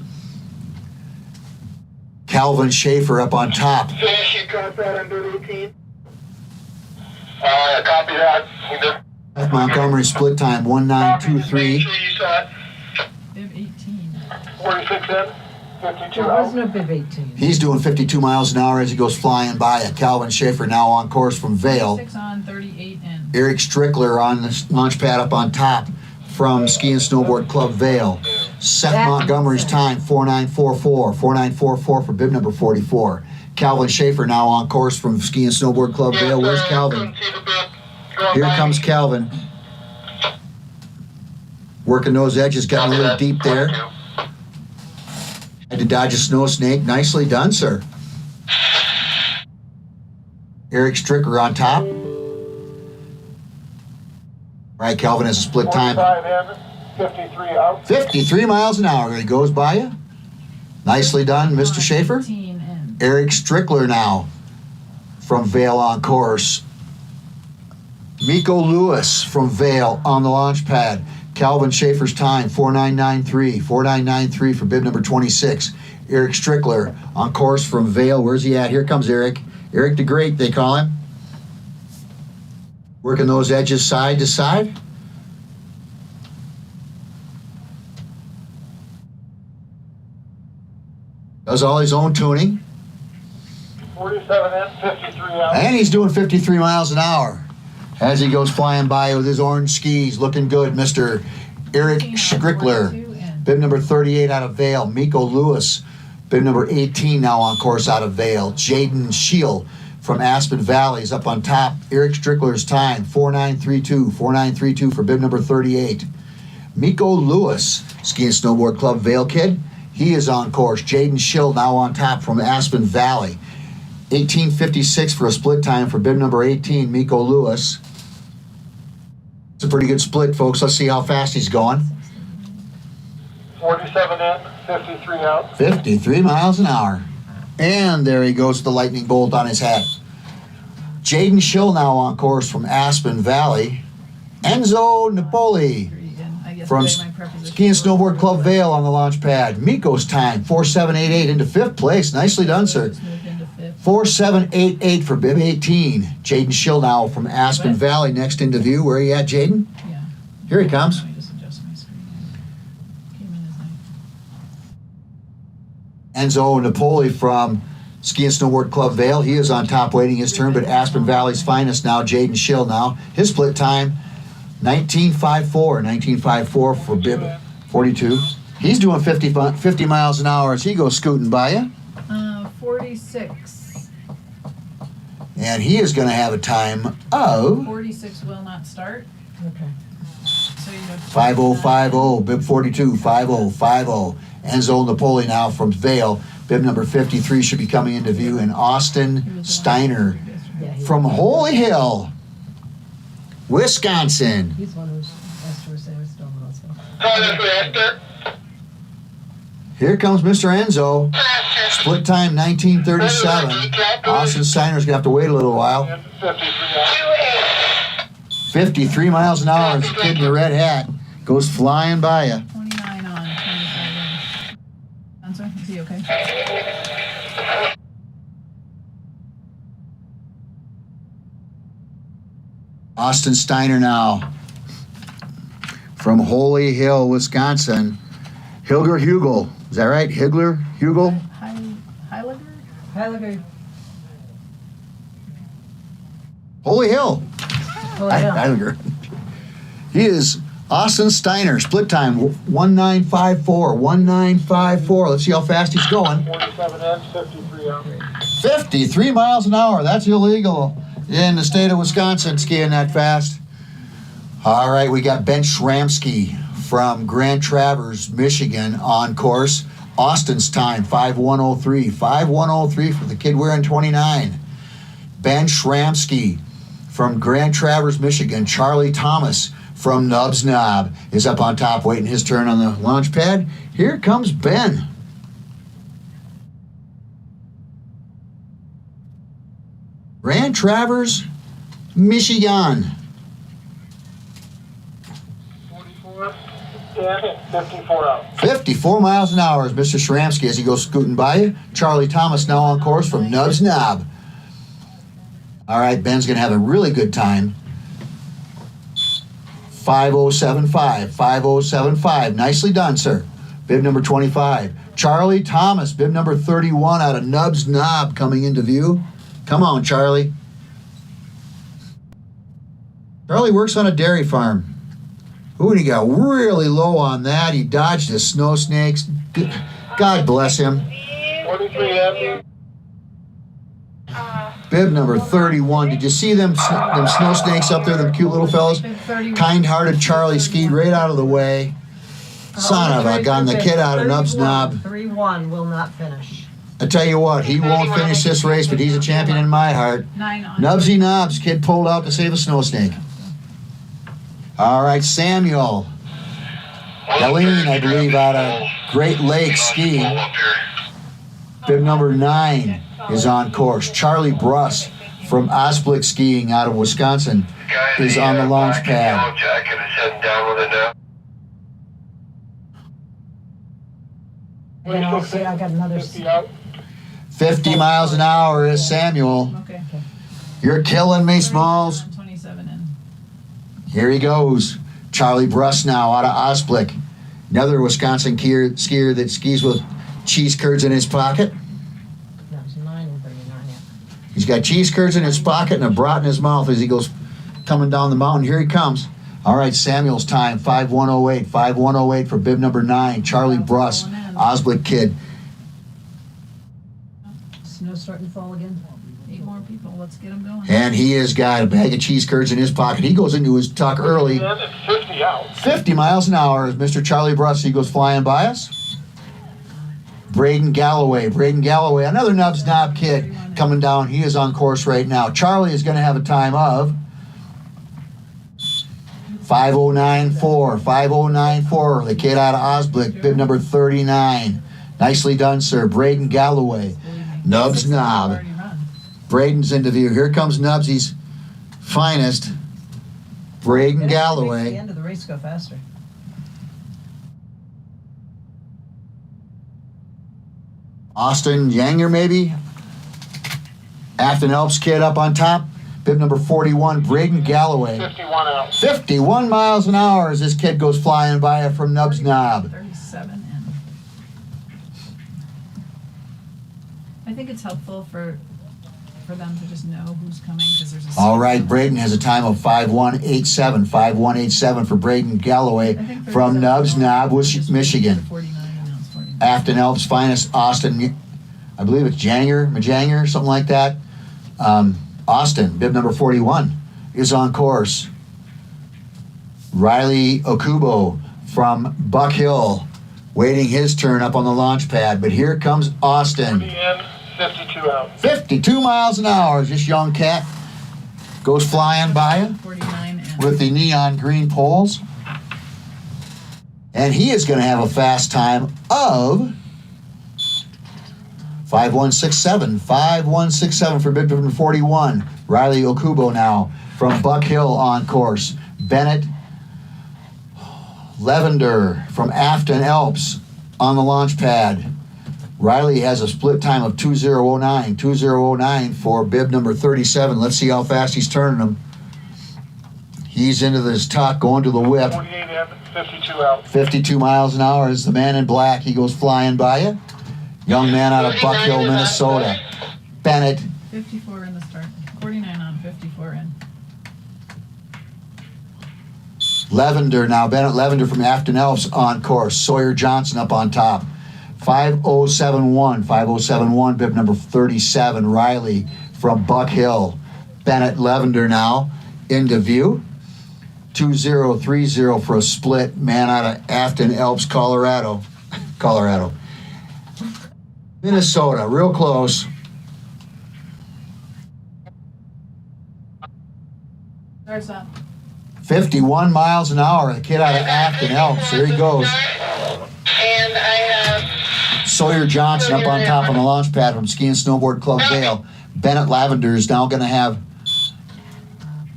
Calvin Schaefer up on top. Finish, you got that under 18? Copy that. Seth Montgomery split time 1923. Make sure you saw it. Bib 18. 46 in, 52 There out. was no bib 18. He's doing 52 miles an hour as he goes flying by. Calvin Schaefer now on course from Vail. 6 on, 38 in. Eric Strickler on the launch pad up on top from Ski and Snowboard Club Vail. Seth That Montgomery's makes time 4944. 4944 for bib number 44. Calvin Schaefer now on course from Ski and Snowboard Club Vail. Where's Calvin? Here comes Calvin. Working those edges, getting a little deep there. Had to dodge a snow snake. Nicely done, sir. Eric Stricker on top. All right, Calvin has a split time. 45 in, 53 out. 53 miles an hour. He goes by you. Nicely done, Mr. Schaefer. 18 in. Eric Strickler now from Vail on course. Miko Lewis from Vail on the launch pad. Calvin Schaefer's time, 4993. 4993 for bib number 26. Eric Strickler on course from Vail. Where's he at? Here comes Eric. Eric the Great, they call him. Working those edges side to side. Does all his own tuning. 47 in, 53 out. And he's doing 53 miles an hour as he goes flying by with his orange skis. Looking good, Mr. Eric 14 on, Strickler. 42 in. Bib number 38 out of Vail. Miko Lewis, bib number 18 now on course out of Vail. Jaden Shield from Aspen Valley is up on top. Eric Strickler's time, 4932. 4932 for bib number 38. Miko Lewis, Ski and Snowboard Club Vail kid. He is on course. Jaden Shield now on top from Aspen Valley. 1856 for a split time for bib number 18, Miko Lewis. It's a pretty good split, folks. Let's see how fast he's going. 47 in, 53 out. 53 miles an hour. And there he goes with the lightning bolt on his hat. Jaden Schill now on course from Aspen Valley. Enzo Napoli 3 in. I guess from today my preposition Ski and was Snowboard Club over. Vail on the launch pad. Miko's time, 4788 into 5th place. Nicely done, sir. Just moved into 5th. 4788 for bib 18. Jaden Schill now from Aspen Valley next into view. Where are you at, Jaden? Yeah. Here he comes. Let me just adjust my screen. Came in as Enzo Napoli from Ski and Snowboard Club Vail. He is on top waiting his turn, but Aspen Valley's finest now, Jaden Schill now. His split time, 1954. 1954 for bib 42. He's doing 50 miles an hour as he goes scooting by you. 46. And he is going to have a time of 46 will not start. Okay. So you have 5050, bib 42, 5050. Enzo Napoli now from Vail. Bib number 53 should be coming into view. And Austin Steiner Yeah, from Holy Hill, Wisconsin. he's one who's Esther was there, still in hospital. Call this for Esther. Here comes Mr. Enzo. Split time 1937. Austin Steiner's gonna have to wait a little while. In, 53 out. 53 miles an hour as the kid in the red hat goes flying by you. 29 on, 25 in. Answer, is he okay? Austin Steiner now from Holy Hill, Wisconsin. Hilger Hugel. Is that right? Higler Hugel? Heiliger? Heiliger. Holy Hill. Oh, yeah. Heiliger. He is Austin Steiner. Split time 1954. 1954. Let's see how fast he's going. 47 in, 53 out. 53 miles an hour. That's illegal in the state of Wisconsin skiing that fast. All right, we got Ben Schramsky from Grand Traverse, Michigan on course. Austin's time, 5:1:03. 5:1:03 for the kid wearing 29. Ben Schramsky from Grand Traverse, Michigan. Charlie Thomas from Nubs Knob is up on top waiting his turn on the launch pad. Here comes Ben. Grand Traverse, Michigan. 44 in and 54 out. 54 miles an hour is Mr. Schramsky as he goes scooting by you. Charlie Thomas now on course from Nubs Knob. All right, Ben's going to have a really good time. 5:07.5. 5:07.5. Nicely done, sir. Bib number 25. Charlie Thomas, bib number 31 out of Nubs Knob coming into view. Come on, Charlie. Charlie works on a dairy farm. Ooh, and he got really low on that. He dodged the snow snakes. God bless him. 43 empty. Bib number 31. Did you see them snow snakes up there, them cute little fellas? Kind-hearted Charlie skied right out of the way. Son of a gun, the kid out of Nubs Knob. 3-1 will not finish. I tell you what, he won't finish this race, but he's a champion in my heart. 9 on. Nubsy Knobs, kid pulled out to save a snow snake. All right, Samuel. Helene, I believe, out of Great Lakes skiing. Bib number 9 is on course. Charlie Bruss from Osblick skiing out of Wisconsin is on the launch pad. And I'll see, I got another. 50 out. 50 miles an hour is Samuel. Okay. You're killing me, Smalls. 27 in. Here he goes. Charlie Bruss now out of Osblick. Another Wisconsin skier that skis with cheese curds in his pocket. That's 9 and 39, yeah. He's got cheese curds in his pocket and a brat in his mouth as he goes coming down the mountain. Here he comes. All right, Samuel's time, 5:1:08. 5:1:08 for bib number 9. Charlie Bruss, Osblick kid. Snow starting to fall again. 8 more people. Let's get them going. And he has got a bag of cheese curds in his pocket. He goes into his tuck early. In and 50 out. 50 miles an hour as Mr. Charlie Bruss, he goes flying by us. Braden Galloway, another Nubs Knob kid coming down. He is on course right now. Charlie is going to have a time of 5:09.4. 5:09.4. The kid out of Osblick, bib number 39. Nicely done, sir. Braden Galloway, Nubs Knob. Braden's into view. Here comes Nubsy's finest, Braden The Galloway. end of the race go faster. Austin Yanger, maybe. Afton Elps kid up on top. Bib number 41, Braden Galloway. 51 out. 51 miles an hour as this kid goes flying by it from Nubs Knob. 37 in. I think it's helpful for them to just know who's coming because there's a. All right, Braden has a time of 5:1:87. 5:1:87 for Braden Galloway from Nubs Knob, Michigan. 49 and now it's 49. Afton Elps finest, Austin, I believe it's Majanger, something like that. Austin, bib number 41, is on course. Riley Okubo from Buck Hill, waiting his turn up on the launch pad. But here comes Austin. 40 in, 52 out. 52 miles an hour as this young cat goes flying by you 49 and. with the neon green poles. And he is going to have a fast time of 5:1:67. 5:1:67 for bib number 41. Riley Okubo now from Buck Hill on course. Bennett Levender from Afton Elps on the launch pad. Riley has a split time of 2:0:09. 2:0:09 for bib number 37. Let's see how fast he's turning them. He's into this tuck, going to the whip. 48 in, 52 out. 52 miles an hour is the man in black. He goes flying by you. Young man out of Buck Hill, Minnesota. Bennett. 54 in the start. 49 on, 54 in. Levender now. Bennett Levender from Afton Elves on course. Sawyer Johnson up on top. 5:071. 5:071, bib number 37. Riley from Buck Hill. Bennett Lavender now into view. 2030 for a split. Man out of Afton Alps, Colorado. Minnesota, real close. Starts up. 51 miles an hour. The kid out of Afton Alps. There he goes. And I have Sawyer Johnson up on top on the launch pad from Ski and Snowboard Club Vail. Bennett Lavender is now going to have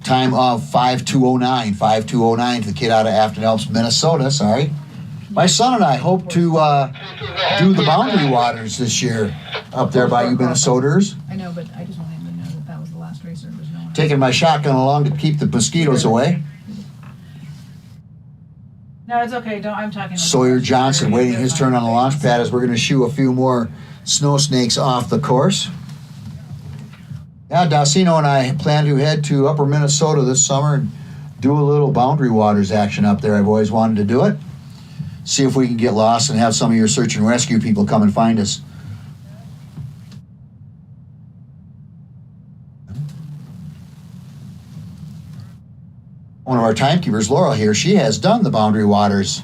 time of 5:2:09. 5:2:09 to the kid out of Afton Alps, Minnesota. Sorry. My son and I hope to do the Boundary Waters this year up there by you Minnesoters. I know, but I just wanted him to know that that was the last race. There was no one. Taking my shotgun along to keep the mosquitoes away. No, it's okay. Don't. I'm talking. Sawyer Johnson waiting his turn on the launch pad as we're going to shoo a few more snow snakes off the course. Yeah, Dacino and I plan to head to Upper Minnesota this summer and do a little Boundary Waters action up there. I've always wanted to do it. See if we can get lost and have some of your search and rescue people come and find us. One of our timekeepers, Laura here, she has done the Boundary Waters,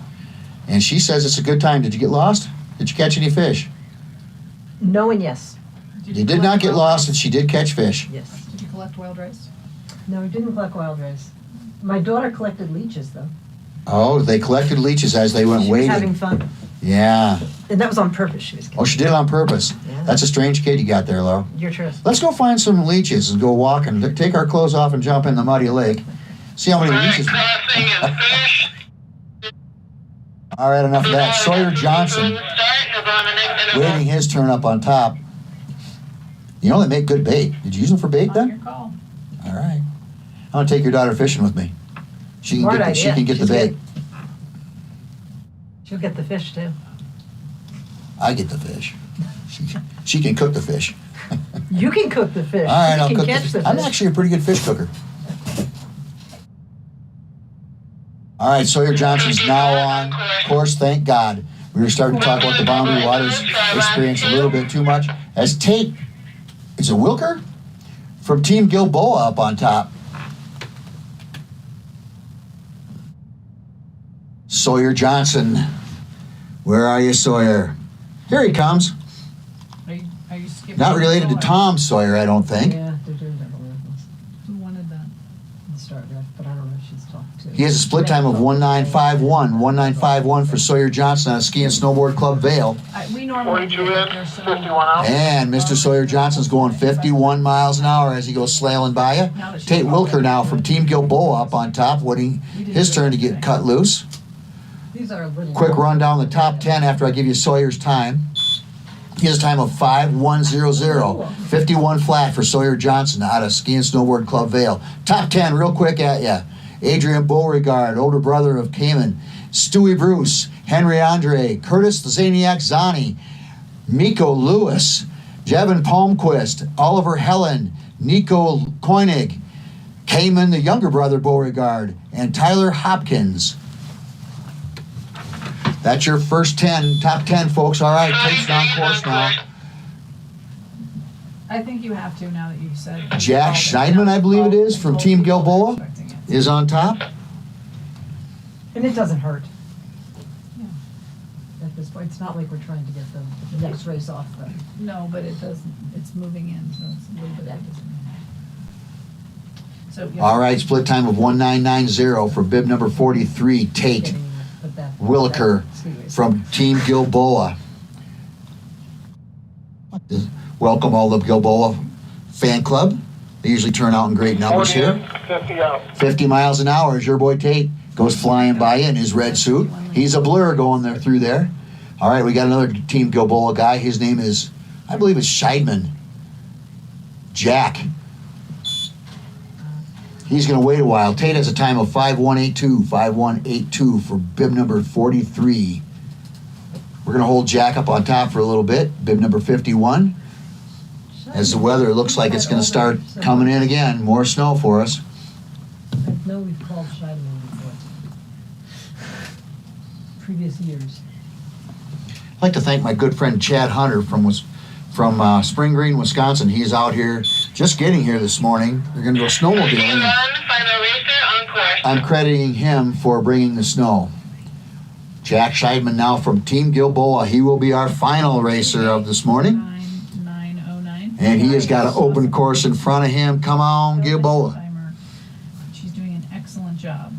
and she says it's a good time. Did you get lost? Did you catch any fish? No and yes. You did not get lost, and she did catch fish. Yes. Did you collect wild rice? No, we didn't collect wild rice. My daughter collected leeches, though. Oh, they collected leeches as they went She was wading. having fun. Yeah. And that was on purpose. She was Oh, she did it on purpose. Yeah. That's a strange kid you got there, Laura. Your truth. Let's go find some leeches and go walk and take our clothes off and jump in the muddy lake. See how many leeches. crossing and fish. All right, enough of that. Sawyer Johnson Start is on an exit. waiting his turn up on top. You know they make good bait. Did you use them for bait On then? your call. All right. I'm gonna take your daughter fishing with me. She can Smart get the, she idea. can get the She's bait. good. She'll get the fish, too. I get the fish. She can cook the fish. You can cook the fish. All right, You I'll can cook catch the the fish. fish. I'm actually a pretty good fish cooker. All right, Sawyer Johnson's now on course, thank God. We were starting to talk about the Boundary Waters experience a little bit too much. As Tate, is it Wilker? From Team Gilboa up on top. Sawyer Johnson. Where are you, Sawyer? Here he comes. Are you skipping? Not related to Tom Sawyer, I don't think. Yeah, they're doing double rifles. Who wanted that? The start ref, but I don't know if she's talked to. He has a split time of 1951. 1951 for Sawyer Johnson on Ski and Snowboard Club Vail. We normally 42 do, in, but there's so many- 51 out. And Mr. Sawyer Johnson's going 51 miles an hour as he goes slalom by you. Tate Wilker now from Team Gilboa up on top, waiting his turn to get cut loose. These are little. Quick run down the top 10 after I give you Sawyer's time. He has a time of 5:1:00. 51 flat for Sawyer Johnson out of Ski and Snowboard Club Vail. Top 10 real quick at you. Adrian Beauregard, older brother of Cayman. Stewie Bruce, Henry Andre, Curtis the Zaniac Zani, Miko Lewis, Jevin Palmquist, Oliver Helen, Nico Koenig, Cayman, the younger brother Beauregard, and Tyler Hopkins. That's your first 10, top 10, folks. All right, Tate's on course now. I think you have to now that you've said. Jack Scheidmann, I believe it is, from Team Gilboa, is on top. And it doesn't hurt. Yeah. At this point, it's not like we're trying to get the next race off. But No, but it doesn't, it's moving in, so it's a little bit. So. yeah. All right, split time of 1990 for bib number 43, Tate but that, Wilker from Team Gilboa. Welcome all the Gilboa fan club. They usually turn out in great numbers 40 in, here. 50 out. 50 miles an hour as your boy Tate goes flying by you in his red suit. He's a blur going there through there. All right, we got another Team Gilboa guy. His name is, I believe it's Scheidmann. Jack. He's going to wait a while. Tate has a time of 5:1:82. 5:1:82 for bib number 43. We're going to hold Jack up on top for a little bit. Bib number 51. As the weather looks like it's going to start coming in again. More snow for us. I know we've called Scheidmann before. Previous years. I'd like to thank my good friend Chad Hunter from Spring Green, Wisconsin. He's out here just getting here this morning. They're going to go snowmobiling. Final racer on course. I'm crediting him for bringing the snow. Jack Scheidmann now from Team Gilboa. He will be our final racer of this morning. 909. And he has got an open course in front of him. Come on, Gilboa. She's doing an excellent job.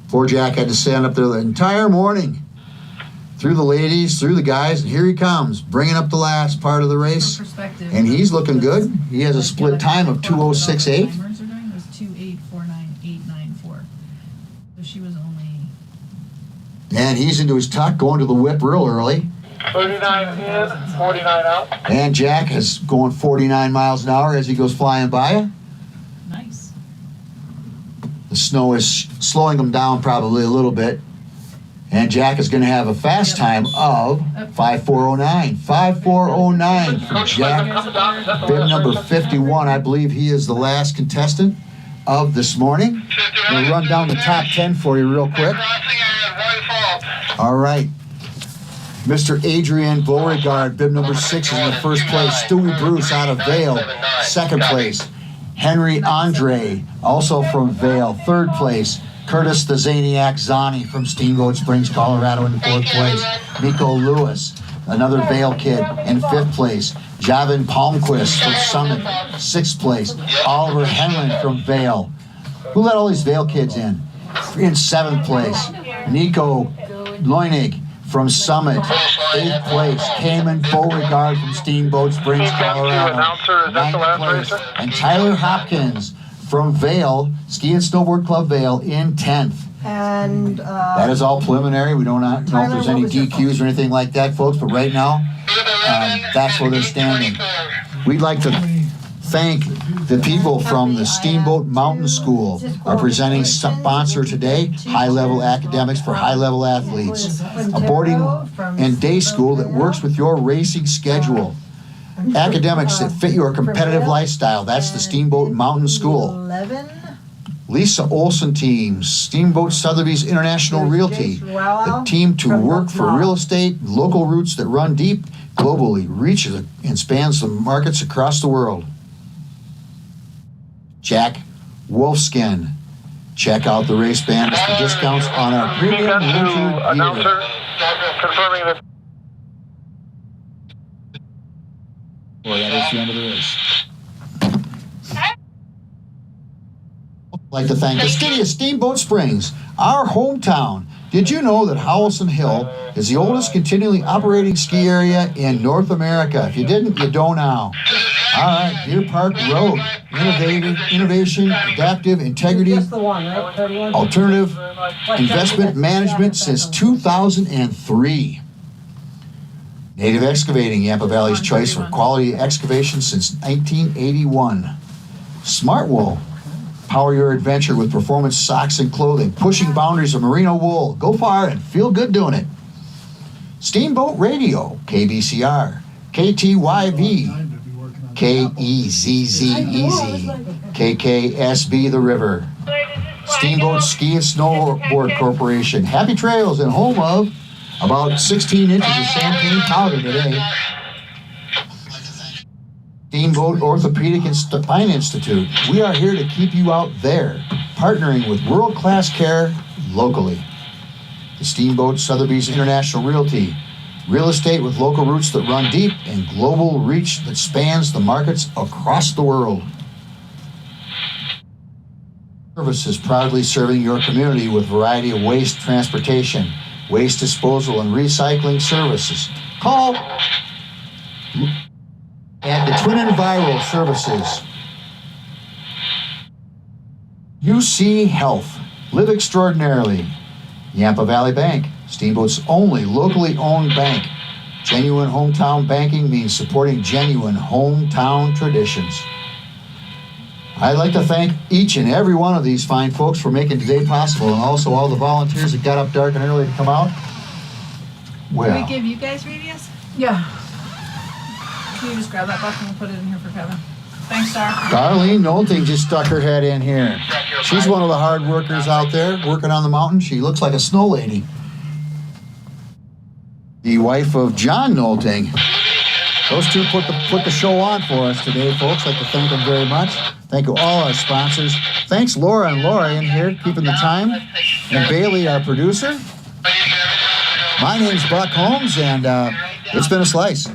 Poor Jack had to stand up there the entire morning. Through the ladies, through the guys, and here he comes, bringing up the last part of the race. And he's looking good. He has a split time of 2:06.8. Timers are doing was 2:849.894. So she was only. And he's into his tuck, going to the whip real early. 39 in, 49 out. And Jack is going 49 miles an hour as he goes flying by. Nice. The snow is slowing him down probably a little bit. And Jack is going to have a fast time of 5:409. 5:409 for Jack. Bib number 51. I believe he is the last contestant of this morning. I'm going to run down the top 10 for you real quick. All right. Mr. Adrian Beauregard, bib number 6, is in the first place. Stewie Bruce out of Vail, second place. Henry Andre, also from Vail, third place. Curtis the Zaniac Zani from Steamboat Springs, Colorado, in fourth place. Miko Lewis, another Vail kid, in fifth place. Javin Palmquist from Summit, sixth place. Oliver Henlin from Vail. Who let all these Vail kids in seventh place. Nico Loinig from Summit, eighth place. Cayman Beauregard from Steamboat Springs, Colorado, ninth place. And Tyler Hopkins from Vail, Ski and Snowboard Club Vail, in 10th. And that is all preliminary. We don't know if there's any DQs or anything like that, folks, but right now, that's where they're standing. We'd like to thank the people from the Steamboat Mountain School, our presenting sponsor today, High Level Academics for High Level Athletes, a boarding and day school that works with your racing schedule. Academics that fit your competitive lifestyle. That's the Steamboat Mountain School. 11. Lisa Olson Team, Steamboat Sotheby's International Realty, the team to work for real estate, local roots that run deep, globally, reaches and spans the markets across the world. Jack Wolfskin. Check out the race banners for discounts on our premium winter gear. Announcer confirming that. Boy, that is the end of the race. I'd like to thank the city of Steamboat Springs, our hometown. Did you know that Howelson Hill is the oldest continually operating ski area in North America? If you didn't, you don't now. All right, Deer Park Road, innovation, adaptive, integrity, Just the one, right? 31? alternative investment management since 2003. Native Excavating, Yampa Valley's choice for quality excavation since 1981. Smart Wool, power your adventure with performance socks and clothing, pushing boundaries of merino wool. Go far and feel good doing it. Steamboat Radio, KBCR, KTYV, KEZZ, KKSB The River, Steamboat Ski and Snowboard Corporation, Happy Trails, and home of about 16 inches of champagne powder today. Steamboat Orthopedic and Spine Institute. We are here to keep you out there, partnering with world-class care locally. The Steamboat Sotheby's International Realty. Real estate with local roots that run deep and global reach that spans the markets across the world. Services proudly serving your community with a variety of waste transportation, waste disposal, and recycling services. Call at the Twin Enviro Services. UC Health. Live extraordinarily. Yampa Valley Bank, Steamboat's only locally owned bank. Genuine hometown banking means supporting genuine hometown traditions. I'd like to thank each and every one of these fine folks for making today possible, and also all the volunteers that got up dark and early to come out. Well, Can we give you guys radius? Yeah. Can you just grab that bucket and put it in here for Kevin? Thanks, Star. Darlene Nolting just stuck her head in here. She's one of the hard workers out there working on the mountain. She looks like a snow lady. The wife of John Nolting. Those two put the show on for us today, folks. I'd like to thank them very much. Thank you all our sponsors. Thanks Laura and Laura in here keeping the time. And Bailey, our producer. My name's Buck Holmes, and it's been a slice.